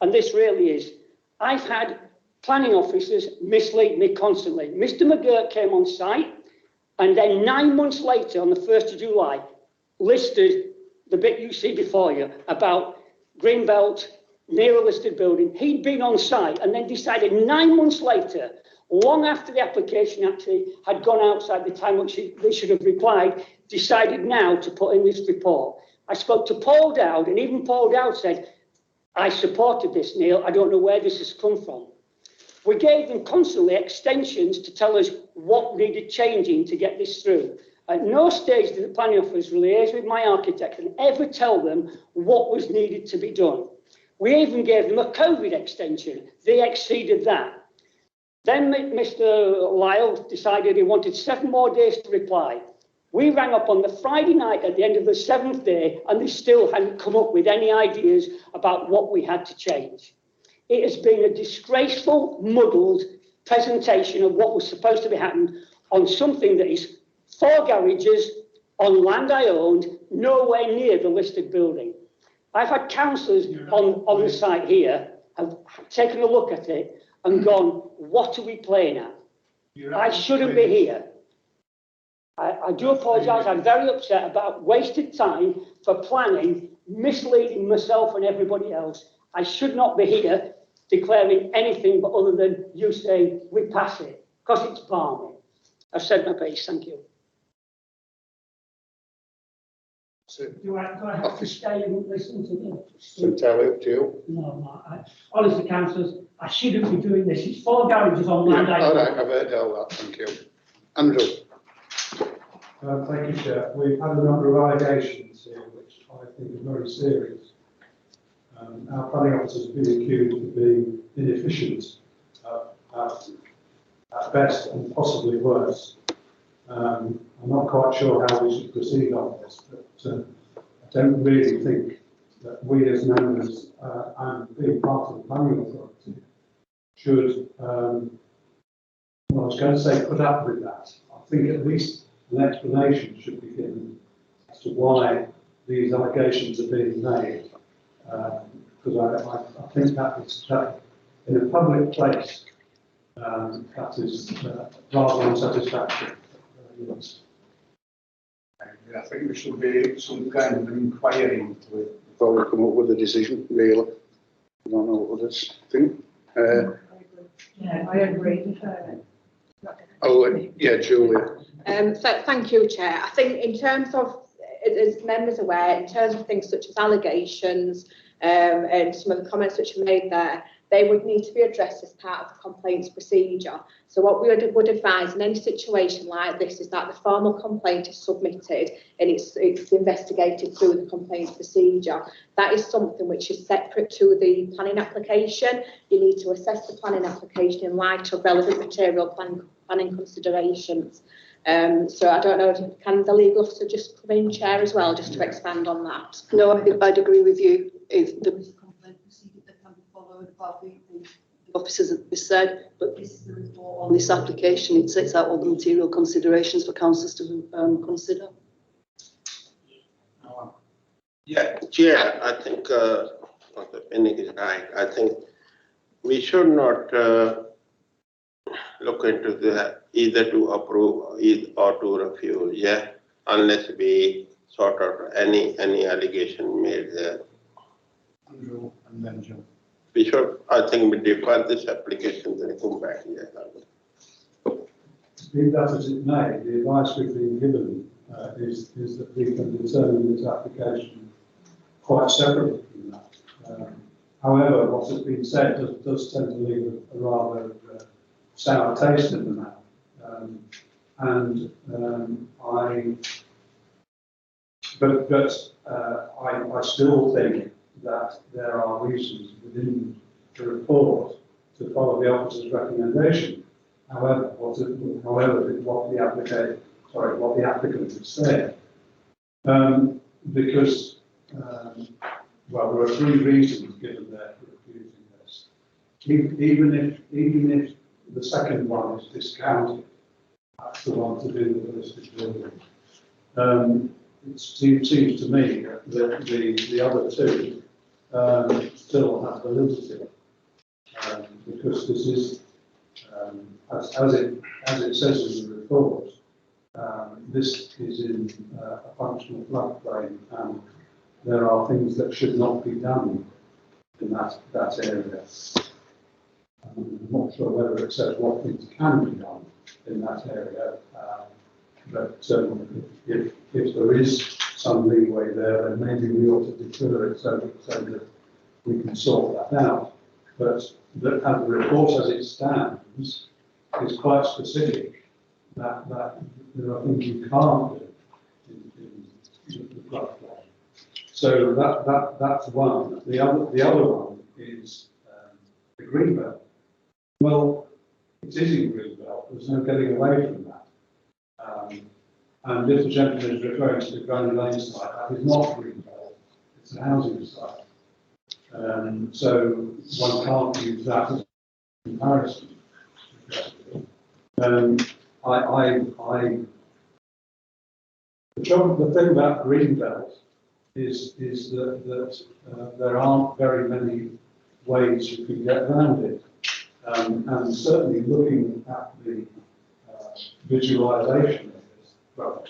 and this really is, I've had planning officers mislead me constantly. Mr. McGurk came on site, and then 9 months later, on the 1st of July, listed the bit you see before you about Greenbelt, near a listed building. He'd been on site and then decided 9 months later, long after the application actually had gone outside the time which they should have replied, decided now to put in this report. I spoke to Paul Dowd, and even Paul Dowd said, I supported this, Neil. I don't know where this has come from. We gave them constantly extensions to tell us what needed changing to get this through. At no stage did the planning office liaise with my architect and ever tell them what was needed to be done. We even gave them a COVID extension. They exceeded that. Then Mr. Lyle decided he wanted 7 more days to reply. We rang up on the Friday night at the end of the 7th day, and they still hadn't come up with any ideas about what we had to change. It has been a disgraceful, muddled presentation of what was supposed to be happening on something that is 4 garages on land I owned, nowhere near the listed building. I've had councillors on the site here have taken a look at it and gone, what are we playing at? I shouldn't be here. I do apologise. I'm very upset about wasted time for planning, misleading myself and everybody else. I should not be here declaring anything but other than you saying we pass it, because it's balmy. I've said my piece. Thank you. Do I have to stay and listen to them? It's entirely up to you. No, honestly, councillors, I shouldn't be doing this. It's 4 garages on land. Yeah, all right, I've heard all that. Thank you. Andrew. Thank you, Chair. We've had a number of allegations here, which I think are very serious. Our planning officers have been accused of being inefficient at best and possibly worse. I'm not quite sure how we should proceed on this, but I don't really think that we as members and being part of the planning authority should, well, I was going to say put up with that. I think at least an explanation should be given as to why these allegations are being made. Because I think that is in a public place, that is rather unsatisfactory. I think there should be some kind of inquiry into it before we come up with a decision, really. I don't know what others think. Yeah, I agree. Yeah, Julia. So thank you, Chair. I think in terms of, as members are aware, in terms of things such as allegations and some of the comments which are made there, they would need to be addressed as part of the complaints procedure. So what we would advise in any situation like this is that the formal complaint is submitted and it's investigated through the complaints procedure. That is something which is separate to the planning application. You need to assess the planning application in light of relevant material planning considerations. So I don't know, can the legal officer just come in, Chair, as well, just to expand on that? No, I think I'd agree with you. If there is a complaint procedure that can be followed by the officers, as we said, but this is the report on this application. It sets out all the material considerations for councillors to consider. Yeah, Chair, I think Dr. Pennick is right. I think we should not look into the either to approve or to refuse, yeah, unless we sort out any allegation made there. Andrew and then John. Bishop, I think we defer this application, then come back here. Be that as it may, the advice we've been given is that we can determine this application quite separately from that. However, what has been said does tend to leave a rather sour taste in the mouth. I still think that there are reasons within the report to follow the officer's recommendation. However, what the applicant has said, because well, there are three reasons given there for refusing this. Even if the second one is discounted, that's the one to do with the listed building. It seems to me that the other two still have validity, because this is, as it says in the report, this is in a functional floodplain, and there are things that should not be done in that area. I'm not sure whether it says what things can be done in that area, but if there is some leeway there, then maybe we ought to defer it so that we can sort that out. But the report as it stands is quite specific that there are things you can't do in the floodplain. So that's one. The other one is the greenbelt. Well, it is in greenbelt. There's no getting away from that. And if the gentleman is referring to the Granny Lane site, that is not greenbelt. It's a housing site. So one can't use that as a comparison. The thing about greenbelt is that there aren't very many ways you can get around it. And certainly looking at the visualisation of this, well,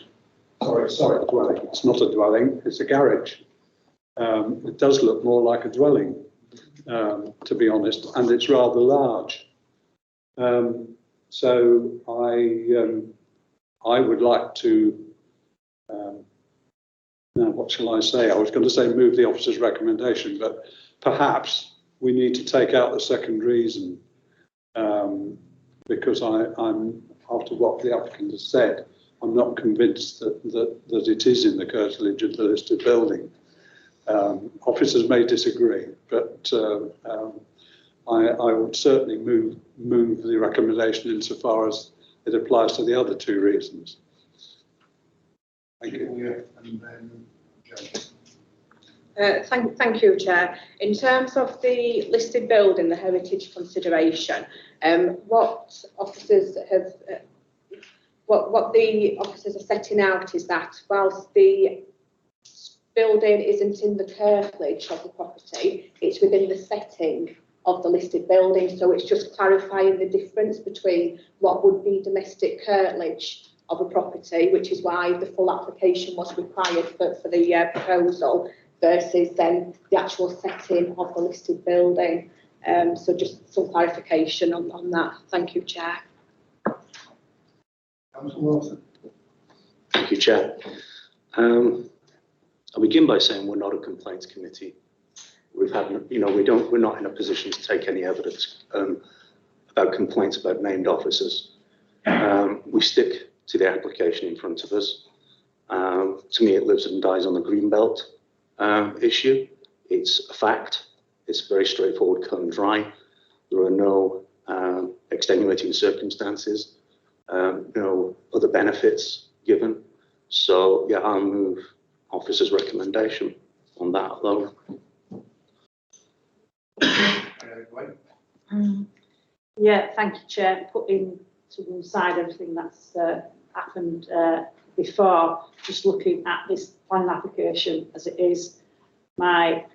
sorry, dwelling. It's not a dwelling, it's a garage. It does look more like a dwelling, to be honest, and it's rather large. So I would like to, now what shall I say? I was going to say move the officer's recommendation, but perhaps we need to take out the second reason, because I'm, after what the applicant has said, I'm not convinced that it is in the curtilage of the listed building. Officers may disagree, but I would certainly move the recommendation insofar as it applies to the other two reasons. Thank you. And then Thank you, Chair. In terms of the listed building, the heritage consideration, what officers have, what the officers are setting out is that whilst the building isn't in the curtilage of the property, it's within the setting of the listed building. So it's just clarifying the difference between what would be domestic curtilage of a property, which is why the full application was required for the proposal, versus then the actual setting of the listed building. So just some clarification on that. Thank you, Chair. Councillor Wilson. Thank you, Chair. I'll begin by saying we're not a complaints committee. We've had, we're not in a position to take any evidence about complaints about named officers. We stick to the application in front of us. To me, it lives and dies on the greenbelt issue. It's a fact. It's very straightforward, cut and dry. There are no extenuating circumstances, no other benefits given. So, yeah, I'll move officer's recommendation on that alone. Yeah, thank you, Chair. Putting to one side everything that's happened before, just looking at this planning application as it is, my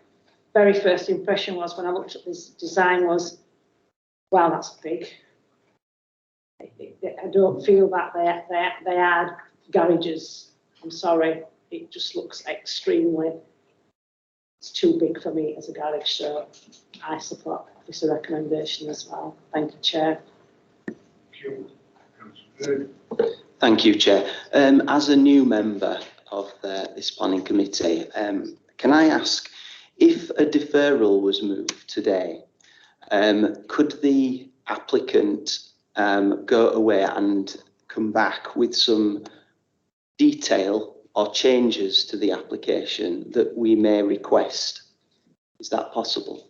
very first impression was when I looked at this design was, wow, that's big. I don't feel that they add garages. I'm sorry, it just looks extremely it's too big for me as a garage, so I support this recommendation as well. Thank you, Chair. Thank you, Chair. As a new member of this planning committee, can I ask, if a deferral was moved today, could the applicant go away and come back with some detail or changes to the application that we may request? Is that possible?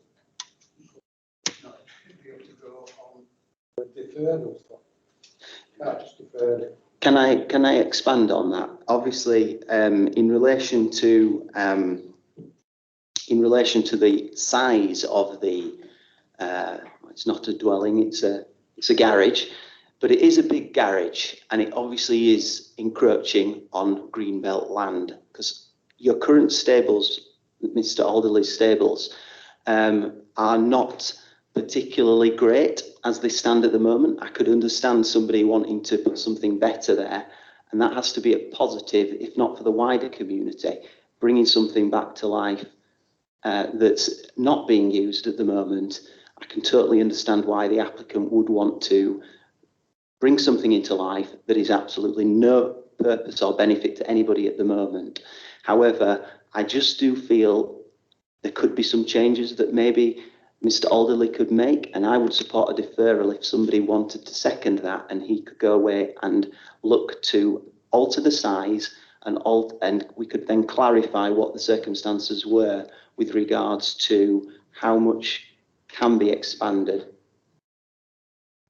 Can I expand on that? Obviously, in relation to the size of the, it's not a dwelling, it's a garage, but it is a big garage, and it obviously is encroaching on Greenbelt land, because your current stables, Mr. Alderley's stables, are not particularly great as they stand at the moment. I could understand somebody wanting to put something better there, and that has to be a positive, if not for the wider community, bringing something back to life that's not being used at the moment. I can totally understand why the applicant would want to bring something into life that is absolutely no purpose or benefit to anybody at the moment. However, I just do feel there could be some changes that maybe Mr. Alderley could make, and I would support a deferral if somebody wanted to second that, and he could go away and look to alter the size, and we could then clarify what the circumstances were with regards to how much can be expanded.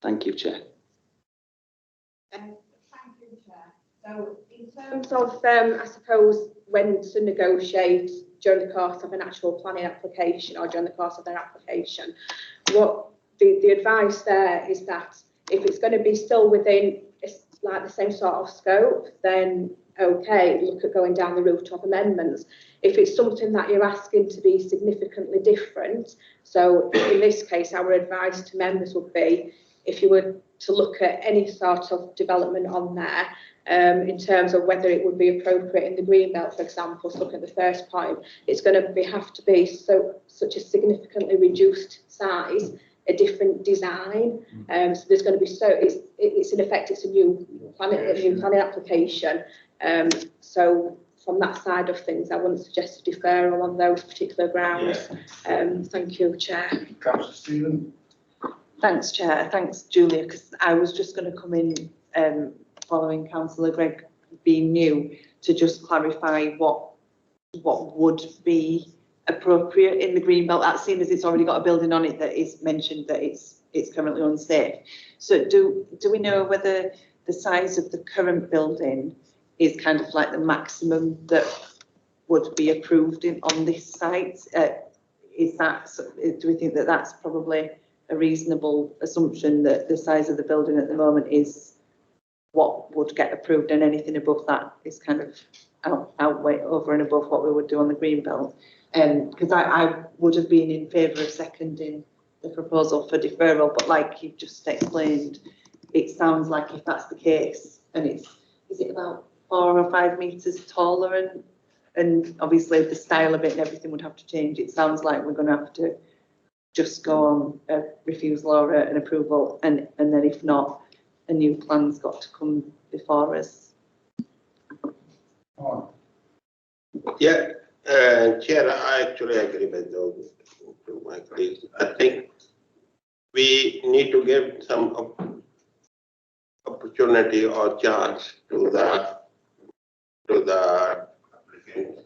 Thank you, Chair. Thank you, Chair. So in terms of, I suppose, when to negotiate during the course of an actual planning application or during the course of an application, what the advice there is that if it's going to be still within like the same sort of scope, then okay, look at going down the route of amendments. If it's something that you're asking to be significantly different, so in this case, our advice to members would be, if you were to look at any sort of development on there, in terms of whether it would be appropriate in the Greenbelt, for example, so look at the first point, it's going to have to be such a significantly reduced size, a different design. So there's going to be it's in effect, it's a new planning application. So from that side of things, I wouldn't suggest a deferral on those particular grounds. Thank you, Chair. Councillor Stephen. Thanks, Chair. Thanks, Julia, because I was just going to come in following Councillor Gregg being new to just clarify what would be appropriate in the Greenbelt, that seeing as it's already got a building on it that is mentioned that it's currently unsafe. So do we know whether the size of the current building is kind of like the maximum that would be approved on this site? Is that, do we think that that's probably a reasonable assumption, that the size of the building at the moment is what would get approved, and anything above that is kind of outweigh over and above what we would do on the Greenbelt? Because I would have been in favour of seconding the proposal for deferral, but like you've just explained, it sounds like if that's the case, and is it about 4 or 5 metres taller, and obviously the style of it and everything would have to change. It sounds like we're going to have to just go on a refusal or an approval, and then if not, a new plan's got to come before us. Yeah, Chair, I actually agree with those to my colleagues. I think we need to give some opportunity or chance to the applicant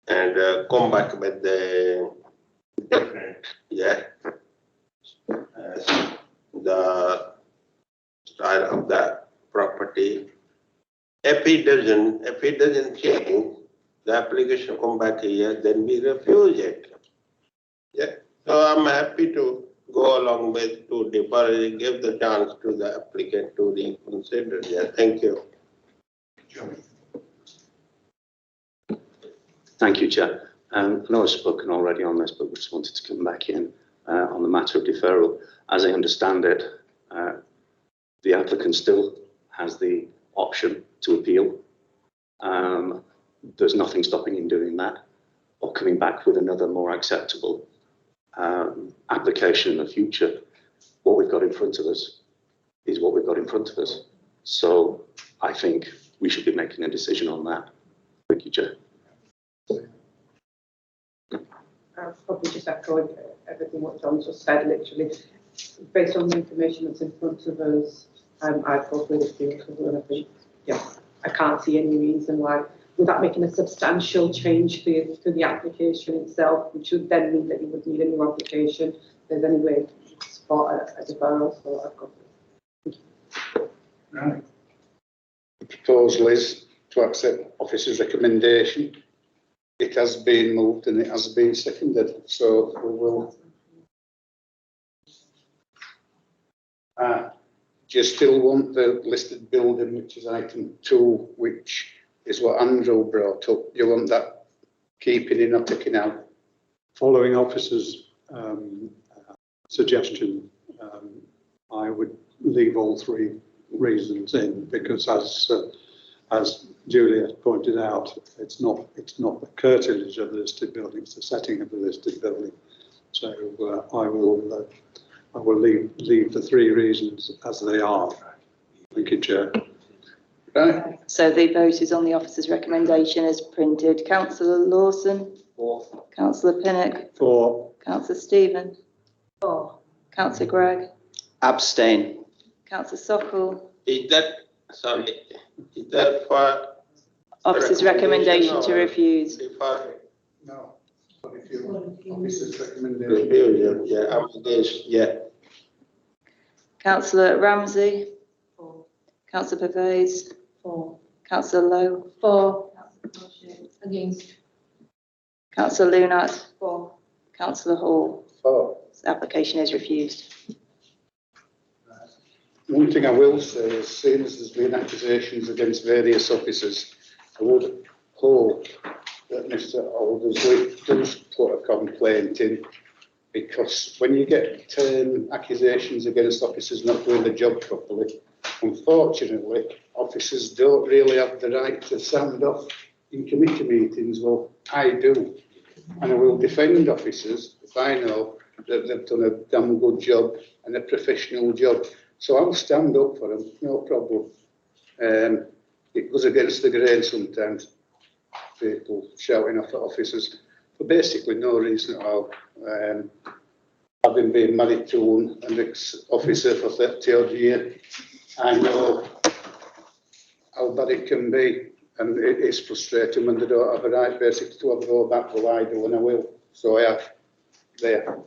and come back with the different, the style of the property. If it doesn't change, the application come back here, then we refuse it. Yeah. So I'm happy to go along with to defer, give the chance to the applicant to reconsider. Yeah. Thank you. Thank you, Chair. I know I've spoken already on this, but we just wanted to come back in on the matter of deferral. As I understand it, the applicant still has the option to appeal. There's nothing stopping him doing that. or coming back with another more acceptable application in the future. What we've got in front of us is what we've got in front of us. So I think we should be making a decision on that. Thank you, Chair. I'll probably just echo everything what John just said, literally. Based on the information that's in front of us, I'd go with the approval, and I think, yeah, I can't see any reason why, without making a substantial change to the application itself, which would then mean that you would need a new application, there's any way to support a deferral, so I've got it. Right. The proposal is to accept officer's recommendation. It has been moved and it has been seconded, so we will. Do you still want the listed building, which is item 2, which is what Andrew brought up? You want that keeping in or taking out? Following officer's suggestion, I would leave all 3 reasons in, because as Julia pointed out, it's not the curtilage of the listed building, it's the setting of the listed building. So I will leave the 3 reasons as they are. Thank you, Chair. Right. So the vote is on the officer's recommendation as printed. Councillor Lawson? 4. Councillor Pinnock? 4. Councillor Stephen? 4. Councillor Gregg? Abstain. Councillor Sokol? Is that for Officer's recommendation to or refuse. defer? No. But if you want officer's recommendation. Refuse, yeah, I'm against, yeah. Councillor Ramsey? 4. Councillor Pervez? 4. Councillor Lowe? 4. Against. Councillor Lunat? 4. Councillor Hall? 4. This application is refused. One thing I will say is, seeing as there's been accusations against various officers, I would hope that Mr. Aldersley does put a complaint in, because when you get accusations against officers not doing the job properly, unfortunately, officers don't really have the right to sound off in committee meetings. Well, I do, and I will defend officers if I know that they've done a damn good job and a professional job. So I'll stand up for them, no problem. It goes against the grain sometimes, people shouting off at officers for basically no reason at all. Having been married to an ex-officer for 30 odd years, I know how bad it can be, and it is frustrating when they don't have a right basically to have a go back. Well, I do, and I will. So I have there.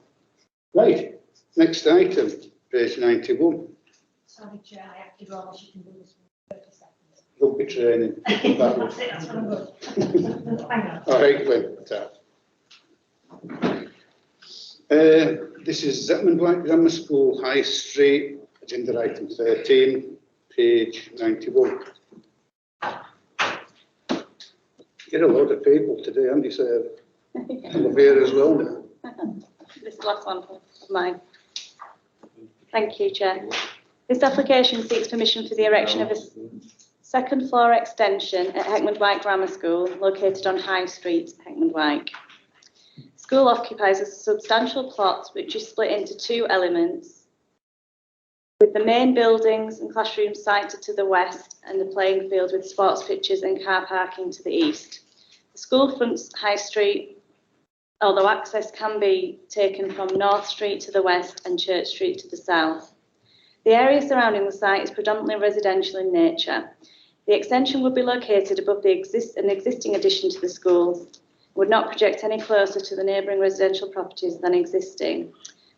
Right, next item, page 91. Sorry, Chair, I have to go on. You can do this in 30 seconds. There'll be training. That's it, that's what I'm good. Hang on. All right, this is Heckman Grammar School, High Street, agenda item 13, page 91. Get a load of people today, Andy said. I'm here as well. This last one of mine. Thank you, Chair. This application seeks permission for the erection of a second floor extension at Heckman Grammar School, located on High Street, Heckman. School occupies a substantial plot which is split into 2 elements, with the main buildings and classrooms sited to the west and the playing field with sports pitches and car parking to the east. The school fronts High Street, although access can be taken from North Street to the west and Church Street to the south. The area surrounding the site is predominantly residential in nature. The extension would be located above an existing addition to the school, would not project any closer to the neighbouring residential properties than existing,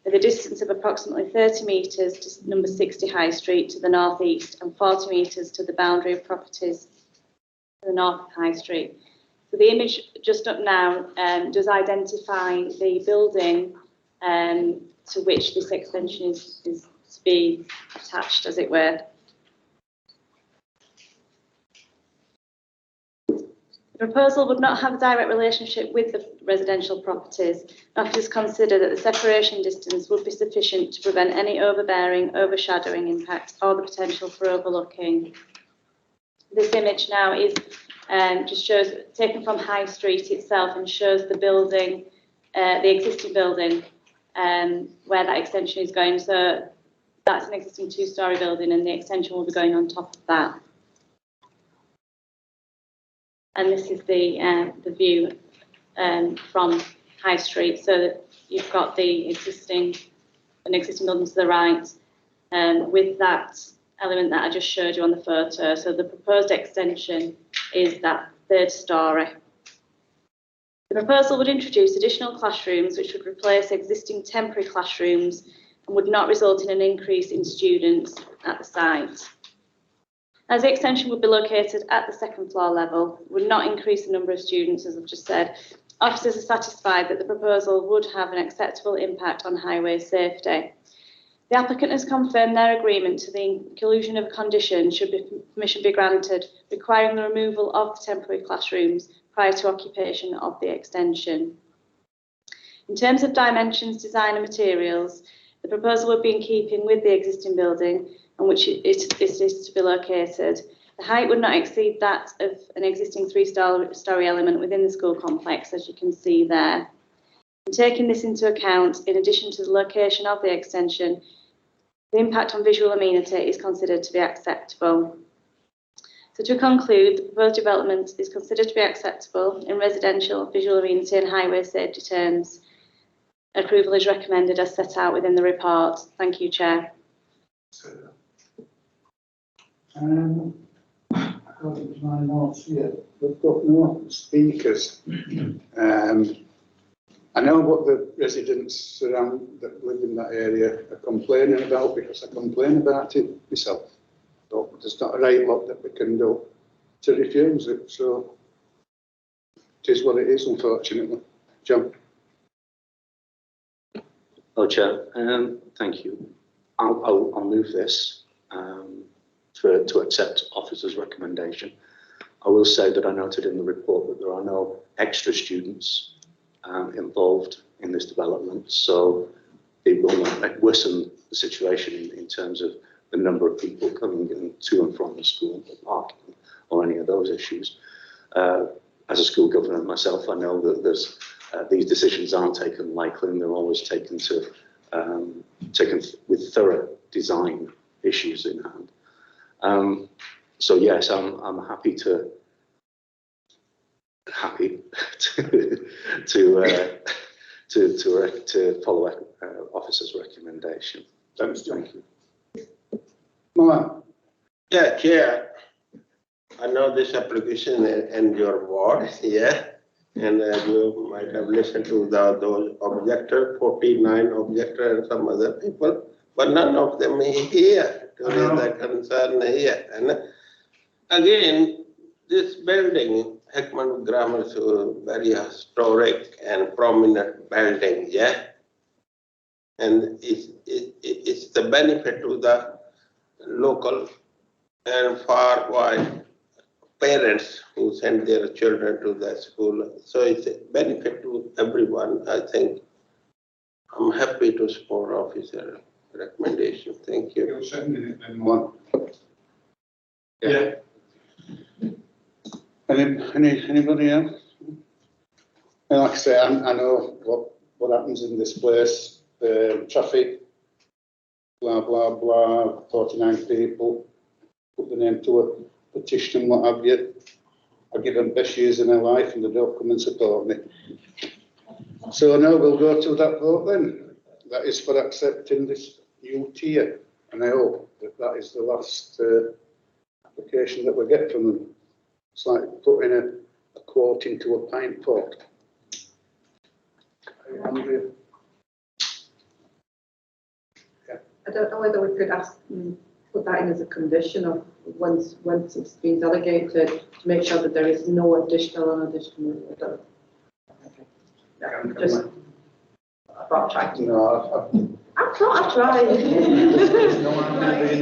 with a distance of approximately 30 metres to number 60 High Street to the north east and 40 metres to the boundary of properties to the north of High Street. So the image just up now does identify the building to which this extension is to be attached, as it were. The proposal would not have a direct relationship with the residential properties. Officers consider that the separation distance would be sufficient to prevent any overbearing, overshadowing impact or the potential for overlooking. this image now is just shows, taken from High Street itself, and shows the building, the existing building, where that extension is going. So that's an existing 2-storey building, and the extension will be going on top of that. And this is the view from High Street. So that you've got an existing building to the right, with that element that I just showed you on the photo. So the proposed extension is that 3rd storey. The proposal would introduce additional classrooms which would replace existing temporary classrooms and would not result in an increase in students at the site. As the extension would be located at the 2nd floor level, would not increase the number of students, as I've just said. Officers are satisfied that the proposal would have an acceptable impact on highway safety. The applicant has confirmed their agreement to the inclusion of a condition should permission be granted, requiring the removal of the temporary classrooms prior to occupation of the extension. In terms of dimensions, design and materials, the proposal would be in keeping with the existing building on which it is to be located. The height would not exceed that of an existing 3-storey element within the school complex, as you can see there. And taking this into account, in addition to the location of the extension, the impact on visual amenity is considered to be acceptable. So to conclude, the proposed development is considered to be acceptable in residential, visual amenity and highway safety terms. Approval is recommended as set out within the report. Thank you, Chair. According to my notes here, We've got no speakers. I know what the residents around that live in that area are complaining about, because I complain about it myself. So there's not a right lot that we can do to refuse it. So it is what it is, unfortunately. John. Oh, Chair, thank you. I'll move this to accept officer's recommendation. I will say that I noted in the report that there are no extra students involved in this development, so it will not worsen the situation in terms of the number of people coming in to and from the school, or parking, or any of those issues. As a school governor myself, I know that there's these decisions aren't taken lightly, and they're always taken with thorough design issues in hand. So yes, I'm happy to follow officer's recommendation. Thanks, John. Thank you. Mohan. Yeah, Chair. I know this application and your ward, yeah, and you might have listened to those objectors, 49 objectors and some other people, but none of them are here to raise the concern here. And again, this building, Heckman Grammar School, very historic and prominent building, yeah, and it's the benefit to the local and far wide parents who send their children to the school. So it's a benefit to everyone. I think I'm happy to support officer recommendation. Thank you. you're sending it then, One. Yeah. Anybody else? And like I say, I know what happens in this place. Traffic, blah, blah, blah, 49 people, put the name to a petition and what have you. I give them best years of their life and they don't come and support me. So now we'll go to that vote then. That is for accepting this new tier. And I hope that that is the last application that we get from them. It's like putting a quart into a pint pot. Andrea? Yeah. I don't know whether we could put that in as a condition of once it's been delegated to make sure that there is no additional. Just about trying to. No, I've tried. No,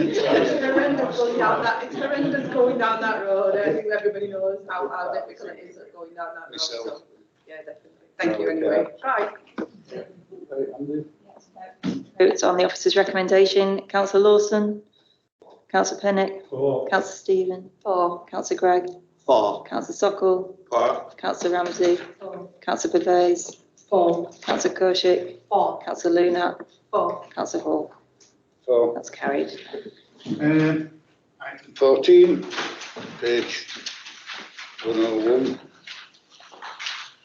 It's horrendous going down that. It's horrendous going down that road. I think everybody knows how difficult it is going down that road. So, yeah, definitely. Thank you anyway. Try. Votes on the officer's recommendation. Councillor Lawson. Councillor Pinnock. 4. Councillor Stephen. 4. Councillor Gregg. 4. Councillor Sokol. 4. Councillor Ramsey. 4. Councillor Pervez. 4. Councillor Koshik. 4. Councillor Lunat. 4. Councillor Hall. 4. That's carried. Item 14, page 101.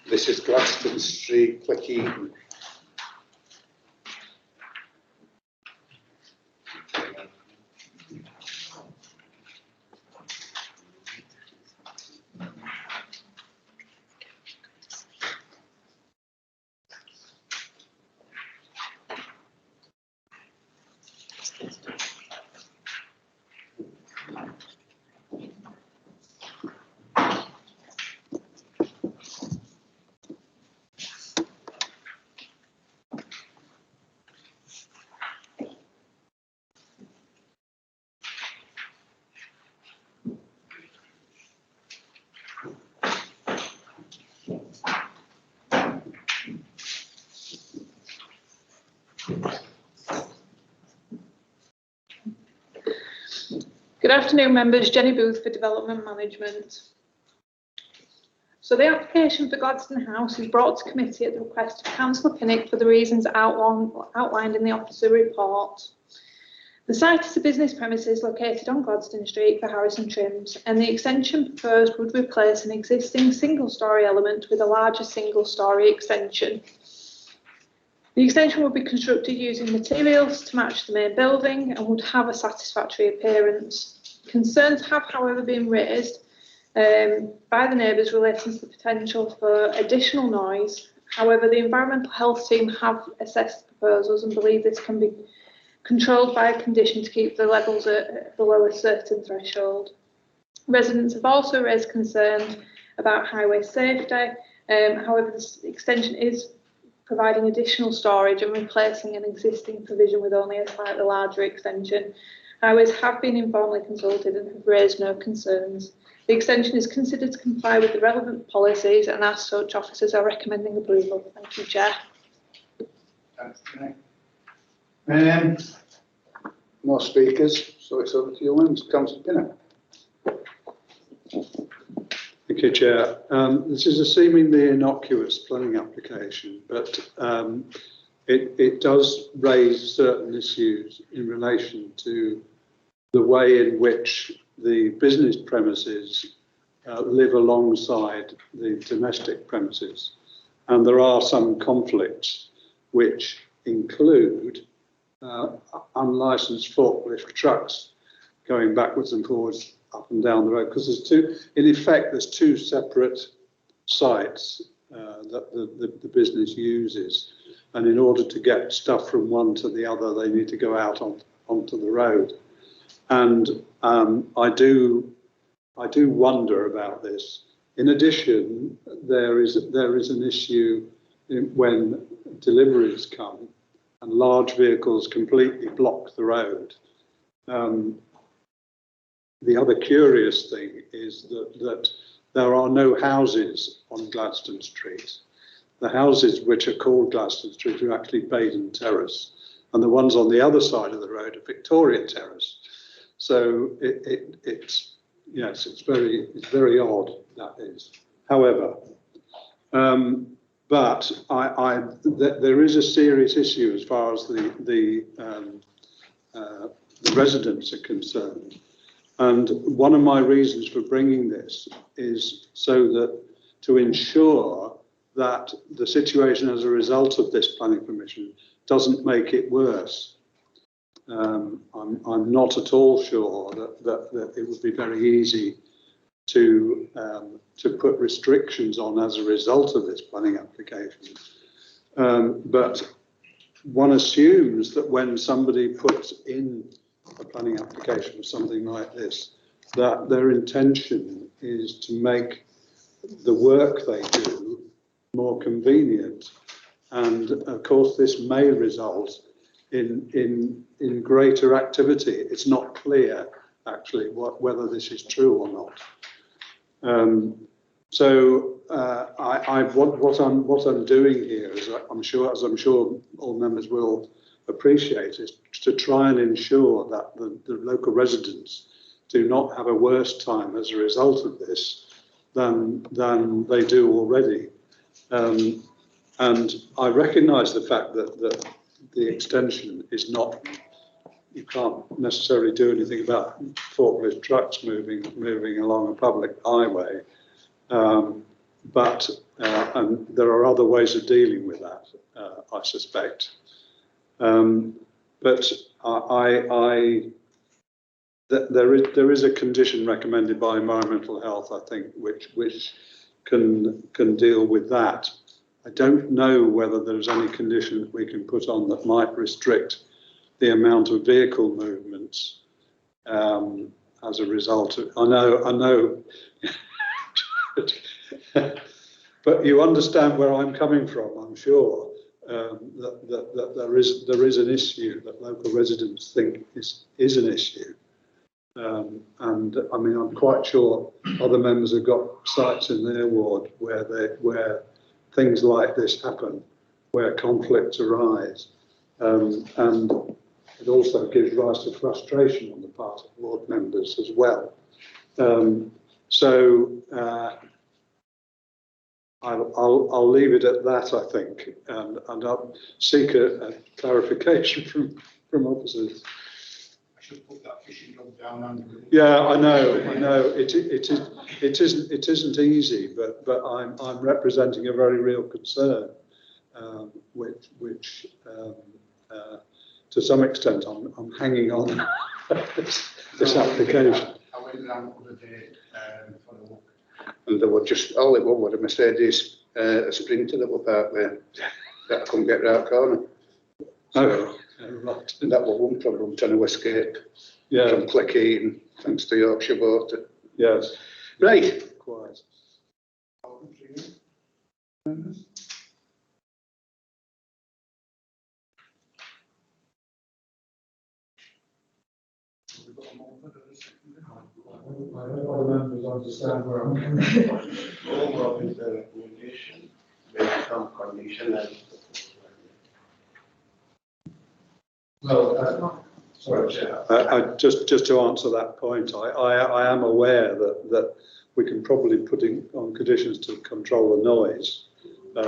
This is Gladstone Street, Cleckheaton. Good afternoon, members. Jenny Booth for Development Management. So the application for Gladstone House is brought to committee at the request of Councillor Pinnock for the reasons outlined in the officer report. The site is a business premises located on Gladstone Street for Harrison Trims, and the extension proposed would replace an existing single-storey element with a larger single-storey extension. The extension would be constructed using materials to match the main building and would have a satisfactory appearance. Concerns have, however, been raised by the neighbours relating to the potential for additional noise. However, the environmental health team have assessed the proposals and believe this can be controlled by a condition to keep the levels below a certain threshold. Residents have also raised concerns about highway safety. However, this extension is providing additional storage and replacing an existing provision with only a slightly larger extension. Highways have been informally consulted and have raised no concerns. The extension is considered to comply with the relevant policies, and as such, officers are recommending approval. Thank you, Chair. Thanks, more speakers, so it's over to you, Councillor Pinnock. Thank you, Chair. This is a seemingly innocuous planning application, but it does raise certain issues in relation to the way in which the business premises live alongside the domestic premises. And there are some conflicts which include unlicensed forklift trucks going backwards and forwards up and down the road, because there's two separate sites that the business uses, and in order to get stuff from one to the other, they need to go out onto the road. And I do wonder about this. In addition, there is an issue when deliveries come and large vehicles completely block the road. The other curious thing is that there are no houses on Gladstone Street. The houses which are called Gladstone Street are actually Baden Terrace, and the ones on the other side of the road are Victoria Terrace. So it's very odd, that is. However, but there is a serious issue as far as the residents are concerned. And one of my reasons for bringing this is to ensure that the situation as a result of this planning permission doesn't make it worse. I'm not at all sure that it would be very easy to put restrictions on as a result of this planning application. But one assumes that when somebody puts in a planning application for something like this, that their intention is to make the work they do more convenient. And of course, this may result in greater activity. It's not clear, actually, whether this is true or not. What I'm doing here is, as I'm sure all members will appreciate is to try and ensure that the local residents do not have a worse time as a result of this than they do already. And I recognise the fact that the extension is not, you can't necessarily do anything about forklift trucks moving along a public highway, but and there are other ways of dealing with that, I suspect. But there is a condition recommended by Environmental Health, I think, which can deal with that. I don't know whether there's any condition that we can put on that might restrict the amount of vehicle movements as a result of. I know, but you understand where I'm coming from, I'm sure. That there is an issue that local residents think is an issue, and I mean I'm quite sure other members have got sites in their ward where things like this happen, where conflicts arise, and it also gives rise to frustration on the part of ward members as well. I'll leave it at that, I think, and I'll seek a clarification from officers. I should put that fishing rod down under it. Yeah, I know. It isn't easy, but I'm representing a very real concern, which to some extent I'm hanging on this application. I went down the other day for a walk. And there were just, all it was a Mercedes, a Sprinter that were parked there, that I couldn't get round corner. So, right. And that was one problem, trying to escape Yeah. from Cleckheaton, thanks to Yorkshire Water. Yes. Right. Quite. I hope all the members understand where I'm coming from. Overall, is the recommendation based on condition and. Well, sorry, Chair. Just to answer that point, I am aware that we can probably put on conditions to control the noise, but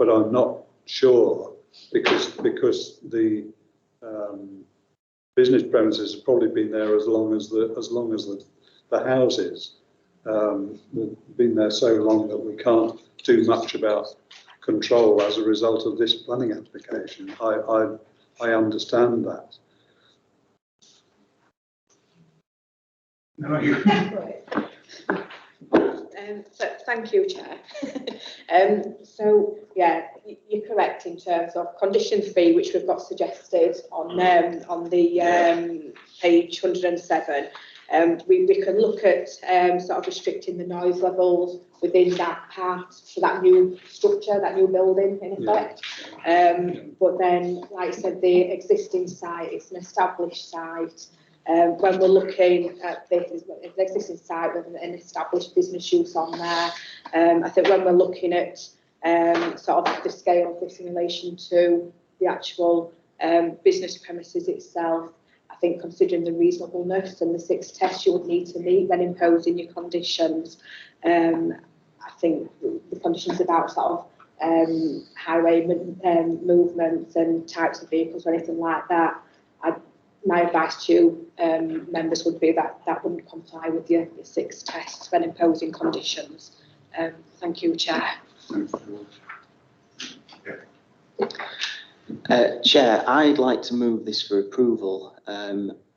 I'm not sure because the business premises have probably been there as long as the houses. They've been there so long that we can't do much about control as a result of this planning application. I understand that. No, you. Thank you, Chair. So, yeah, you're correct in terms of condition 3, which we've got suggested on the page 107. We can look at sort of restricting the noise levels within that part for that new structure, that new building in effect. But then, like I said, the existing site, it's an established site. When we're looking at this, it's an existing site with an established business use on there. I think when we're looking at sort of the scale of this in relation to the actual business premises itself, I think considering the reasonableness and the 6 tests you would need to meet when imposing your conditions, I think the conditions about sort of highway movements and types of vehicles or anything like that, my advice to you, members, would be that wouldn't comply with your 6 tests when imposing conditions. Thank you, Chair. Chair, I'd like to move this for approval.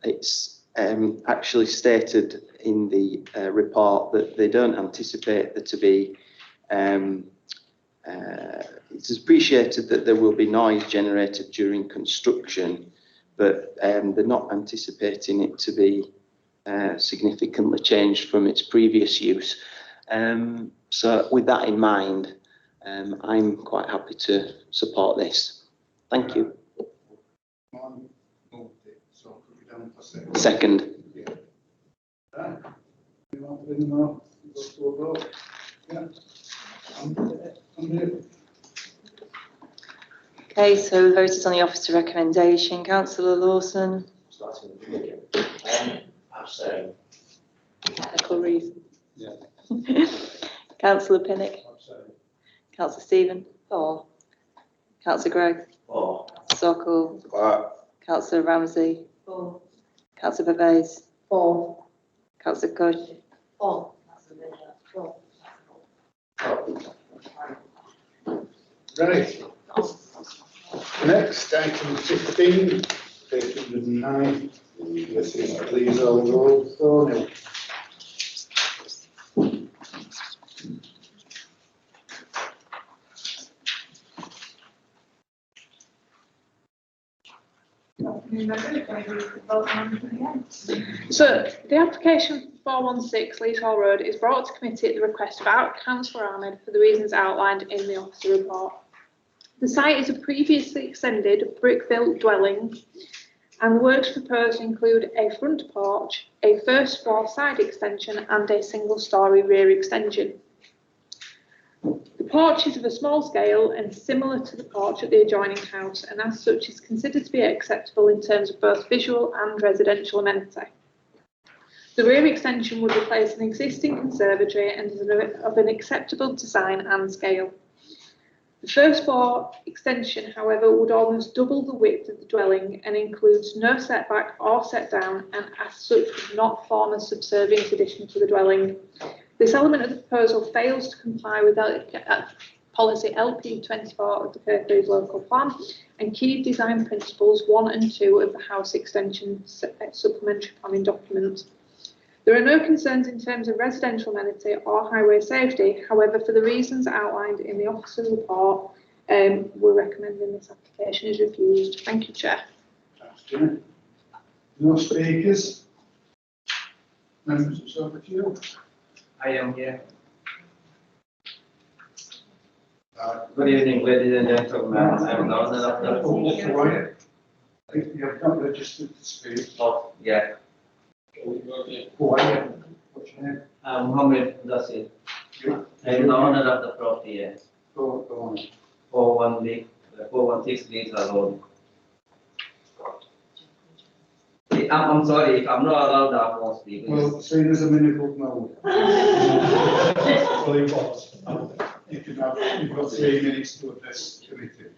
It's actually stated in the report that they don't anticipate there to be, it's appreciated that there will be noise generated during construction, but they're not anticipating it to be significantly changed from its previous use. So with that in mind, I'm quite happy to support this. Thank you. Second. Okay, so the vote is on the officer recommendation. Councillor Lawson. Starting with the beginning. Abstain. Technical reason. Yeah. Councillor Pinnock. Councillor Stephen. For. Councillor Gregg. For. Sokol. Councillor Ramsey. For. Councillor Pervez. For. Councillor Cush. For. Right. Next, item 15, page 109. This is Please Old Road, Thornhill. So the application for 416 Leashall Road is brought to committee at the request of Councillor Ahmed for the reasons outlined in the officer report. The site is a previously extended brick-built dwelling, and the works proposed include a front porch, a first floor side extension and a single-storey rear extension. The porch is of a small scale and similar to the porch at the adjoining house, and as such is considered to be acceptable in terms of both visual and residential amenity. The rear extension would replace an existing conservatory and is of an acceptable design and scale. The first floor extension, however, would almost double the width of the dwelling and includes no setback or set down, and as such would not form a subservient addition to the dwelling. This element of the proposal fails to comply with policy LP24 of the Kirklees local plan and key design principles 1 and 2 of the house extension supplementary planning document. There are no concerns in terms of residential amenity or highway safety. However, for the reasons outlined in the officer's report, we're recommending this application is refused. Thank you, Chair. Thanks, Jenny. No speakers? Members, it's over to you. I am here. Good evening, ladies and gentlemen. I'm the owner of the... You have not registered to speak. Oh, yeah. Who are you? What's your name? I'm Mohammed Nasir. I'm the owner of the property, yeah. Go on. 416 Leashall Road. I'm sorry if I'm not allowed that one speak. Well, seen as a minimal mode. Well, it was. You can have, you've got 3 minutes to address the committee.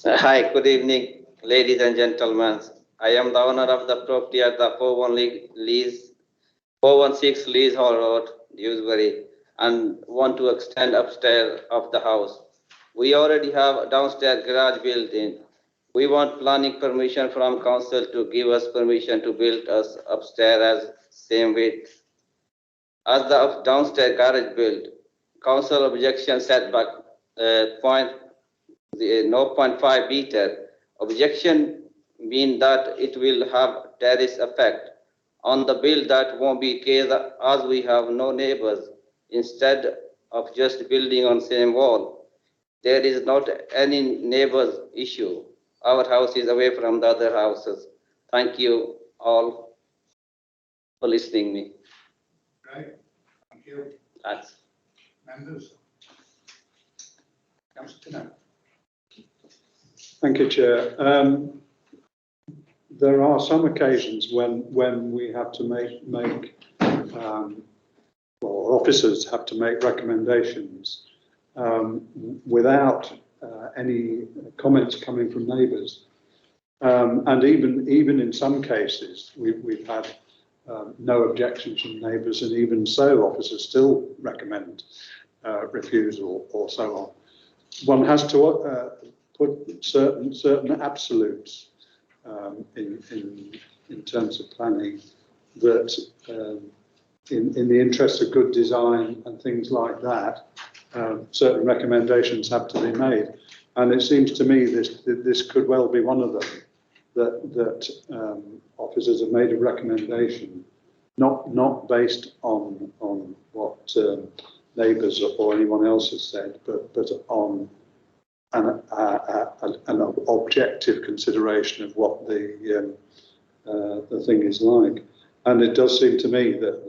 Hi, good evening, ladies and gentlemen. I am the owner of the property at the 416 Leashall Road, Dewsbury, and want to extend upstairs of the house. We already have a downstairs garage built in. We want planning permission from council to give us permission to build us upstairs as same width as the downstairs garage built. Council objection setback 0.5 meter. Objection mean that it will have terrace effect on the build. That won't be case as we have no neighbors. Instead of just building on same wall, there is not any neighbors issue. Our house is away from the other houses. Thank you all for listening me. Right, thank you. Thanks. Members? Councillor. Thank you, Chair. There are some occasions when we have to make or officers have to make recommendations without any comments coming from neighbours, and even in some cases we've had no objections from neighbours, and even so officers still recommend refusal or so on. One has to put certain absolutes in terms of planning that in the interest of good design and things like that, certain recommendations have to be made. And it seems to me this could well be one of them, that officers have made a recommendation, not based on what neighbours or anyone else has said, but on an objective consideration of what the thing is like. And it does seem to me that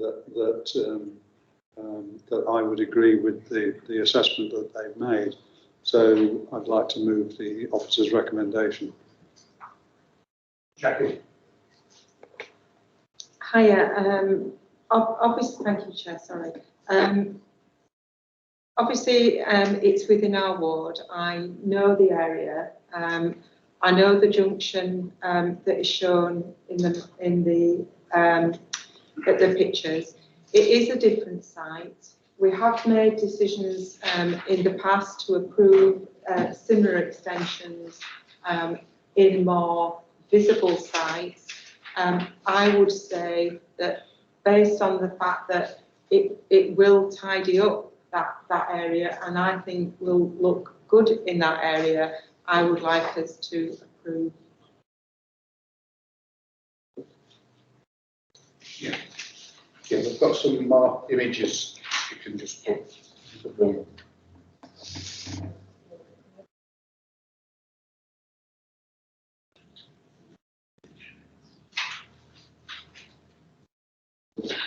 that I would agree with the assessment that they've made. So I'd like to move the officer's recommendation. Jackie. Hiya. Obviously, thank you, Chair. Sorry. Obviously, it's within our ward. I know the area. I know the junction that is shown in the pictures. It is a different site. We have made decisions in the past to approve similar extensions in more visible sites. I would say that based on the fact that it will tidy up that area, and I think will look good in that area, I would like us to approve. Yeah. Yeah, we've got some more images you can just put into the room.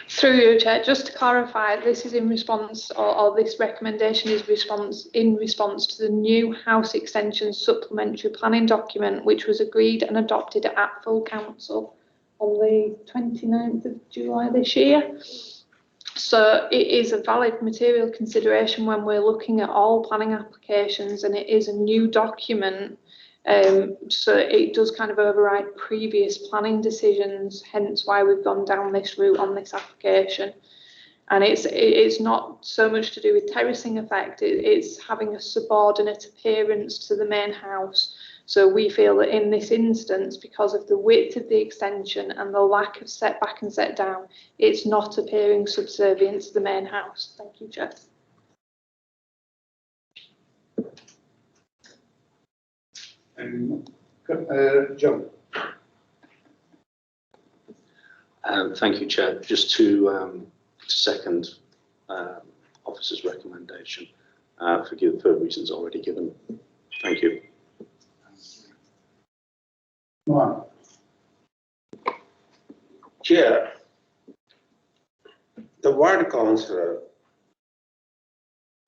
Through you, Chair, just to clarify, this is in response, or this recommendation is in response to the new house extension supplementary planning document, which was agreed and adopted at full council on the 29th of July this year. So it is a valid material consideration when we're looking at all planning applications, and it is a new document. So it does kind of override previous planning decisions, hence why we've gone down this route on this application. And it's not so much to do with terracing effect, it's having a subordinate appearance to the main house. So we feel that in this instance, because of the width of the extension and the lack of setback and set down, it's not appearing subservient to the main house. Thank you, Chair. John. Thank you, Chair. Just to second officer's recommendation for reasons already given. Thank you. Mark. Chair, the ward councillor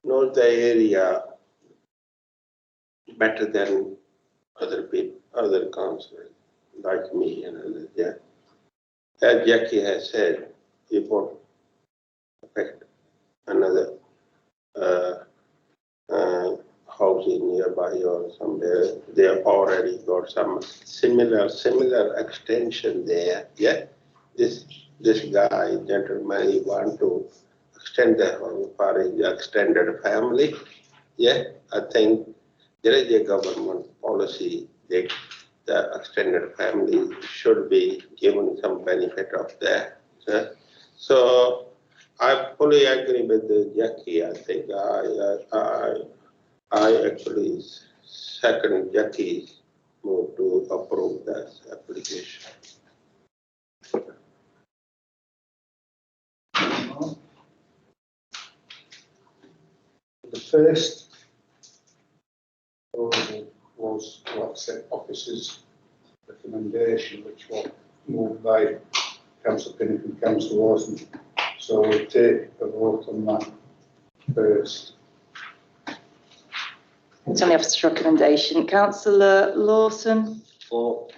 knows the area better than other people, other councillors like me and others. Yeah. As Jackie has said, it won't affect another housing nearby or somewhere. They have already got some similar extension there. Yeah. This guy, gentleman, he want to extend the home for his extended family. Yeah. I think there is a government policy that the extended family should be given some benefit of that. So I fully agree with Jackie. I think I actually second Jackie's move to approve this application. The first proposal was to accept officers' recommendation, which was moved by Councillor Pinnock and Councillor Lawson. So we'll take a vote on that first. It's on the officer's recommendation. Councillor Lawson. For.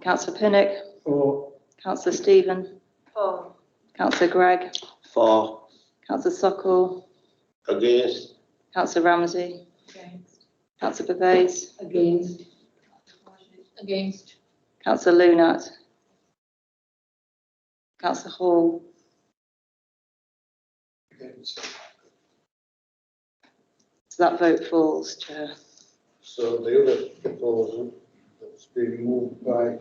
Councillor Pinnock. For. Councillor Stephen. For. Councillor Gregg. For. Councillor Sokol. Against. Councillor Ramsey. Against. Councillor Pervez. Against. Against. Councillor Lunat. Councillor Hall. Against. So that vote falls, Chair. So the other proposal that's been moved by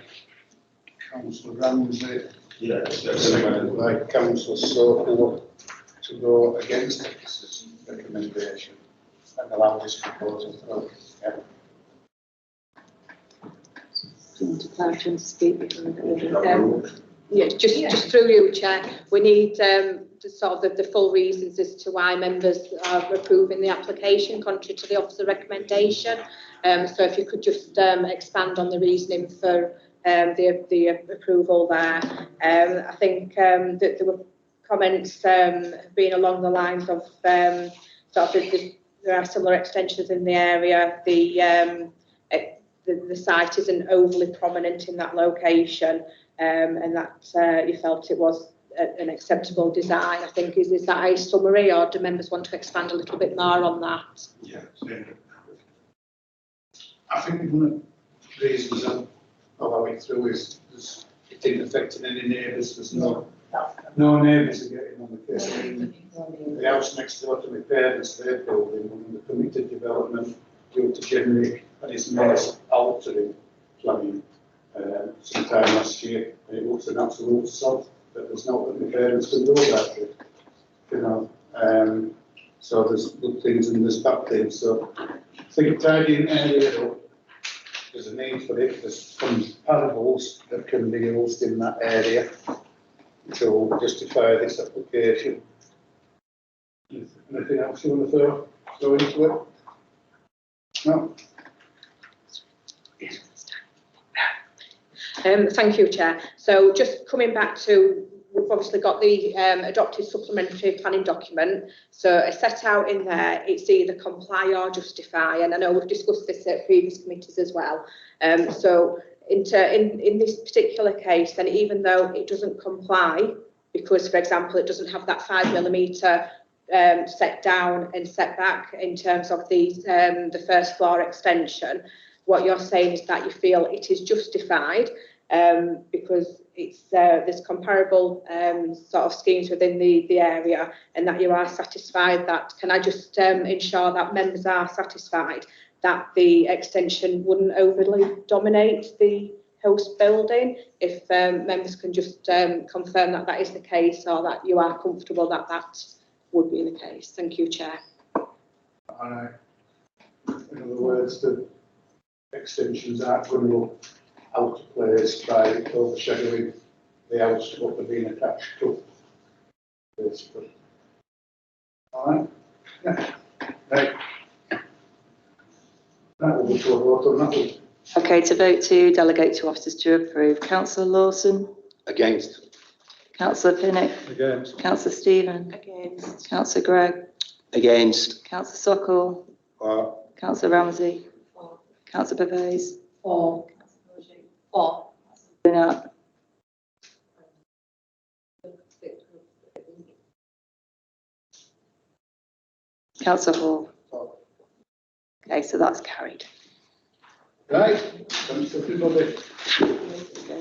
Councillor Ramsey, seconded by Councillor Sokol, to go against the officer's recommendation and allow this proposal through. Yeah. Do you want to clarify and speak before Yeah, just through you, Chair, we need sort of the full reasons as to why members are approving the application contrary to the officer recommendation. So if you could just expand on the reasoning for the approval there. I think that there were comments have been along the lines of sort of there are similar extensions in the area. The site isn't overly prominent in that location, and that you felt it was an acceptable design. I think is that a summary, or do members want to expand a little bit more on that? Yeah. I think one of the reasons I'll allow it through is it didn't affect any neighbours. There's no neighbours are getting on the case. I mean, the house next door to my parents, they're building on the permitted development due to generate, and it's nice altering planning sometime last year, and it looks an absolute sod, but there's not that my parents can do about it, you know. So there's good things and there's bad things. So I think tidying area up, there's a need for it. There's some parables that can be used in that area to justify this application. Anything else you want to throw into it? No. Thank you, Chair. So just coming back to, we've obviously got the adopted supplementary planning document. So it's set out in there, it's either comply or justify, and I know we've discussed this at previous committees as well. So in this particular case, then even though it doesn't comply, because for example it doesn't have that 5mm set down and set back in terms of the first floor extension, what you're saying is that you feel it is justified because it's there's comparable sort of schemes within the area, and that you are satisfied that, can I just ensure that members are satisfied that the extension wouldn't overly dominate the host building? If members can just confirm that that is the case, or that you are comfortable that that would be the case. Thank you, Chair. In other words, the extensions aren't going to look out of place by overshadowing the house to what they're being attached to. Basically. All right? Yeah. Right. That will be to a vote on that one. Okay, to vote to delegate to officers to approve. Councillor Lawson? Against. Councillor Pinnock? Against. Councillor Stephen? Against. Councillor Gregg? Against. Councillor Sokol? Councillor Ramsey? Councillor Pervez? Or Bernard? Councillor Hall? Okay, so that's carried. Right, thanks everybody. Okay.